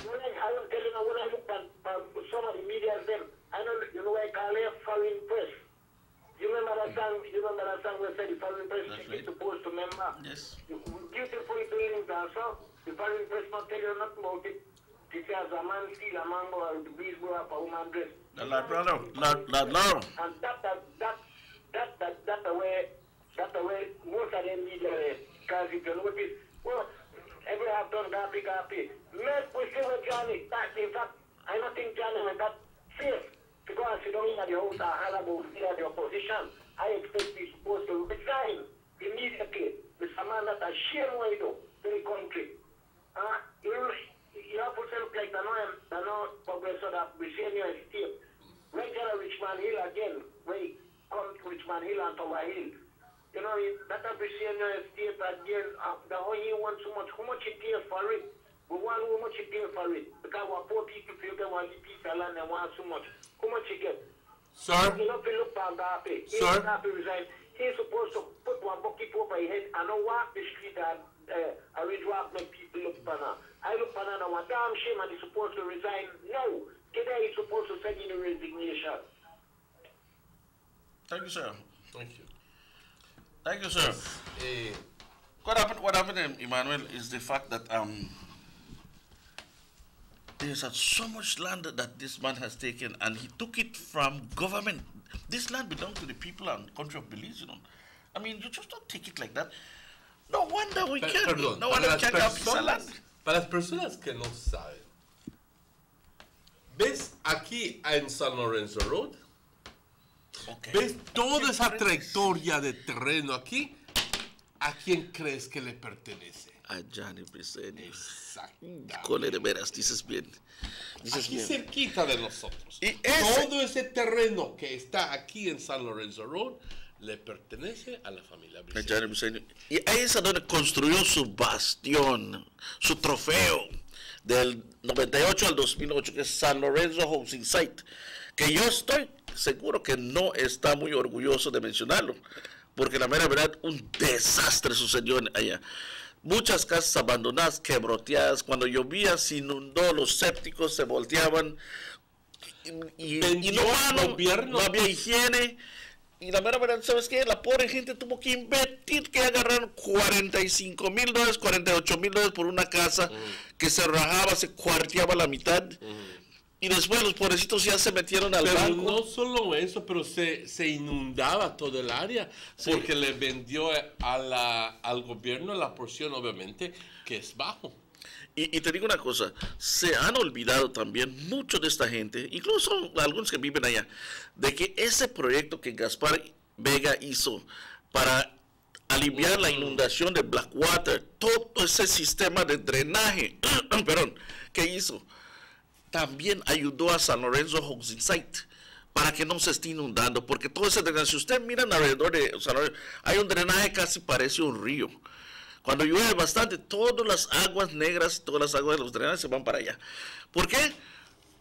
When I was telling you, when I look at some of the media, them, I know, you know, I call it foreign press. You remember that song? Where said the foreign press is supposed to remember? Yes. Beautiful buildings also. The foreign press not tell you nothing about it. They say as a man steal a mango or the breeze go up a woman dress. Lord. And that's the way most of them media is. Because if you notice, well, every have done gappy. Let's push with Johnny. In fact, I don't think Johnny was that safe to go and sit down in the house and have about the opposition. I expect he's supposed to resign immediately. Mr. Man, that's a shame way to the country. You have to look like the no progressor that Briceño is still. Right there at Richmond Hill again, where he comes to Richmond Hill and Tower Hill. You know, that Briceño is still again, the whole he wants so much. How much he pays for it? We want how much he pays for it. Because we're poor people feel they want the piece of land and want so much. How much he get? Sir? You know, look for Gapi. Sir? Gapi resign. He's supposed to put one bucket over his head and not walk the street and arrange walk make people look for now. I look for now, one damn shame and he's supposed to resign now. Today he's supposed to send in a resignation. Thank you, sir. Thank you. Thank you, sir. What happened, Emmanuel, is the fact that there's so much land that this man has taken, and he took it from government. This land belongs to the people and country of Belize, you know. I mean, you just don't take it like that. No wonder we can't. Perdón, No wonder we can't have personas, land. para las personas que no saben, ¿ves aquí en San Lorenzo Road? ¿Ves toda esa trayectoria de terreno aquí? ¿A quién crees que le pertenece? A Johnny Briceño. Exactamente. Cole, de veras, dices bien. Dices Aquí bien. cerquita de nosotros. Y todo ese terreno que está aquí en San Lorenzo Road le pertenece a la familia A Briceño. Johnny Briceño. Y ahí es donde construyó su bastión, su trofeo, del 98 al 2008, que es San Lorenzo Housing Site, que yo estoy seguro que no está muy orgulloso de mencionarlo, porque la mera verdad, un desastre sucedió allá. Muchas casas abandonadas, quebroteadas, cuando llovía se inundó, los sépticos se volteaban, y no había higiene. Y la mera verdad, ¿sabes qué? La pobre gente tuvo que invertir, que agarraron $45,000, $48,000 por una casa que se rajaba, se cuarteaba la mitad. Y después los pobrecitos ya se metieron al Pero banco. no solo eso, pero se inundaba todo el área, porque le vendió al gobierno la porción, obviamente, que es bajo. Y te digo una cosa, se han olvidado también mucho de esta gente, incluso algunos que viven allá, de que ese proyecto que Gaspar Vega hizo para aliviar la inundación de Blackwater, todo ese sistema de drenaje, que hizo, también ayudó a San Lorenzo Housing Site para que no se esté inundando, porque todo ese drenaje, si ustedes miran alrededor de San Lorenzo, hay un drenaje casi parece un río. Cuando llueve bastante, todas las aguas negras, todas las aguas de los drenajes se van para allá. ¿Por qué?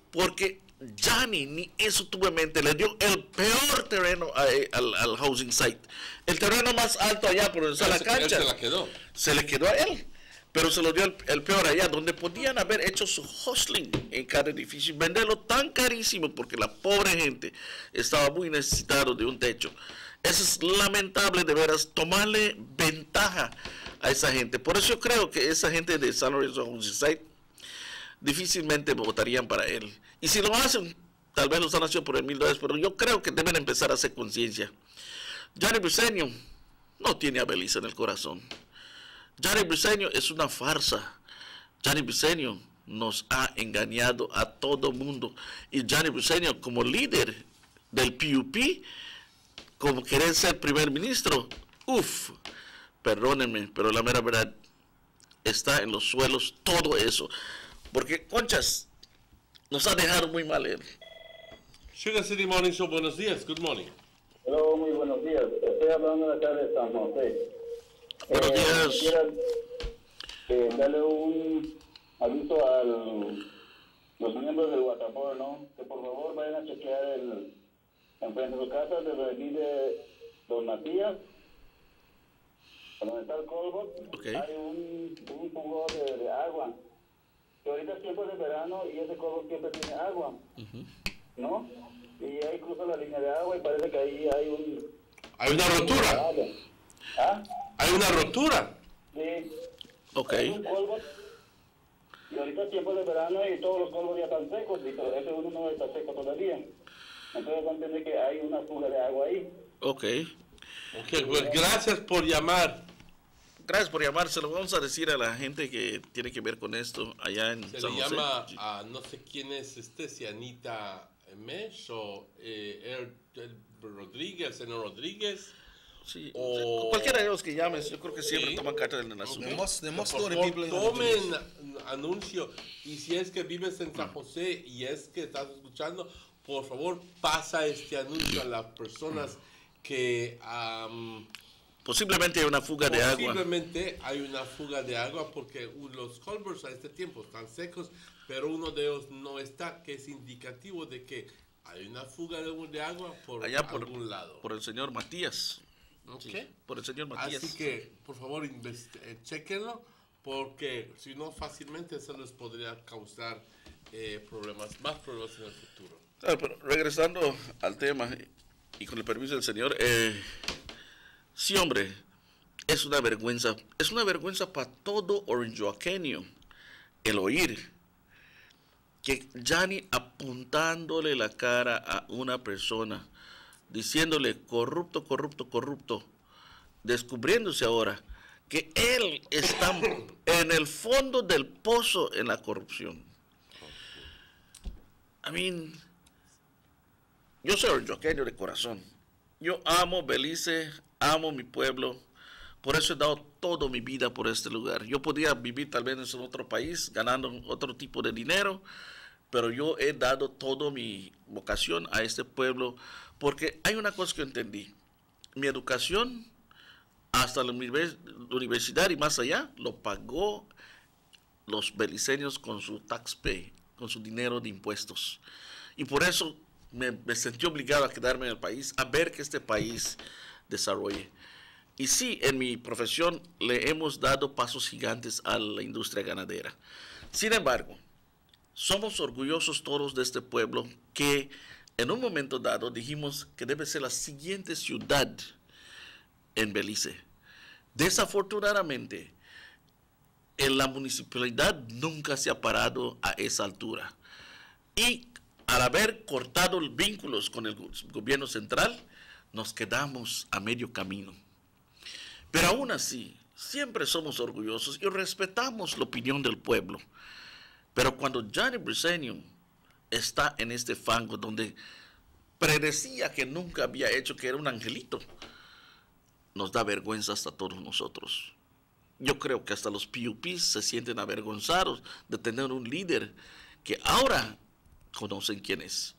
Porque Johnny ni eso tuvo en mente, le dio el peor terreno al housing site. El terreno más alto allá por donde está la cancha. Él se la quedó. Se le quedó a él, pero se lo dio el peor allá, donde podían haber hecho su hustling en cada edificio y venderlo tan carísimo porque la pobre gente estaba muy necesitada de un techo. Eso es lamentable, de veras, tomarle ventaja a esa gente. Por eso yo creo que esa gente de San Lorenzo Housing Site difícilmente votarían para él. Y si lo hacen, tal vez lo están haciendo por el $1,000, pero yo creo que deben empezar a hacer conciencia. Johnny Briceño no tiene a Belice en el corazón. Johnny Briceño es una farsa. Johnny Briceño nos ha engañado a todo mundo. Y Johnny Briceño, como líder del PUP, como querer ser primer ministro, perdónenme, pero la mera verdad está en los suelos todo eso. Porque, Conchas, nos ha dejado muy mal él. Sugar City Morning Show, buenos días, good morning. Hello, muy buenos días. Estoy hablando de acá de San José. Buenos días. Quisiera darle un aviso a los miembros del Guatapor, ¿no? Que por favor vayan a chequear enfrente de su casa, desde aquí de Don Matías, donde está el Colbot, hay un jugo de agua. Que ahorita es tiempo de verano y ese Colbot siempre tiene agua, ¿no? Y ahí cruza la línea de agua y parece que ahí hay una rotura. ¿Ah? Hay una rotura. Sí. Ok. Hay un Colbot. Y ahorita es tiempo de verano y todos los Colbots ya están secos, pero ese uno no está seco todavía. Entonces van a entender que hay una fuga de agua ahí. Ok, pues gracias por llamar. Gracias por llamar. Se lo vamos a decir a la gente que tiene que ver con esto allá en Se San le José. llama a no sé quién es si Anita Mesh o el señor Rodríguez. Sí, o cualquiera de los que llames, yo creo que siempre toman carta en el asunto. Por favor, tomen anuncio. Y si es que vives en San José y es que estás escuchando, por favor, pasa este anuncio a las personas que... posiblemente hay una fuga de agua. Posiblemente hay una fuga de agua porque los culverts a este tiempo están secos, pero uno de ellos no está, que es indicativo de que hay una fuga de agua por algún lado. Por el señor Matías. Okay. Sí, por el señor Matías. Así que, por favor, chequenlo, porque si no, fácilmente eso les podría causar más problemas en el futuro. Claro, pero regresando al tema, y con el permiso del señor, sí, hombre, es una vergüenza para todo orangeoaqueño el oír que Johnny apuntándole la cara a una persona, diciéndole corrupto, corrupto, corrupto, descubriéndose ahora que él está en el fondo del pozo en la corrupción. I mean, yo soy orangeoaqueño de corazón. Yo amo Belice, amo mi pueblo. Por eso he dado toda mi vida por este lugar. Yo podía vivir tal vez en otro país, ganando otro tipo de dinero, pero yo he dado toda mi vocación a este pueblo, porque hay una cosa que entendí. Mi educación, hasta la universidad y más allá, lo pagó los beliceños con su tax pay, con su dinero de impuestos. Y por eso me sentí obligado a quedarme en el país, a ver que este país desarrolle. Y sí, en mi profesión le hemos dado pasos gigantes a la industria ganadera. Sin embargo, somos orgullosos todos de este pueblo que en un momento dado dijimos que debe ser la siguiente ciudad en Belice. Desafortunadamente, en la municipalidad nunca se ha parado a esa altura. Y al haber cortado vínculos con el gobierno central, nos quedamos a medio camino. Pero aún así, siempre somos orgullosos y respetamos la opinión del pueblo. Pero cuando Johnny Briceño está en este fango donde predecía que nunca había hecho, que era un angelito, nos da vergüenza hasta todos nosotros. Yo creo que hasta los PUPs se sienten avergonzados de tener un líder que ahora conocen quién es.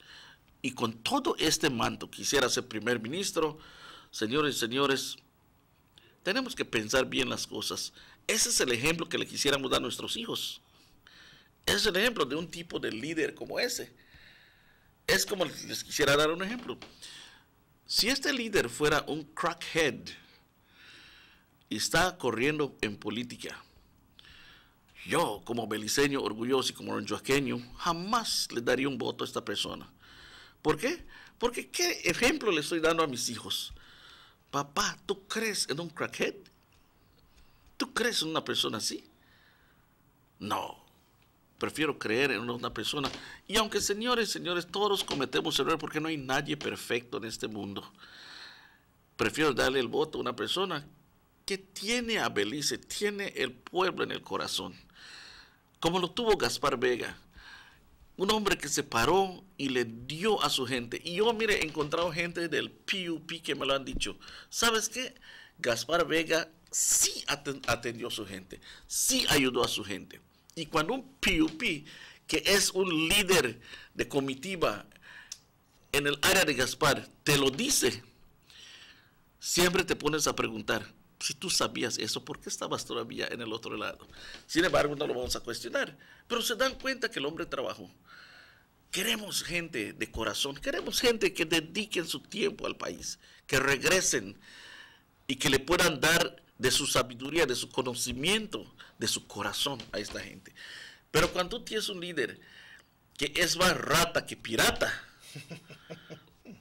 Y con todo este manto quisiera ser primer ministro. Señores y señores, tenemos que pensar bien las cosas. Ese es el ejemplo que le quisiéramos dar a nuestros hijos. Ese es el ejemplo de un tipo de líder como ese. Es como les quisiera dar un ejemplo. Si este líder fuera un crackhead y está corriendo en política, yo como beliceño orgulloso y como orangeoaqueño jamás le daría un voto a esta persona. ¿Por qué? Porque ¿qué ejemplo le estoy dando a mis hijos? Papá, ¿tú crees en un crackhead? ¿Tú crees en una persona así? No. Prefiero creer en una persona. Y aunque, señores, todos cometemos errores porque no hay nadie perfecto en este mundo, prefiero darle el voto a una persona que tiene a Belice, tiene el pueblo en el corazón, como lo tuvo Gaspar Vega, un hombre que se paró y le dio a su gente. Y yo, mire, he encontrado gente del PUP que me lo han dicho. ¿Sabes qué? Gaspar Vega sí atendió a su gente, sí ayudó a su gente. Y cuando un PUP, que es un líder de comitiva en el área de Gaspar, te lo dice, siempre te pones a preguntar, si tú sabías eso, ¿por qué estabas todavía en el otro lado? Sin embargo, no lo vamos a cuestionar, pero se dan cuenta que el hombre trabajó. Queremos gente de corazón, queremos gente que dediquen su tiempo al país, que regresen y que le puedan dar de su sabiduría, de su conocimiento, de su corazón a esta gente. Pero cuando tú tienes un líder que es más rata que pirata.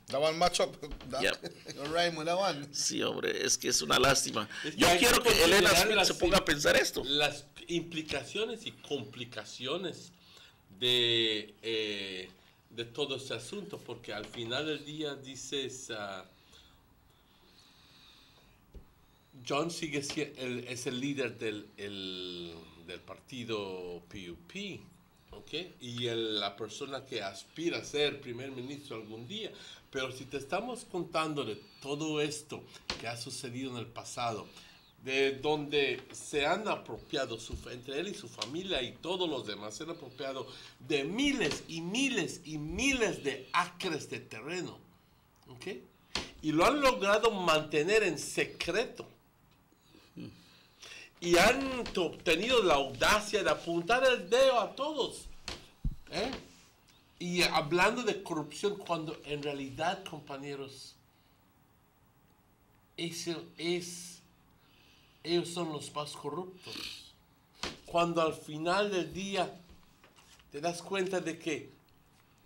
That one match up. Yep. Rhyme with that one. Sí, hombre, es que es una lástima. Es Yo quiero que Elena Smith se ponga a pensar esto. Las implicaciones y complicaciones de todo este asunto, porque al final del día dices, John sigue es el líder del partido PUP, ¿ok? Y la persona que aspira a ser primer ministro algún día. Pero si te estamos contando de todo esto que ha sucedido en el pasado, de donde se han apropiado, entre él y su familia y todos los demás, se han apropiado de miles y miles y miles de acres de terreno, ¿ok? Y lo han logrado mantener en secreto. Y han tenido la audacia de apuntar el dedo a todos, ¿eh? Y hablando de corrupción, cuando en realidad, compañeros, ellos son los más corruptos. Cuando al final del día te das cuenta de que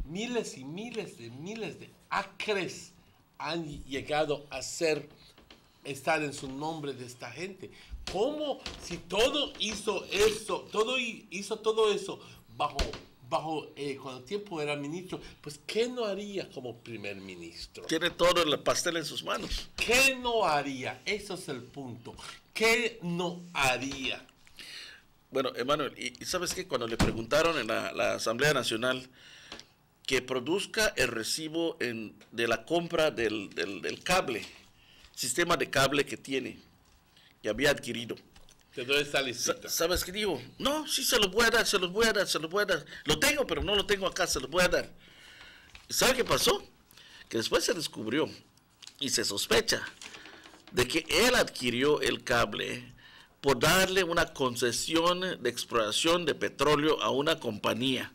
miles y miles de acres han llegado a estar en su nombre de esta gente. ¿Cómo si todo hizo eso, hizo todo eso cuando el tiempo era ministro, pues ¿qué no haría como primer ministro? Tiene todo el pastel en sus manos. ¿Qué no haría? Eso es el punto. ¿Qué no haría? Bueno, Emanuel, y sabes que cuando le preguntaron en la Asamblea Nacional que produzca el recibo de la compra del cable, sistema de cable que tiene, que había adquirido. ¿De dónde está listito? ¿Sabes qué digo? No, sí se los voy a dar. Lo tengo, pero no lo tengo acá, se los voy a dar. ¿Sabe qué pasó? Que después se descubrió y se sospecha de que él adquirió el cable por darle una concesión de exploración de petróleo a una compañía.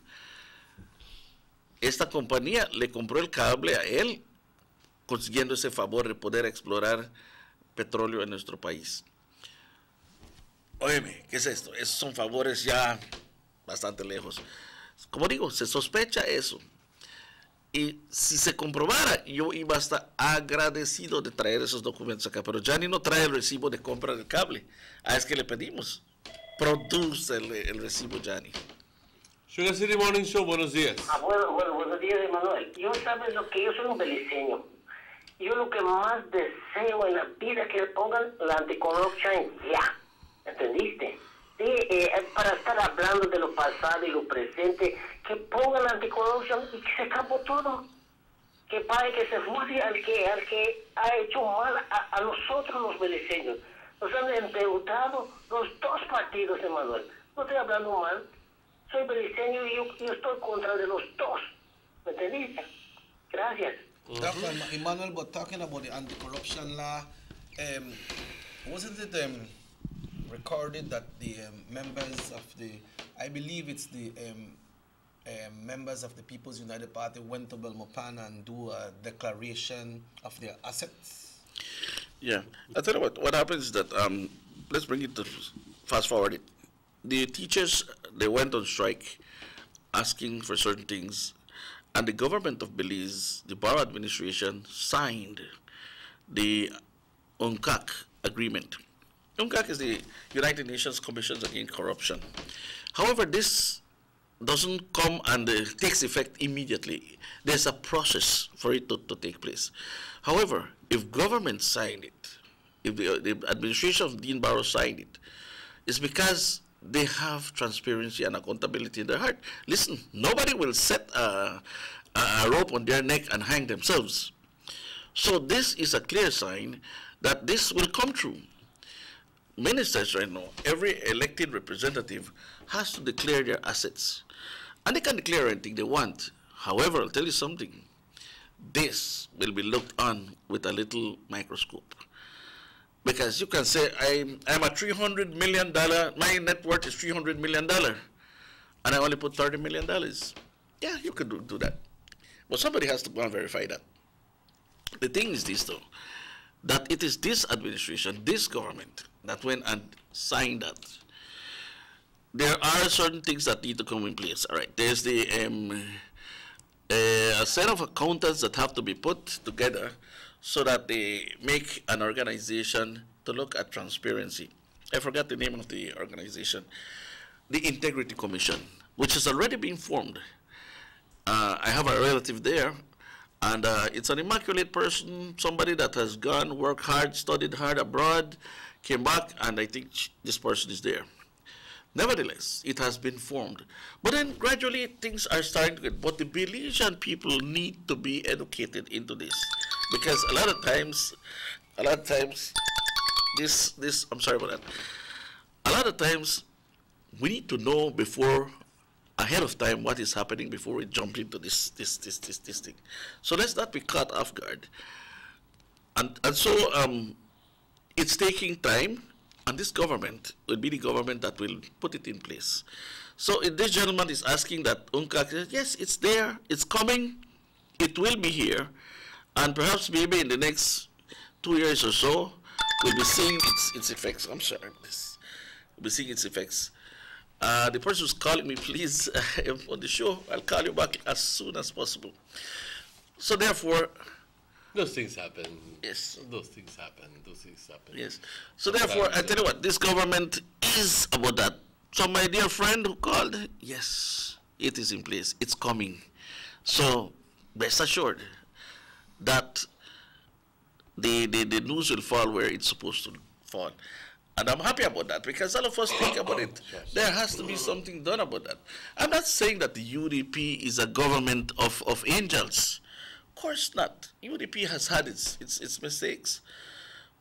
Esta compañía le compró el cable a él, consiguiendo ese favor de poder explorar petróleo en nuestro país. Óyeme, ¿qué es esto? Esos son favores ya bastante lejos. Como digo, se sospecha eso. Y si se comprobara, yo iba a estar agradecido de traer esos documentos acá. Pero Gianni no trae el recibo de compra del cable. Es que le pedimos. Produce el recibo, Gianni. Sugar City Morning Show, buenos días. Buenos días, Emanuel. Sabes lo que yo soy un beliceño. Yo lo que más deseo en la vida es que le pongan la anticorruption ya. ¿Entendiste? Sí, para estar hablando de lo pasado y lo presente, que pongan la anticorrupción y que se acabó todo. Que para que se juzgue al que ha hecho mal a nosotros los beliceños. Nos han endeudado los dos partidos, Emanuel. No estoy hablando mal. Soy beliceño y yo estoy contra de los dos. ¿Me entendiste? Gracias. Emmanuel, but talking about the anti-corruption law, wasn't it recorded that the members of I believe it's the members of the People's United Party went to Belmopan and do a declaration of their assets? Yeah, I tell you what happens is that, let's bring it to fast forward it. The teachers, they went on strike asking for certain things, and the government of Belize, the Borough Administration, signed the UNCAC agreement. UNCAC is the United Nations Commission Against Corruption. However, this doesn't come and takes effect immediately. There's a process for it to take place. However, if government signed it, if the administration of Dean Barrow signed it, it's because they have transparency and accountability in their heart. Listen, nobody will set a rope on their neck and hang themselves. So this is a clear sign that this will come true. Ministers right now, every elected representative has to declare their assets. And they can declare anything they want. However, I'll tell you something. This will be looked on with a little microscope. Because you can say, I'm a $300 million, my net worth is $300 million, and I only put $30 million. Yeah, you could do that. But somebody has to go and verify that. The thing is this, though, that it is this administration, this government, that went and signed that. There are certain things that need to come in place. All right, there's the a set of accountants that have to be put together so that they make an organization to look at transparency. I forgot the name of the organization. The Integrity Commission, which has already been formed. I have a relative there, and it's an immaculate person, somebody that has gone, worked hard, studied hard abroad, came back, and I think this person is there. Nevertheless, it has been formed. But then gradually things are starting to get, but the Belizean people need to be educated into this. Because a lot of times, I'm sorry about that. A lot of times, we need to know ahead of time what is happening before we jump into this thing. So let's not be caught off guard. And so it's taking time, and this government will be the government that will put it in place. So if this gentleman is asking that UNCAC, yes, it's there, it's coming, it will be here, and perhaps maybe in the next 2 years or so, we'll be seeing its effects. I'm sorry, we'll be seeing its effects. The person who's calling me, please, on the show, I'll call you back as soon as possible. So therefore, those things happen. Yes. Those things happen. Those things happen. Yes. So therefore, I tell you what, this government is about that. So my dear friend who called, yes, it is in place. It's coming. So rest assured that the news will fall where it's supposed to fall. And I'm happy about that because all of us think about it. There has to be something done about that. I'm not saying that the UDP is a government of angels. Of course not. UDP has had its mistakes.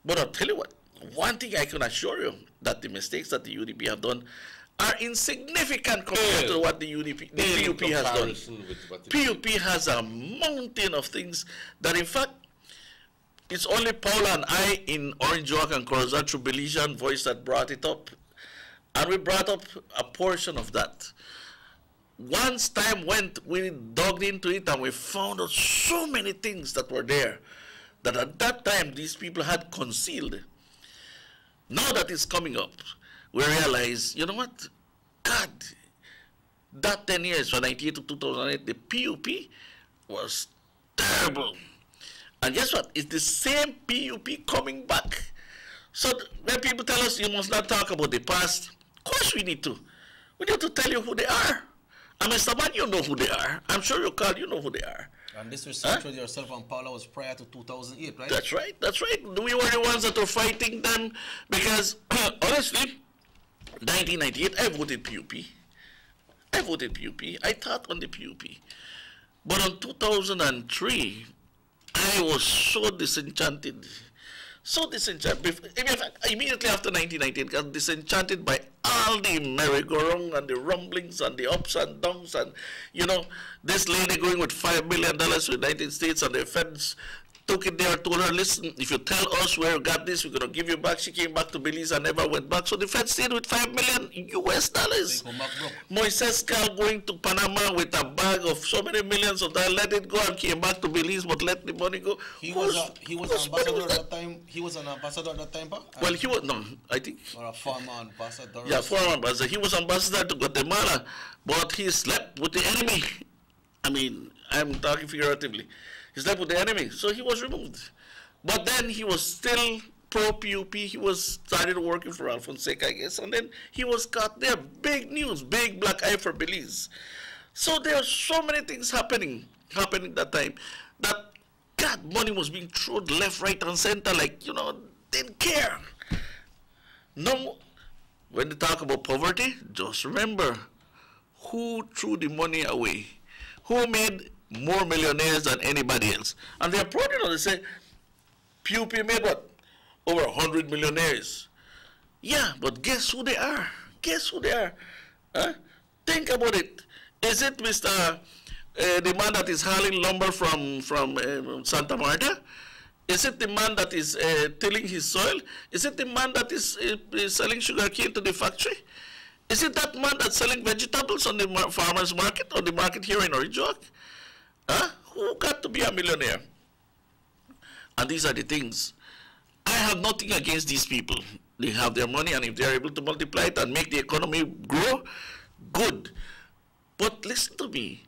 But I'll tell you what, one thing I can assure you, that the mistakes that the UDP have done are insignificant compared to what the PUP has done. PUP has a mountain of things that, in fact, it's only Paula and I in Orange Walk and Corozal through Belizean Voice that brought it up. And we brought up a portion of that. Once time went, we dug into it and we found out so many things that were there that at that time these people had concealed. Now that it's coming up, we realize, you know what? God, that 10 years from 98 to 2008, the PUP was terrible. And guess what? It's the same PUP coming back. So when people tell us you must not talk about the past, of course we need to. We need to tell you who they are. And Mr. Man, you know who they are. I'm sure you called, you know who they are. And this research with yourself and Paula was prior to 2008, right? That's right, that's right. We were the ones that were fighting them because, honestly, 1998, I voted PUP. I voted PUP. I thought on the PUP. But in 2003, I was so disenchanted. So disenchanted. In fact, immediately after 1998, I got disenchanted by all the merry-go-round and the rumblings and the ups and downs and, you know, this lady going with $5 million to the United States and the feds took it there, told her, listen, if you tell us where you got this, we're going to give you back. She came back to Belize and never went back. So the Fed stayed with $5 million US dollars. Moises Cal going to Panama with a bag of so many millions of dollars, let it go and came back to Belize, but let the money go. He was ambassador at that time. He was an ambassador at that time, pa? Well, he was, no, I think. Or a former ambassador. Yeah, former ambassador. He was ambassador to Guatemala, but he slept with the enemy. I mean, I'm talking figuratively. He slept with the enemy, so he was removed. But then he was still pro-PUP. He was started working for Alfonseca, I guess, and then he was caught there. Big news, big black eye for Belize. So there are so many things happening that time that, God, money was being thrown left, right, and center, like, you know, didn't care. No, when they talk about poverty, just remember who threw the money away, who made more millionaires than anybody else. And they're proud of it. They say, PUP made what? Over 100 millionaires. Yeah, but guess who they are? Guess who they are? Huh? Think about it. Is it Mr. The man that is hauling lumber from Santa Marta? Is it the man that is tilling his soil? Is it the man that is selling sugar cane to the factory? Is it that man that's selling vegetables on the farmer's market or the market here in Orange Walk? Huh? Who got to be a millionaire? And these are the things. I have nothing against these people. They have their money, and if they are able to multiply it and make the economy grow, good. But listen to me.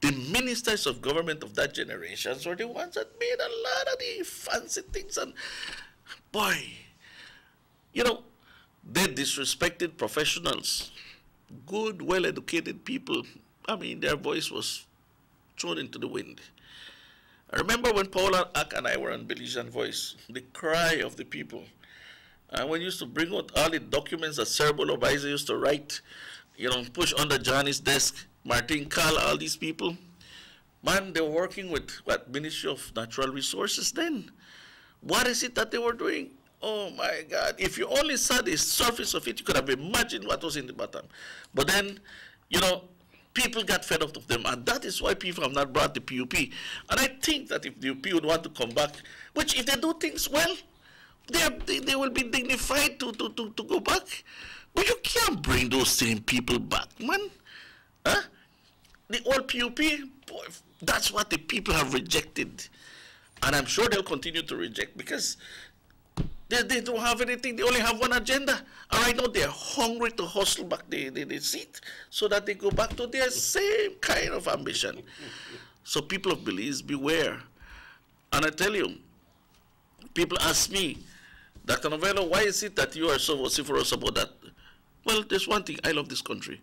The ministers of government of that generation were the ones that made a lot of the fancy things. And boy, you know, they disrespected professionals, good, well-educated people. I mean, their voice was thrown into the wind. I remember when Paula Ak and I were on Belizean Voice, the cry of the people. And when we used to bring out all the documents that Cerebral Advisor used to write, you know, push under Johnny's desk, Martin Kahl, all these people, man, they were working with, what, Ministry of Natural Resources then. What is it that they were doing? Oh my God, if you only saw the surface of it, you could have imagined what was in the bottom. But then, you know, people got fed up of them, and that is why people have not brought the PUP. And I think that if the PUP would want to come back, which if they do things well, they will be dignified to go back. But you can't bring those same people back, man. Huh? The old PUP, boy, that's what the people have rejected. And I'm sure they'll continue to reject because They don't have anything. They only have one agenda. And right now they're hungry to hustle back the seat so that they go back to their same kind of ambition. So people of Belize, beware. And I tell you, people ask me, Dr. Novello, why is it that you are so vociferous about that? Well, there's one thing. I love this country.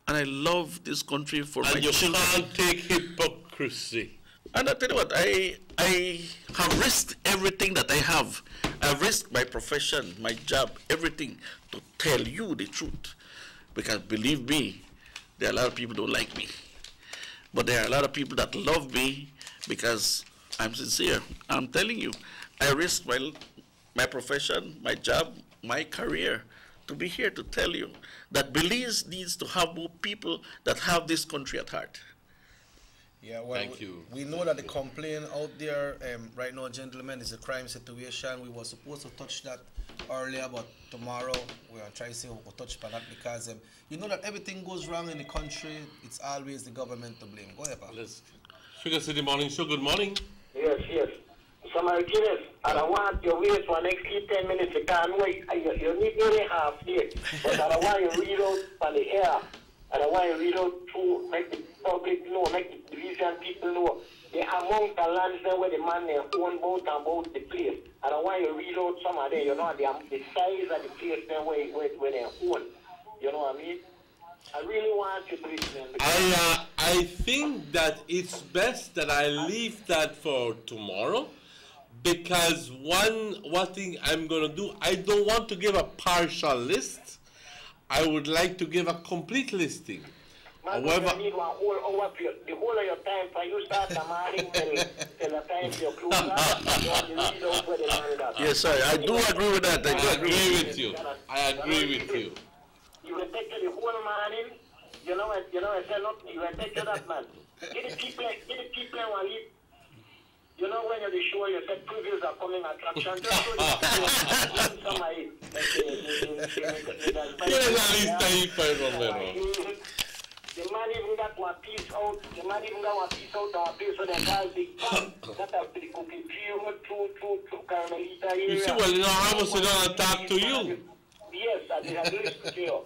And I love this country for my children. And you can't take hypocrisy. And I tell you what, I have risked everything that I have. I've risked my profession, my job, everything to tell you the truth. Because believe me, there are a lot of people who don't like me. But there are a lot of people that love me because I'm sincere. I'm telling you, I risked my profession, my job, my career to be here to tell you that Belize needs to have more people that have this country at heart. Yeah, well, we know that the complaint out there right now, gentlemen, is a crime situation. We were supposed to touch that earlier, but tomorrow we are trying to see if we can touch upon that because you know that everything goes wrong in the country, it's always the government to blame. Go ahead, Papa. Sugar City Morning Show, good morning. Yes. Somebody Guinness, and I want you wait for next 10 minutes. You can't wait. You need nearly half day. But I want you read out on the air. And I want you read out to make the public know, make the Belizean people know. They are among the lands there where the man they own boat and boat the place. And I want you read out some of them, you know, the size of the place there where they own. You know what I mean? I really want you to listen. I think that it's best that I leave that for tomorrow. Because one thing I'm going to do, I don't want to give a partial list. I would like to give a complete listing. Man, However, you need one whole hour for the whole of your time for you start the morning till the time you close. Yes, sir. I do agree with that. I agree with you. I agree with you. You will take you the whole morning. You know, I say nothing. You will take you that, man. Get the people one leave. You know, when you're the show, you said previews are coming attraction. Just go the man even got one piece out. The man even got one piece out on a place so they call big pan. That have the cookie to Carmelita area. You see, well, you know, I was going to talk to you. Yes, I did a list to you.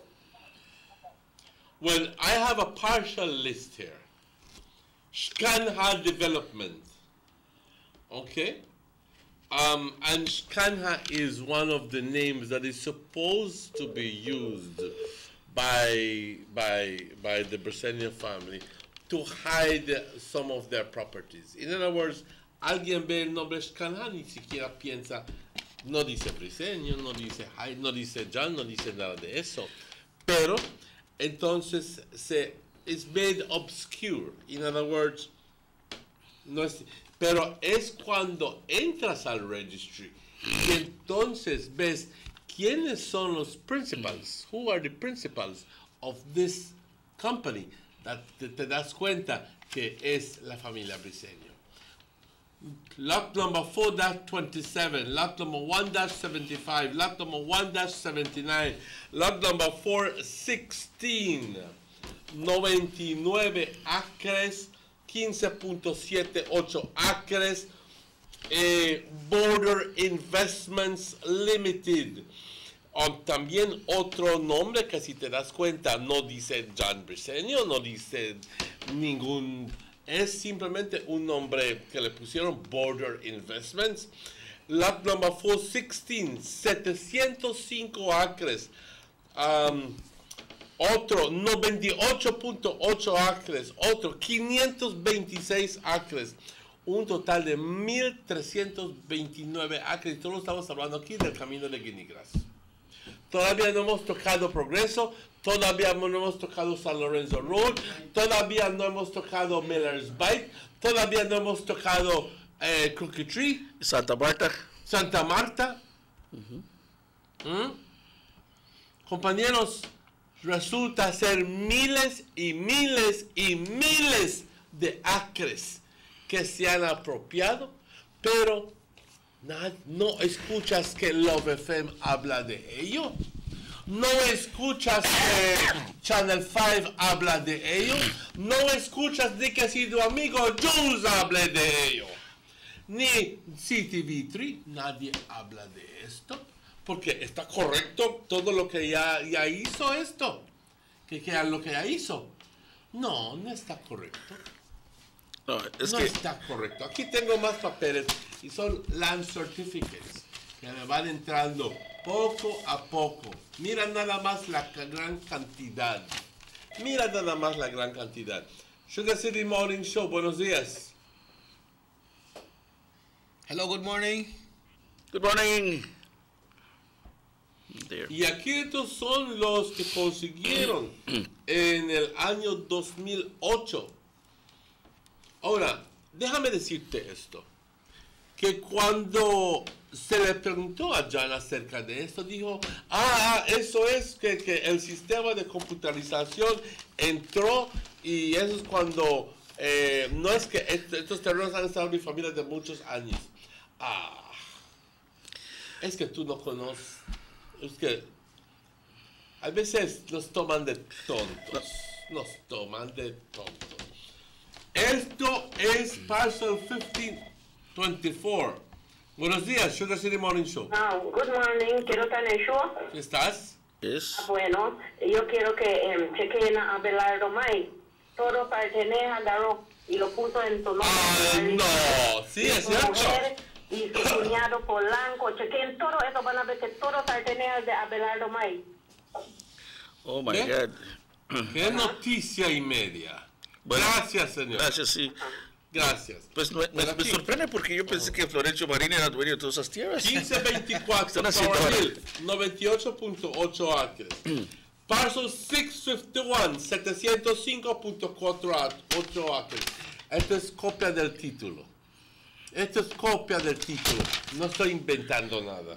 Well, I have a partial list here. Shkanha Development. Okay? And Shkanha is one of the names that is supposed to be used by the Briceño family to hide some of their properties. In other words, alguien ve el nombre Shkanha, ni siquiera piensa, no dice Briceño, no dice John, no dice nada de eso. Pero, entonces, it's made obscure. In other words, no es... Pero es cuando entras al registry y entonces ves quiénes son los principals, who are the principals of this company, that te das cuenta que es la familia Briceño. Lot number 4-27, lot number 1-75, lot number 1-79, lot number 416, 99 acres, 15.78 acres, Border Investments Limited. También otro nombre que si te das cuenta no dice John Briceño, no dice ningún, es simplemente un nombre que le pusieron Border Investments. Lot number 416, 705 acres. Otro 98.8 acres, otro 526 acres, un total de 1.329 acres. Y todos estamos hablando aquí del camino de Guinigras. Todavía no hemos tocado Progreso, todavía no hemos tocado San Lorenzo Road, todavía no hemos tocado Miller's Bite, todavía no hemos tocado Crooked Tree, Santa Marta. Compañeros, resulta ser miles y miles y miles de acres que se han apropiado, pero no escuchas que Love FM habla de ello. No escuchas que Channel 5 habla de ello. No escuchas de que si tu amigo Jules hable de ello. ni CTV3, nadie habla de esto, porque está correcto todo lo que ya hizo esto, que lo que ya hizo. No está correcto. No, está correcto. Aquí tengo más papeles y son land certificates que me van entrando poco a poco. Mira nada más la gran cantidad. Sugar City Morning Show, buenos días. Hello, good morning. Good morning. Y aquí estos son los que consiguieron en el año 2008. Ahora, déjame decirte esto, que cuando se le preguntó a Jan acerca de esto, dijo, eso es que el sistema de computarización entró y eso es cuando, no es que estos terrenos han estado en mi familia de muchos años. Es que tú no conoces, es que a veces nos toman de tontos, Esto es Parcel 1524. Buenos días, Sugar City Morning Show. Good morning, quiero estar en el show. ¿Estás? Yes. Bueno, yo quiero que chequen a Abelardo May. Todo pertenece a Garo y lo puso en tu nombre. No, sí, es cierto. Y su cuñado Polanco, chequen todo eso, van a ver que todo pertenece a Abelardo May. Oh my God. Qué noticia y media. Gracias, señor. Gracias, sí. Gracias. Pues me sorprende porque yo pensé que Florencio Marín era dueño de todas esas tierras. 1524, Tower Hill, 98.8 acres. Parcel 651, 705.48 acres. Esta es copia del título. No estoy inventando nada.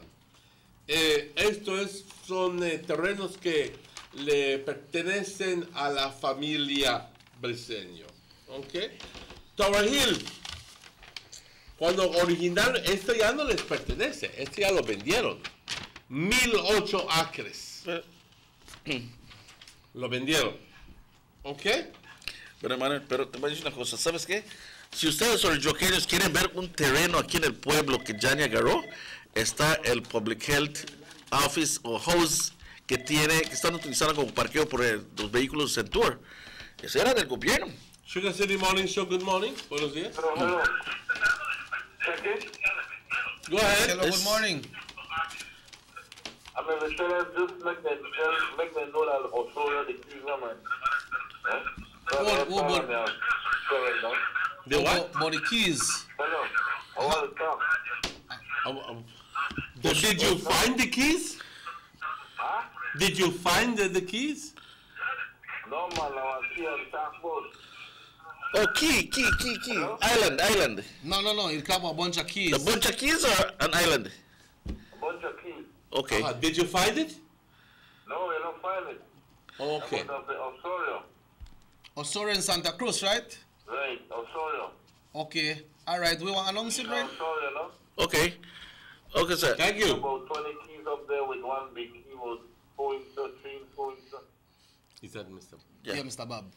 Son terrenos que le pertenecen a la familia Briceño. ¿Ok? Tower Hill. Cuando original, esto ya no les pertenece. Esto ya lo vendieron. 1008 acres. Lo vendieron. ¿Ok? Pero, hermano, pero te voy a decir una cosa. ¿Sabes qué? Si ustedes, los yoqueños, quieren ver un terreno aquí en el pueblo que Jani agarró, está el Public Health Office o House que están utilizando como parqueo por los vehículos Centur. Ese era del gobierno. Sugar City Morning Show, good morning. Buenos días. Hello. Go ahead. Hello, good morning. I mean, the seller just make them know that also the keys, man. The what? About the keys. Hello. I want to talk. Did you find the keys? Huh? Did you find the keys? No, man, I want to see on the task board. Oh, key. Island. No. He'll come a bunch of keys. A bunch of keys or an island? A bunch of keys. Okay. Did you find it? No, we don't find it. Okay. Osorio. Osorio in Santa Cruz, right? Right, Osorio. Okay. All right. We want to announce it, right? Osorio, no? Okay, sir. Thank you. About 20 keys up there with one big key was 4 inch, 3 inch. Is that Mr. Yeah, Mr. Bob.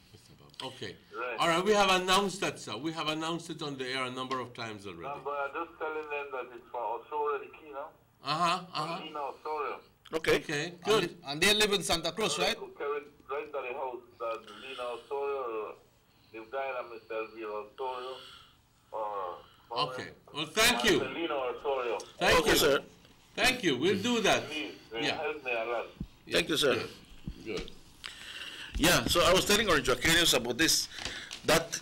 Okay. Right. All right, we have announced that, sir. We have announced it on the air a number of times already. No, but I'm just telling them that it's for Osorio, the key, no? Lina Osorio. Okay, good. And they live in Santa Cruz, right? Right to the house, that Lina Osorio, the guy that Mr. Elvira Osorio, Okay. Well, thank you. Lina Osorio. Thank you, sir. Thank you. We'll do that. Please, Yeah. help me a lot. Thank you, sir. Good. Yeah, so I was telling our Joaquinians about this, that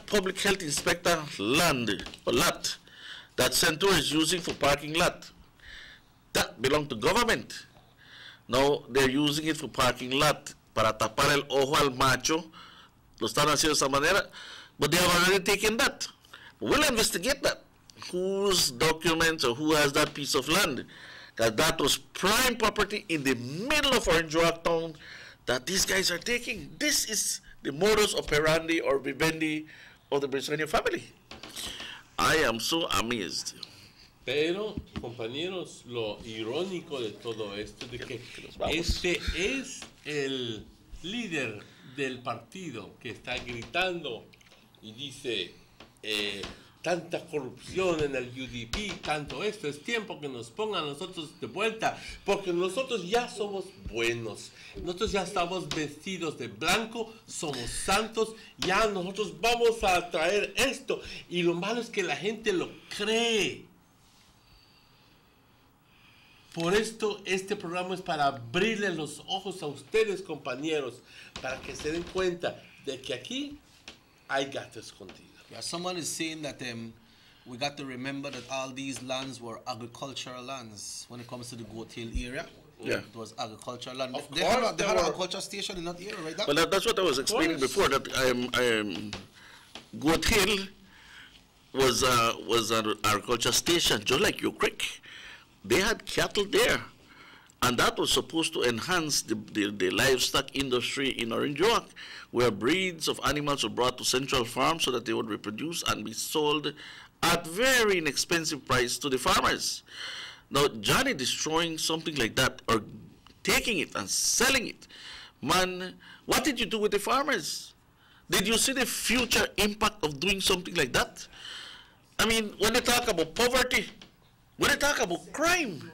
public health inspector land, or lot, that Centur is using for parking lot, that belongs to government. Now they're using it for parking lot, para tapar el ojo al macho, lo están haciendo de esa manera, but they have already taken that. We'll investigate that. Whose documents or who has that piece of land? Because that was prime property in the middle of Orange Rock Town that these guys are taking. This is the modus operandi or vivendi of the Briceño family. I am so amazed. Pero, compañeros, lo irónico de todo esto es de que este es el líder del partido que está gritando y dice, tanta corrupción en el UDP, tanto esto. Es tiempo que nos pongan a nosotros de vuelta, porque nosotros ya somos buenos. Nosotros ya estamos vestidos de blanco, somos santos, ya nosotros vamos a traer esto. Y lo malo es que la gente lo cree. Por esto, este programa es para abrirle los ojos a ustedes, compañeros, para que se den cuenta de que aquí hay gato escondido. Yeah, someone is saying that we got to remember that all these lands were agricultural lands when it comes to the Goat Hill area. Yeah. It was agricultural land. Of They course, had an there were- agriculture station in that area, right? Well, that's what I was explaining before. That Goat Hill was an agriculture station, just like Yo Creek. They had cattle there, and that was supposed to enhance the livestock industry in Orange Walk, where breeds of animals were brought to Central Farm so that they would reproduce and be sold at very inexpensive price to the farmers. Now, Johnny destroying something like that or taking it and selling it, man, what did you do with the farmers? Did you see the future impact of doing something like that? I mean, when they talk about poverty, when they talk about crime,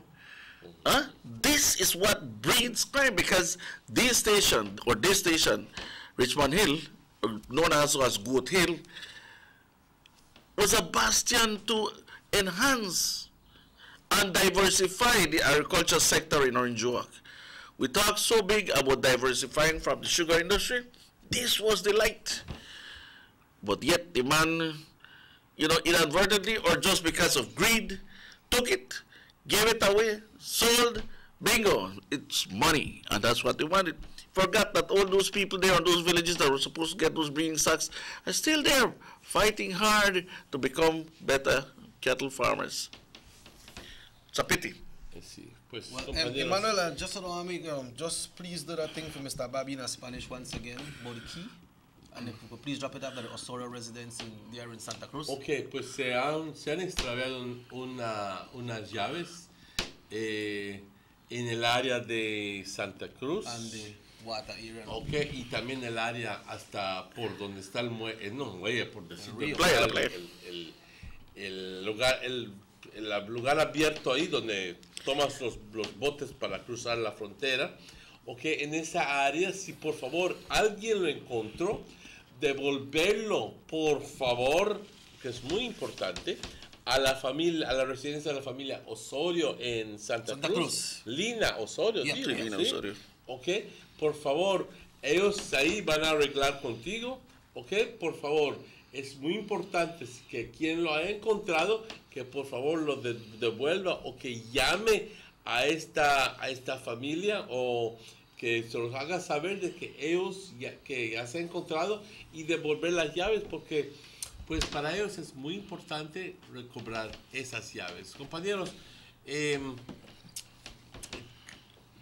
this is what breeds crime, because this station, Richmond Hill, known also as Goat Hill, was a bastion to enhance and diversify the agriculture sector in Orange Walk. We talk so big about diversifying from the sugar industry. This was the light. But yet the man, inadvertently or just because of greed, took it, gave it away, sold, bingo, it's money, and that's what they wanted. Forgot that all those people there in those villages that were supposed to get those breeding stocks are still there, fighting hard to become better cattle farmers. It's a pity. Well, Emmanuel, just please do that thing for Mr. Bobby in Spanish once again, about the key. And if you could please drop it up at the Osorio residence there in Santa Cruz. Ok, pues se han extraviado unas llaves en el área de Santa Cruz. And the water area. Ok, y también el área hasta por donde está el muelle, por decirlo, el lugar abierto ahí donde tomas los botes para cruzar la frontera. Ok, en esa área, si por favor alguien lo encontró, devolverlo, por favor, que es muy importante, a la familia, a la residencia de la familia Osorio en Santa Cruz. Lina Osorio, Yeah, Lina Osorio. Ok, por favor, ellos ahí van a arreglar contigo. Ok, por favor, es muy importante que quien lo haya encontrado, que por favor lo devuelva o que llame a esta familia o que se los haga saber de que ellos ya se han encontrado y devolver las llaves, porque pues para ellos es muy importante recobrar esas llaves. Compañeros,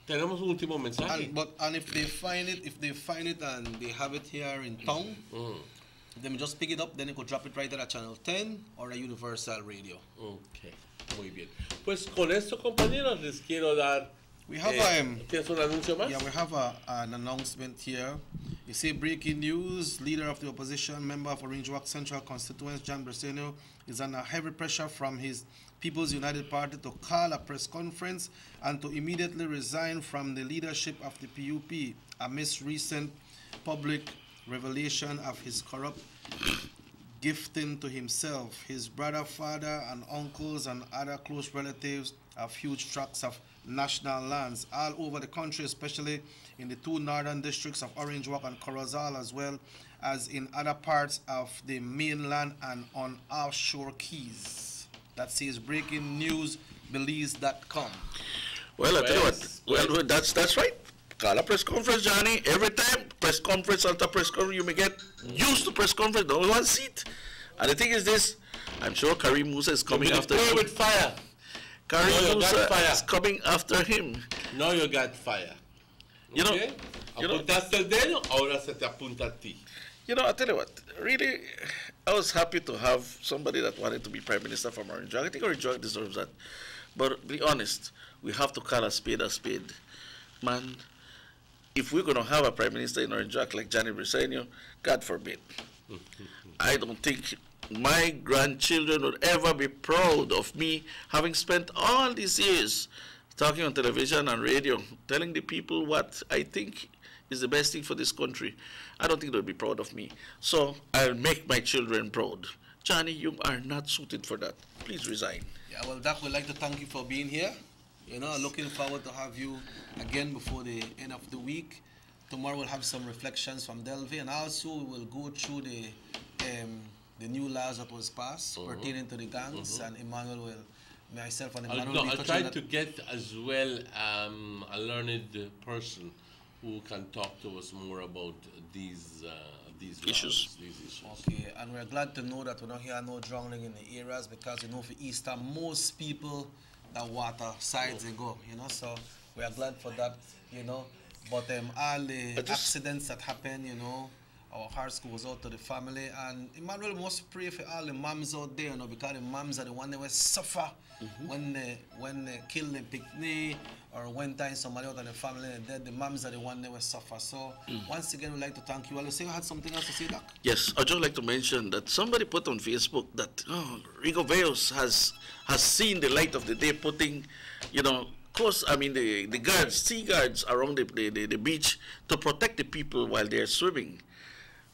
tenemos un último mensaje. And if they find it and they have it here in town, then just pick it up, then you could drop it right at Channel 10 or a Universal Radio. Ok, muy bien. Pues con esto, compañeros, les quiero dar... We have ¿Tienes un anuncio más? Yeah, we have an announcement here. You see, breaking news: leader of the opposition, member of Orange Walk Central constituency, John Briseno, is under heavy pressure from his People's United Party to call a press conference and to immediately resign from the leadership of the PUP amidst recent public revelation of his corrupt gifting to himself, his brother, father, and uncles and other close relatives of huge tracts of national lands all over the country, especially in the two northern districts of Orange Walk and Corozal, as well as in other parts of the mainland and on offshore keys. That says breaking news, Belize.com. Well, I tell you what, well, that's right. Call a press conference, Johnny. Every time, press conference after press conference, you may get used to press conference, only one seat. And the thing is this, I'm sure Karim Musa is coming after him. with fire. Karim Musa is coming after him. No, you got fire. You know, apuntaste el dedo, ahora se te apunta a ti. You know, I tell you what, really, I was happy to have somebody that wanted to be Prime Minister from Orange Walk. I think Orange Walk deserves that. But be honest, we have to call a spade a spade. Man, if we're going to have a Prime Minister in Orange Walk like Johnny Briseno, God forbid. I don't think my grandchildren would ever be proud of me having spent all these years talking on television and radio, telling the people what I think is the best thing for this country. I don't think they'll be proud of me. So I'll make my children proud. Johnny, you are not suited for that. Please resign. Yeah, well, Doc, we'd like to thank you for being here. You know, looking forward to have you again before the end of the week. Tomorrow we'll have some reflections from Delvey, and also we will go through the new laws that was passed pertaining to the gangs, and Emmanuel will, myself and Emmanuel I'll try to get as well a learned person who can talk to us more about these issues. Okay, and we're glad to know that we don't hear no drowning in the areas, because you know for Easter most people that water sides they go, you know, so we are glad for that, you know. But all the accidents that happen, you know, our hearts goes out to the family, and Emmanuel must pray for all the moms out there, you know, because the moms are the ones that will suffer when they kill the picnic, or when time somebody out of the family is dead. The moms are the ones that will suffer. So once again, we'd like to thank you. Well, you say you had something else to say, Doc? Yes, I'd just like to mention that somebody put on Facebook that Rigo Veos has seen the light of the day, putting, you know, the guards, sea guards around the beach to protect the people while they're swimming.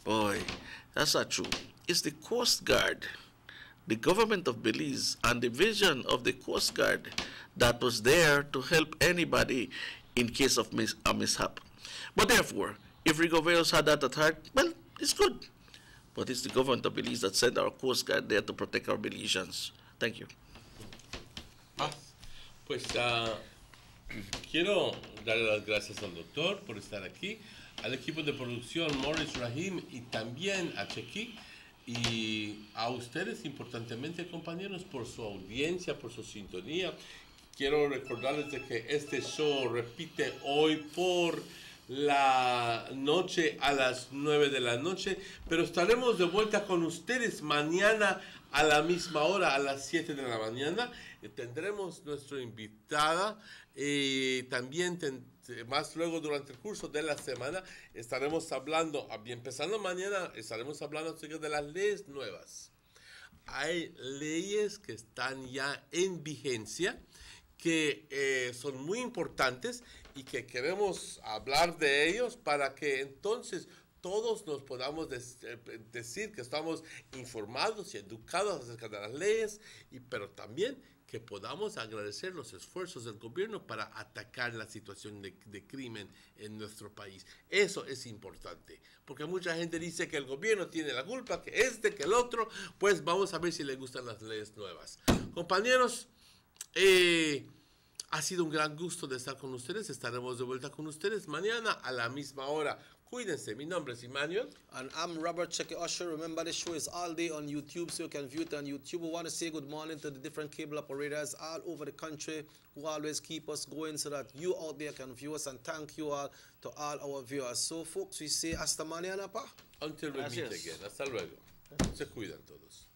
Boy, that's not true. It's the Coast Guard, the government of Belize, and the vision of the Coast Guard that was there to help anybody in case of a mishap. But therefore, if Rigo Veos had that at heart, well, it's good. But it's the government of Belize that sent our Coast Guard there to protect our Belizeans. Thank you. Pues quiero darle las gracias al doctor por estar aquí, al equipo de producción Morris Rahim y también a Chequi, y a ustedes importantemente, compañeros, por su audiencia, por su sintonía. Quiero recordarles de que este show repite hoy por la noche a las 9 de la noche, pero estaremos de vuelta con ustedes mañana a la misma hora, a las 7 de la mañana. Tendremos nuestra invitada, también más luego durante el curso de la semana estaremos hablando, empezando mañana, estaremos hablando acerca de las leyes nuevas. Hay leyes que están ya en vigencia, que son muy importantes y que queremos hablar de ellos para que entonces todos nos podamos decir que estamos informados y educados acerca de las leyes, pero también que podamos agradecer los esfuerzos del gobierno para atacar la situación de crimen en nuestro país. Eso es importante, porque mucha gente dice que el gobierno tiene la culpa, que que el otro. Pues vamos a ver si les gustan las leyes nuevas. Compañeros, ha sido un gran gusto de estar con ustedes. Estaremos de vuelta con ustedes mañana a la misma hora. Cuídense. Mi nombre es Emmanuel. And I'm Robert Cheque Usher. Remember, the show is all day on YouTube, so you can view it on YouTube. We want to say good morning to the different cable operators all over the country who always keep us going so that you out there can view us, and thank you all to all our viewers. So, folks, we say hasta mañana, pa. Until we meet again. Hasta luego. Se cuidan todos.